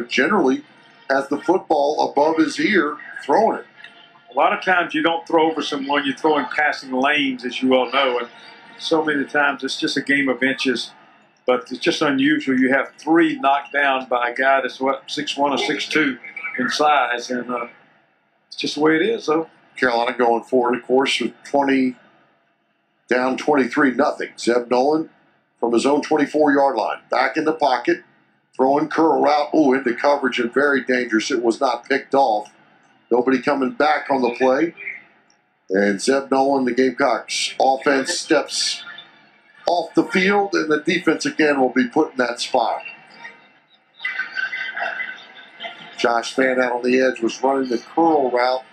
generally has the football above his ear throwing it. A lot of times you don't throw over someone, you throw in passing lanes, as you all know, and so many times it's just a game of inches. But it's just unusual. You have 3 knocked down by a guy that's 6'1" or 6'2" in size, and it's just the way it is, though. Carolina going forward, of course, with 23-0. Zeb Nolan from his own 24-yard line, back in the pocket, throwing curl route, into coverage and very dangerous. It was not picked off. Nobody coming back on the play. And Zeb Nolan, the Gamecocks offense, steps off the field, and the defense again will be put in that spot. Josh Fan out on the edge was running the curl route.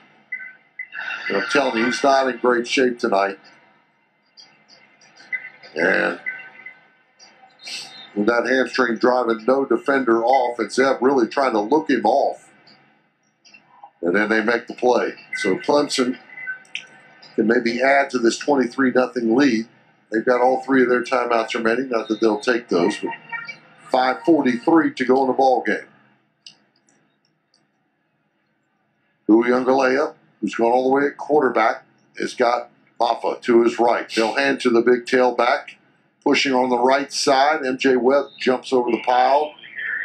And I'm telling you, he's not in great shape tonight. And with that hamstring driving no defender off, and Zeb really trying to look him off. And then they make the play. So Clemson can maybe add to this 23-0 lead. They've got all 3 of their timeouts remaining. Not that they'll take those, but 5:43 to go in the ball game. Uiagalelei, who's gone all the way at quarterback, has got Maffa to his right. They'll hand to the big tailback, pushing on the right side. MJ Webb jumps over the pile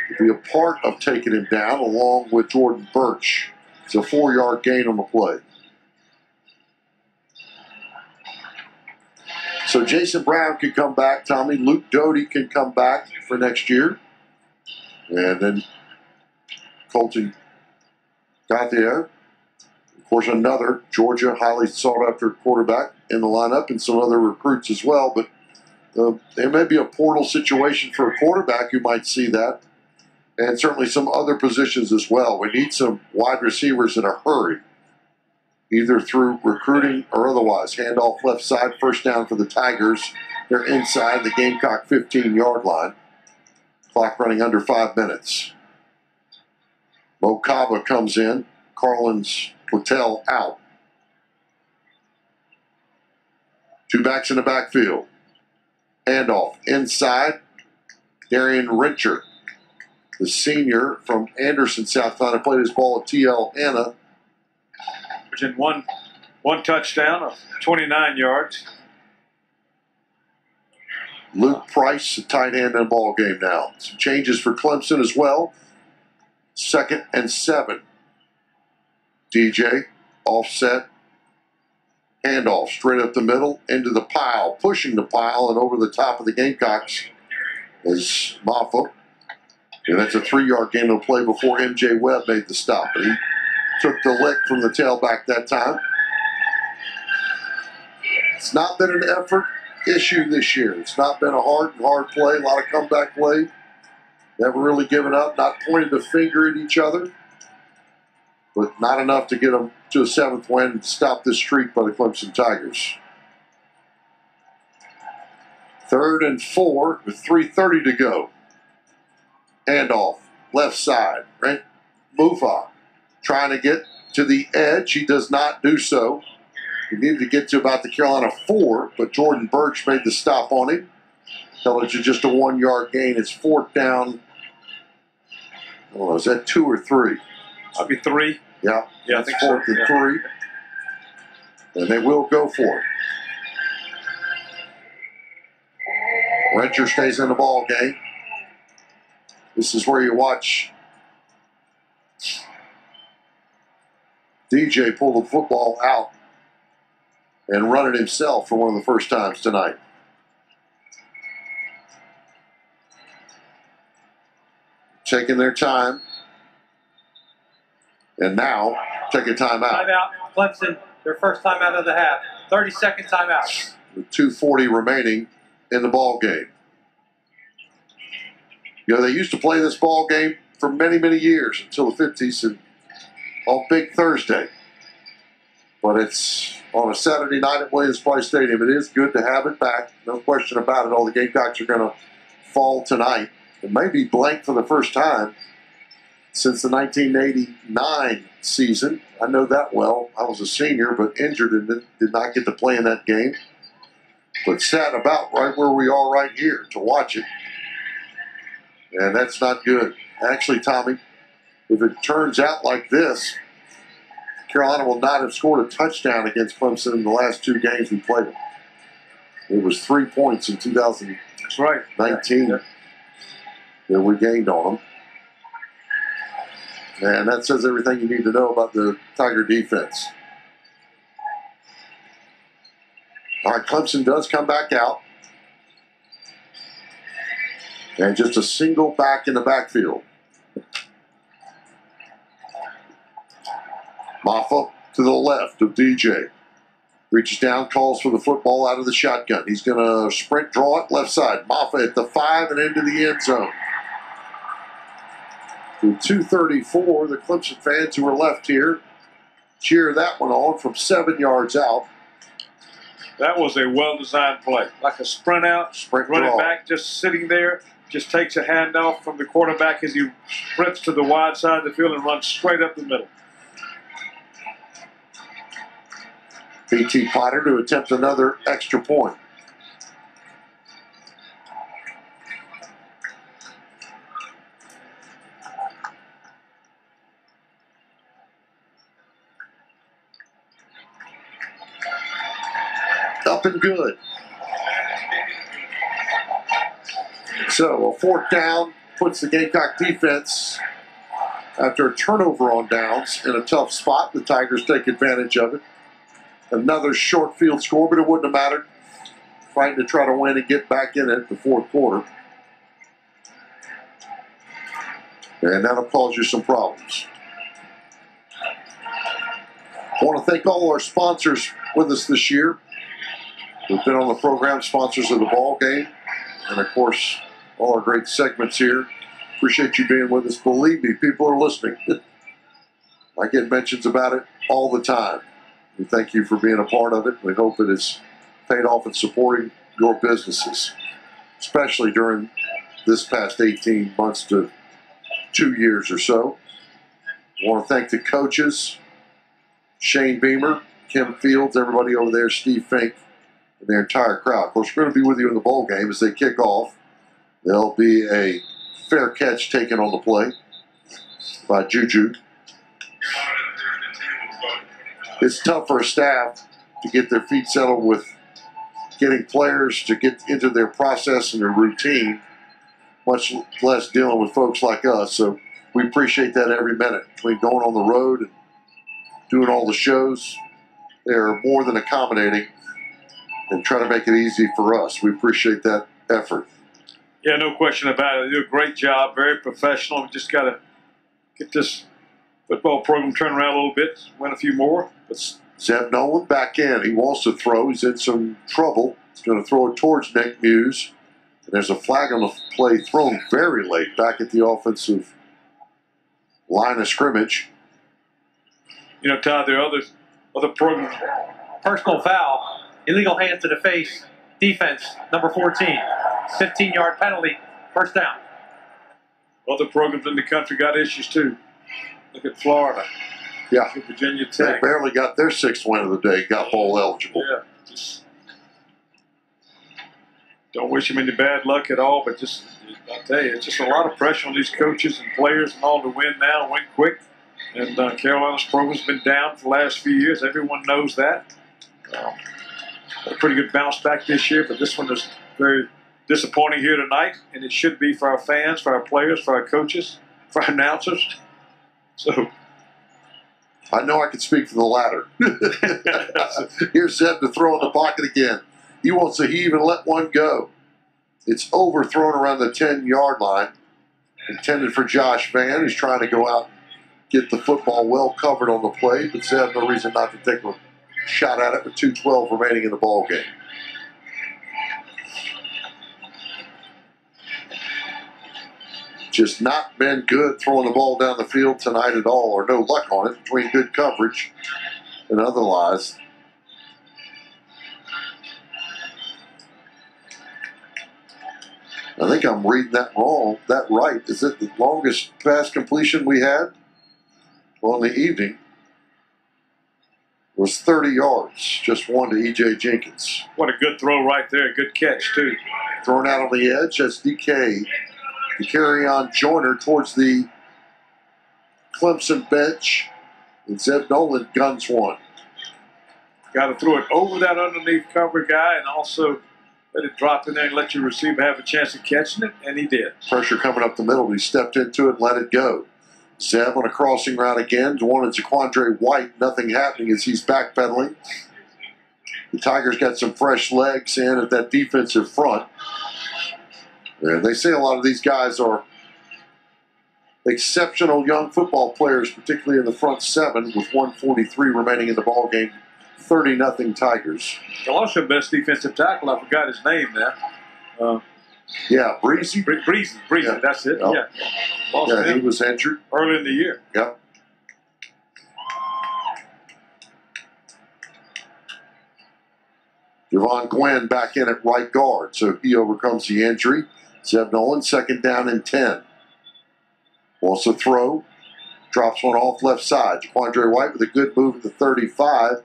to be a part of taking him down, along with Jordan Birch. It's a 4-yard gain on the play. So Jason Brown can come back, Tommy. Luke Doty can come back for next year. And then Colton Gauthier. Of course, another Georgia highly sought-after quarterback in the lineup, and some other recruits as well. But there may be a portal situation for a quarterback. You might see that. And certainly some other positions as well. We need some wide receivers in a hurry, either through recruiting or otherwise. Handoff left side, first down for the Tigers. They're inside the Gamecock 15-yard line. Clock running under 5 minutes. Mo Kaba comes in. Carlins Platel out. 2 backs in the backfield. Handoff inside. Darian Rencher, the senior from Anderson, South Carolina, played his ball at TL Hanna. In one touchdown of 29 yards. Luke Price, a tight end in the ball game now. Some changes for Clemson as well. 2nd and 7. DJ, offset, handoff, straight up the middle, into the pile, pushing the pile, and over the top of the Gamecocks is Maffa. And that's a 3-yard gain of play before MJ Webb made the stop. But he took the lick from the tailback that time. It's not been an effort issue this year. It's not been a hard play, a lot of comeback play. Never really given up, not pointed the finger at each other, but not enough to get them to a 7th win and stop this streak by the Clemson Tigers. 3rd and 4 with 3:30 to go. Handoff, left side, right? Mufa trying to get to the edge. He does not do so. He needed to get to about the Carolina 4, but Jordan Birch made the stop on him. Held it to just a 1-yard gain. It's 4th down. I don't know, is that 2 or 3? I'll be 3. Yeah, Yeah, I think so. 4th and 3. And they will go for it. Rencher stays in the ball game. This is where you watch DJ pull the football out and run it himself for one of the first times tonight. Taking their time. And now, take a timeout. Timeout. Clemson, their first timeout of the half. 30-second timeout. With 2:40 remaining in the ball game. You know, they used to play this ball game for many, many years until the 50s and on Big Thursday. But it's on a Saturday night at Williams-Brice Stadium. It is good to have it back. No question about it. All the Gamecocks are going to fall tonight. It may be blank for the first time since the 1989 season. I know that well. I was a senior, but injured and did not get to play in that game. But sat about right where we are right here to watch it. And that's not good. Actually, Tommy, if it turns out like this, Carolina will not have scored a touchdown against Clemson in the last 2 games we played them. It was 3 points in 2019 That's right. that we gained on them. And that says everything you need to know about the Tiger defense. All right, Clemson does come back out. And just a single back in the backfield. Maffa to the left of DJ. Reaches down, calls for the football out of the shotgun. He's going to sprint, draw it, left side. Maffa at the 5 and into the end zone. With 2:34, the Clemson fans who were left here cheer that one on from 7 yards out. That was a well-designed play. Like a sprint out, Sprint running draw. back just sitting there, just takes a handoff from the quarterback as he sprints to the wide side of the field and runs straight up the middle. B.T. Potter to attempt another extra point. Up and good. So a 4th down puts the Gamecock defense after a turnover on downs in a tough spot. The Tigers take advantage of it. Another short field score, but it wouldn't have mattered. Fighting to try to win and get back in it the 4th quarter. And that'll cause you some problems. I want to thank all our sponsors with us this year. We've been on the program, sponsors of the ball game, and of course, all our great segments here. Appreciate you being with us. Believe me, people are listening. I get mentions about it all the time. We thank you for being a part of it. We hope it has paid off in supporting your businesses, especially during this past 18 months to 2 years or so. I want to thank the coaches, Shane Beamer, Kim Fields, everybody over there, Steve Fink, and their entire crowd. Of course, we're going to be with you in the bowl game as they kick off. There'll be a fair catch taken on the play by Juju. It's tough for a staff to get their feet settled with getting players to get into their process and their routine, much less dealing with folks like us. So we appreciate that every minute. Between going on the road and doing all the shows, they're more than accommodating and try to make it easy for us. We appreciate that effort. Yeah, no question about it. They do a great job, very professional. We just got to get this football program turned around a little bit, win a few more. But Zeb Nolan back in. He wants to throw. He's in some trouble. He's going to throw it towards Nick Muse. And there's a flag on the play thrown very late back at the offensive line of scrimmage. you know, Todd, there are other programs. Personal foul, illegal hands to the face, defense, number 14, 15-yard penalty, first down. Other programs in the country got issues too. Look at Florida. Yeah. Look at Virginia They Tech. barely got their sixth win of the day, got bowl eligible. Yeah, just don't wish them any bad luck at all, but just, I tell you, it's just a lot of pressure on these coaches and players and all to win now, win quick. And Carolina's program's been down for the last few years. Everyone knows that. A pretty good bounce back this year, but this one is very disappointing here tonight, and it should be for our fans, for our players, for our coaches, for our announcers. So I know I can speak for the latter. Here's Zeb to throw in the pocket again. He wants to heave and let one go. It's overthrown around the 10-yard line. Intended for Josh Vann, who's trying to go out and get the football well covered on the play, but Zeb no reason not to take a shot at it with 2:12 remaining in the ball game. Just not been good throwing the ball down the field tonight at all, or no luck on it between good coverage and otherwise. I think I'm reading that wrong. That right. Is it the longest pass completion we had on the evening? Was 30 yards, just one to E.J. Jenkins. what a good throw right there. Good catch, too. Thrown out on the edge, that's DK to carry on Joyner towards the Clemson bench. And Zeb Nolan guns one. Got to throw it over that underneath cover guy and also let it drop in there and let your receiver have a chance of catching it, and he did. Pressure coming up the middle. He stepped into it and let it go. Zeb on a crossing route again. Wanted Jaquandre White. Nothing happening as he's backpedaling. The Tigers got some fresh legs in at that defensive front. And they say a lot of these guys are exceptional young football players, particularly in the front seven, with 1:43 remaining in the ball game. 30-0 Tigers. They'll also best defensive tackle. I forgot his name now. Yeah, Breezy. Breezy. Yeah. That's it. Yep. Yeah. Lost Yeah, he him was injured. early in the year. Yep. Javon Gwynn back in at right guard, so he overcomes the injury. Zeb Nolan, second down and 10. Wants to throw. Drops one off left side. Jaquandre White with a good move at the 35.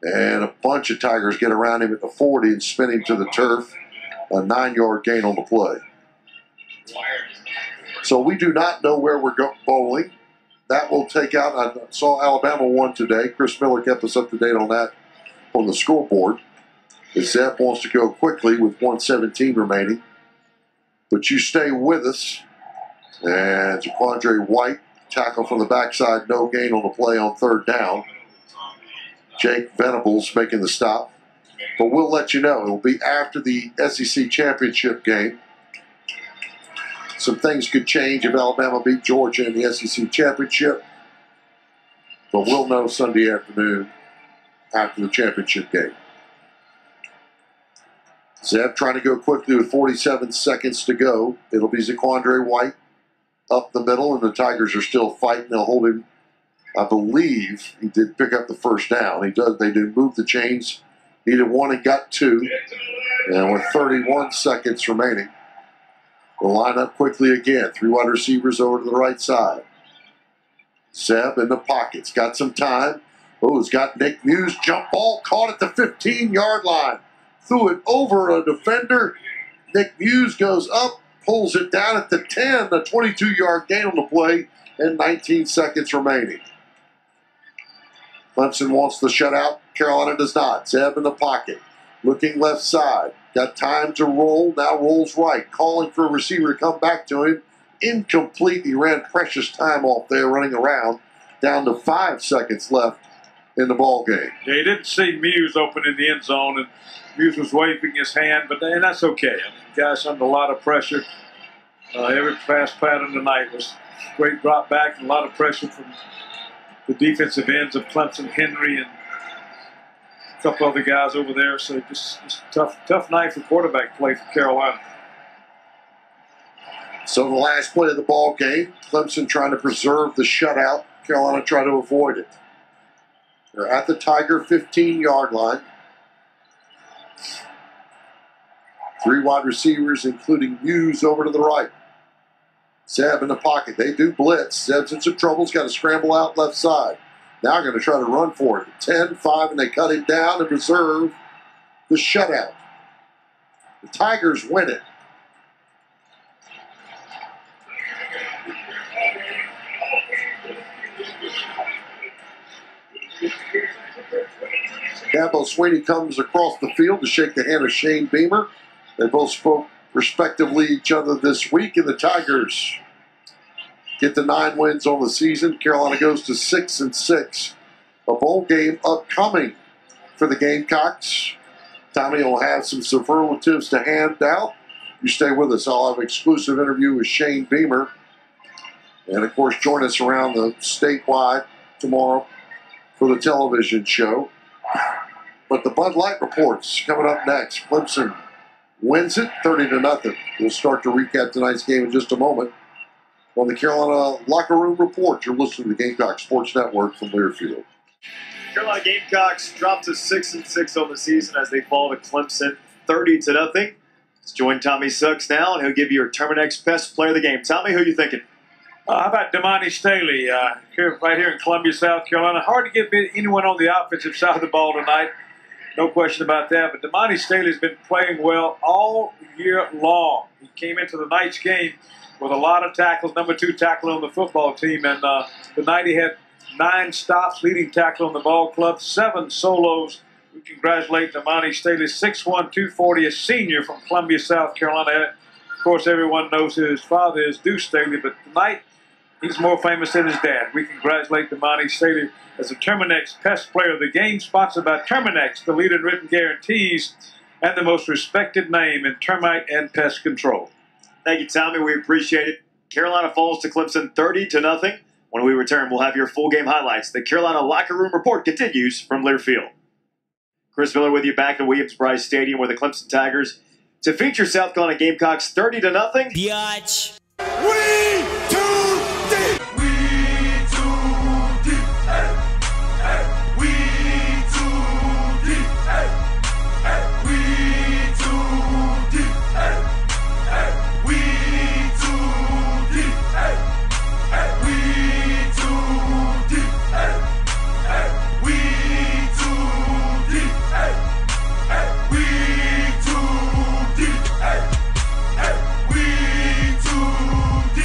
And a bunch of Tigers get around him at the 40 and spin him to the turf. A 9-yard gain on the play. So we do not know where we're bowling. That will take out. I saw Alabama won today. Chris Miller kept us up to date on that on the scoreboard. The Zeb wants to go quickly with 1:17 remaining. But you stay with us. And Jaquandre White, tackle from the backside, no gain on the play on third down. Jake Venables making the stop. But we'll let you know. It will be after the SEC championship game. Some things could change if Alabama beat Georgia in the SEC championship. But we'll know Sunday afternoon after the championship game. Zeb trying to go quickly with 47 seconds to go. It'll be Jaquandre White up the middle, and the Tigers are still fighting. They'll hold him. I believe he did pick up the first down. They did move the chains. Needed one and got two. And with 31 seconds remaining, we'll line up quickly again. 3 wide receivers over to the right side. Zeb in the pockets. Got some time. Oh, he's got Nick Muse. Jump ball caught at the 15-yard line. Threw it over a defender. Nick Muse goes up, pulls it down at the 10. A 22-yard gain on the play and 19 seconds remaining. Clemson wants the shutout. Carolina does not. Zeb in the pocket. Looking left side. Got time to roll. Now rolls right. Calling for a receiver to come back to him. Incomplete. He ran precious time off there running around. Down to 5 seconds left in the ball game. Yeah, he didn't see Muse open in the end zone, and Muse was waving his hand, and that's okay. I mean, guys under a lot of pressure. Every pass pattern tonight was great drop back and a lot of pressure from the defensive ends of Clemson, Henry, and a couple other guys over there. So just tough night for quarterback play for Carolina. So the last play of the ball game, Clemson trying to preserve the shutout. Carolina trying to avoid it. They're at the Tiger 15-yard line. 3 wide receivers, including Muse, over to the right. Zeb in the pocket. They do blitz. Zeb's in some trouble. He's got to scramble out left side. Now going to try to run for it. 10-5, and they cut him down and preserve the shutout. The Tigers win it. Dabo Swinney comes across the field to shake the hand of Shane Beamer. They both spoke respectively each other this week, and the Tigers get the 9 wins on the season. Carolina goes to 6-6. A bowl game upcoming for the Gamecocks. Tommy will have some superlatives to hand out. You stay with us. I'll have an exclusive interview with Shane Beamer. And, of course, join us around the statewide tomorrow for the television show. But the Bud Light report's coming up next. Clemson wins it 30-0. We'll start to recap tonight's game in just a moment. On the Carolina Locker Room Report, you're listening to the Gamecock Sports Network from Learfield. Carolina Gamecocks dropped to 6-6 on the season as they fall to Clemson 30-0. Let's join Tommy Suggs now, and he'll give you your Terminex Best Player of the Game. Tommy, who are you thinking? How about Damani Staley, right here in Columbia, South Carolina? Hard to get anyone on the offensive side of the ball tonight. No question about that. But Damani Staley's been playing well all year long. He came into the night's game with a lot of tackles, number 2 tackle on the football team. And tonight he had 9 stops, leading tackle on the ball club, 7 solos. We congratulate Damani Staley, 6'1", 240, a senior from Columbia, South Carolina. Of course, everyone knows who his father is, Deuce Staley, but tonight he's more famous than his dad. We congratulate Damani Staley as the Terminex Best Player of the Game, sponsored by Terminex, the leader in written guarantees and the most respected name in termite and pest control. Thank you, Tommy. We appreciate it. Carolina falls to Clemson 30-0. When we return, we'll have your full game highlights. The Carolina Locker Room Report continues from Learfield. Chris Miller with you back at Williams-Brice Stadium, where the Clemson Tigers to feature South Carolina Gamecocks 30-0. Biatch.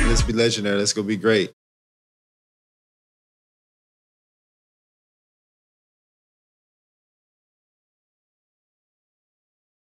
Let's be legendary. Let's go be great.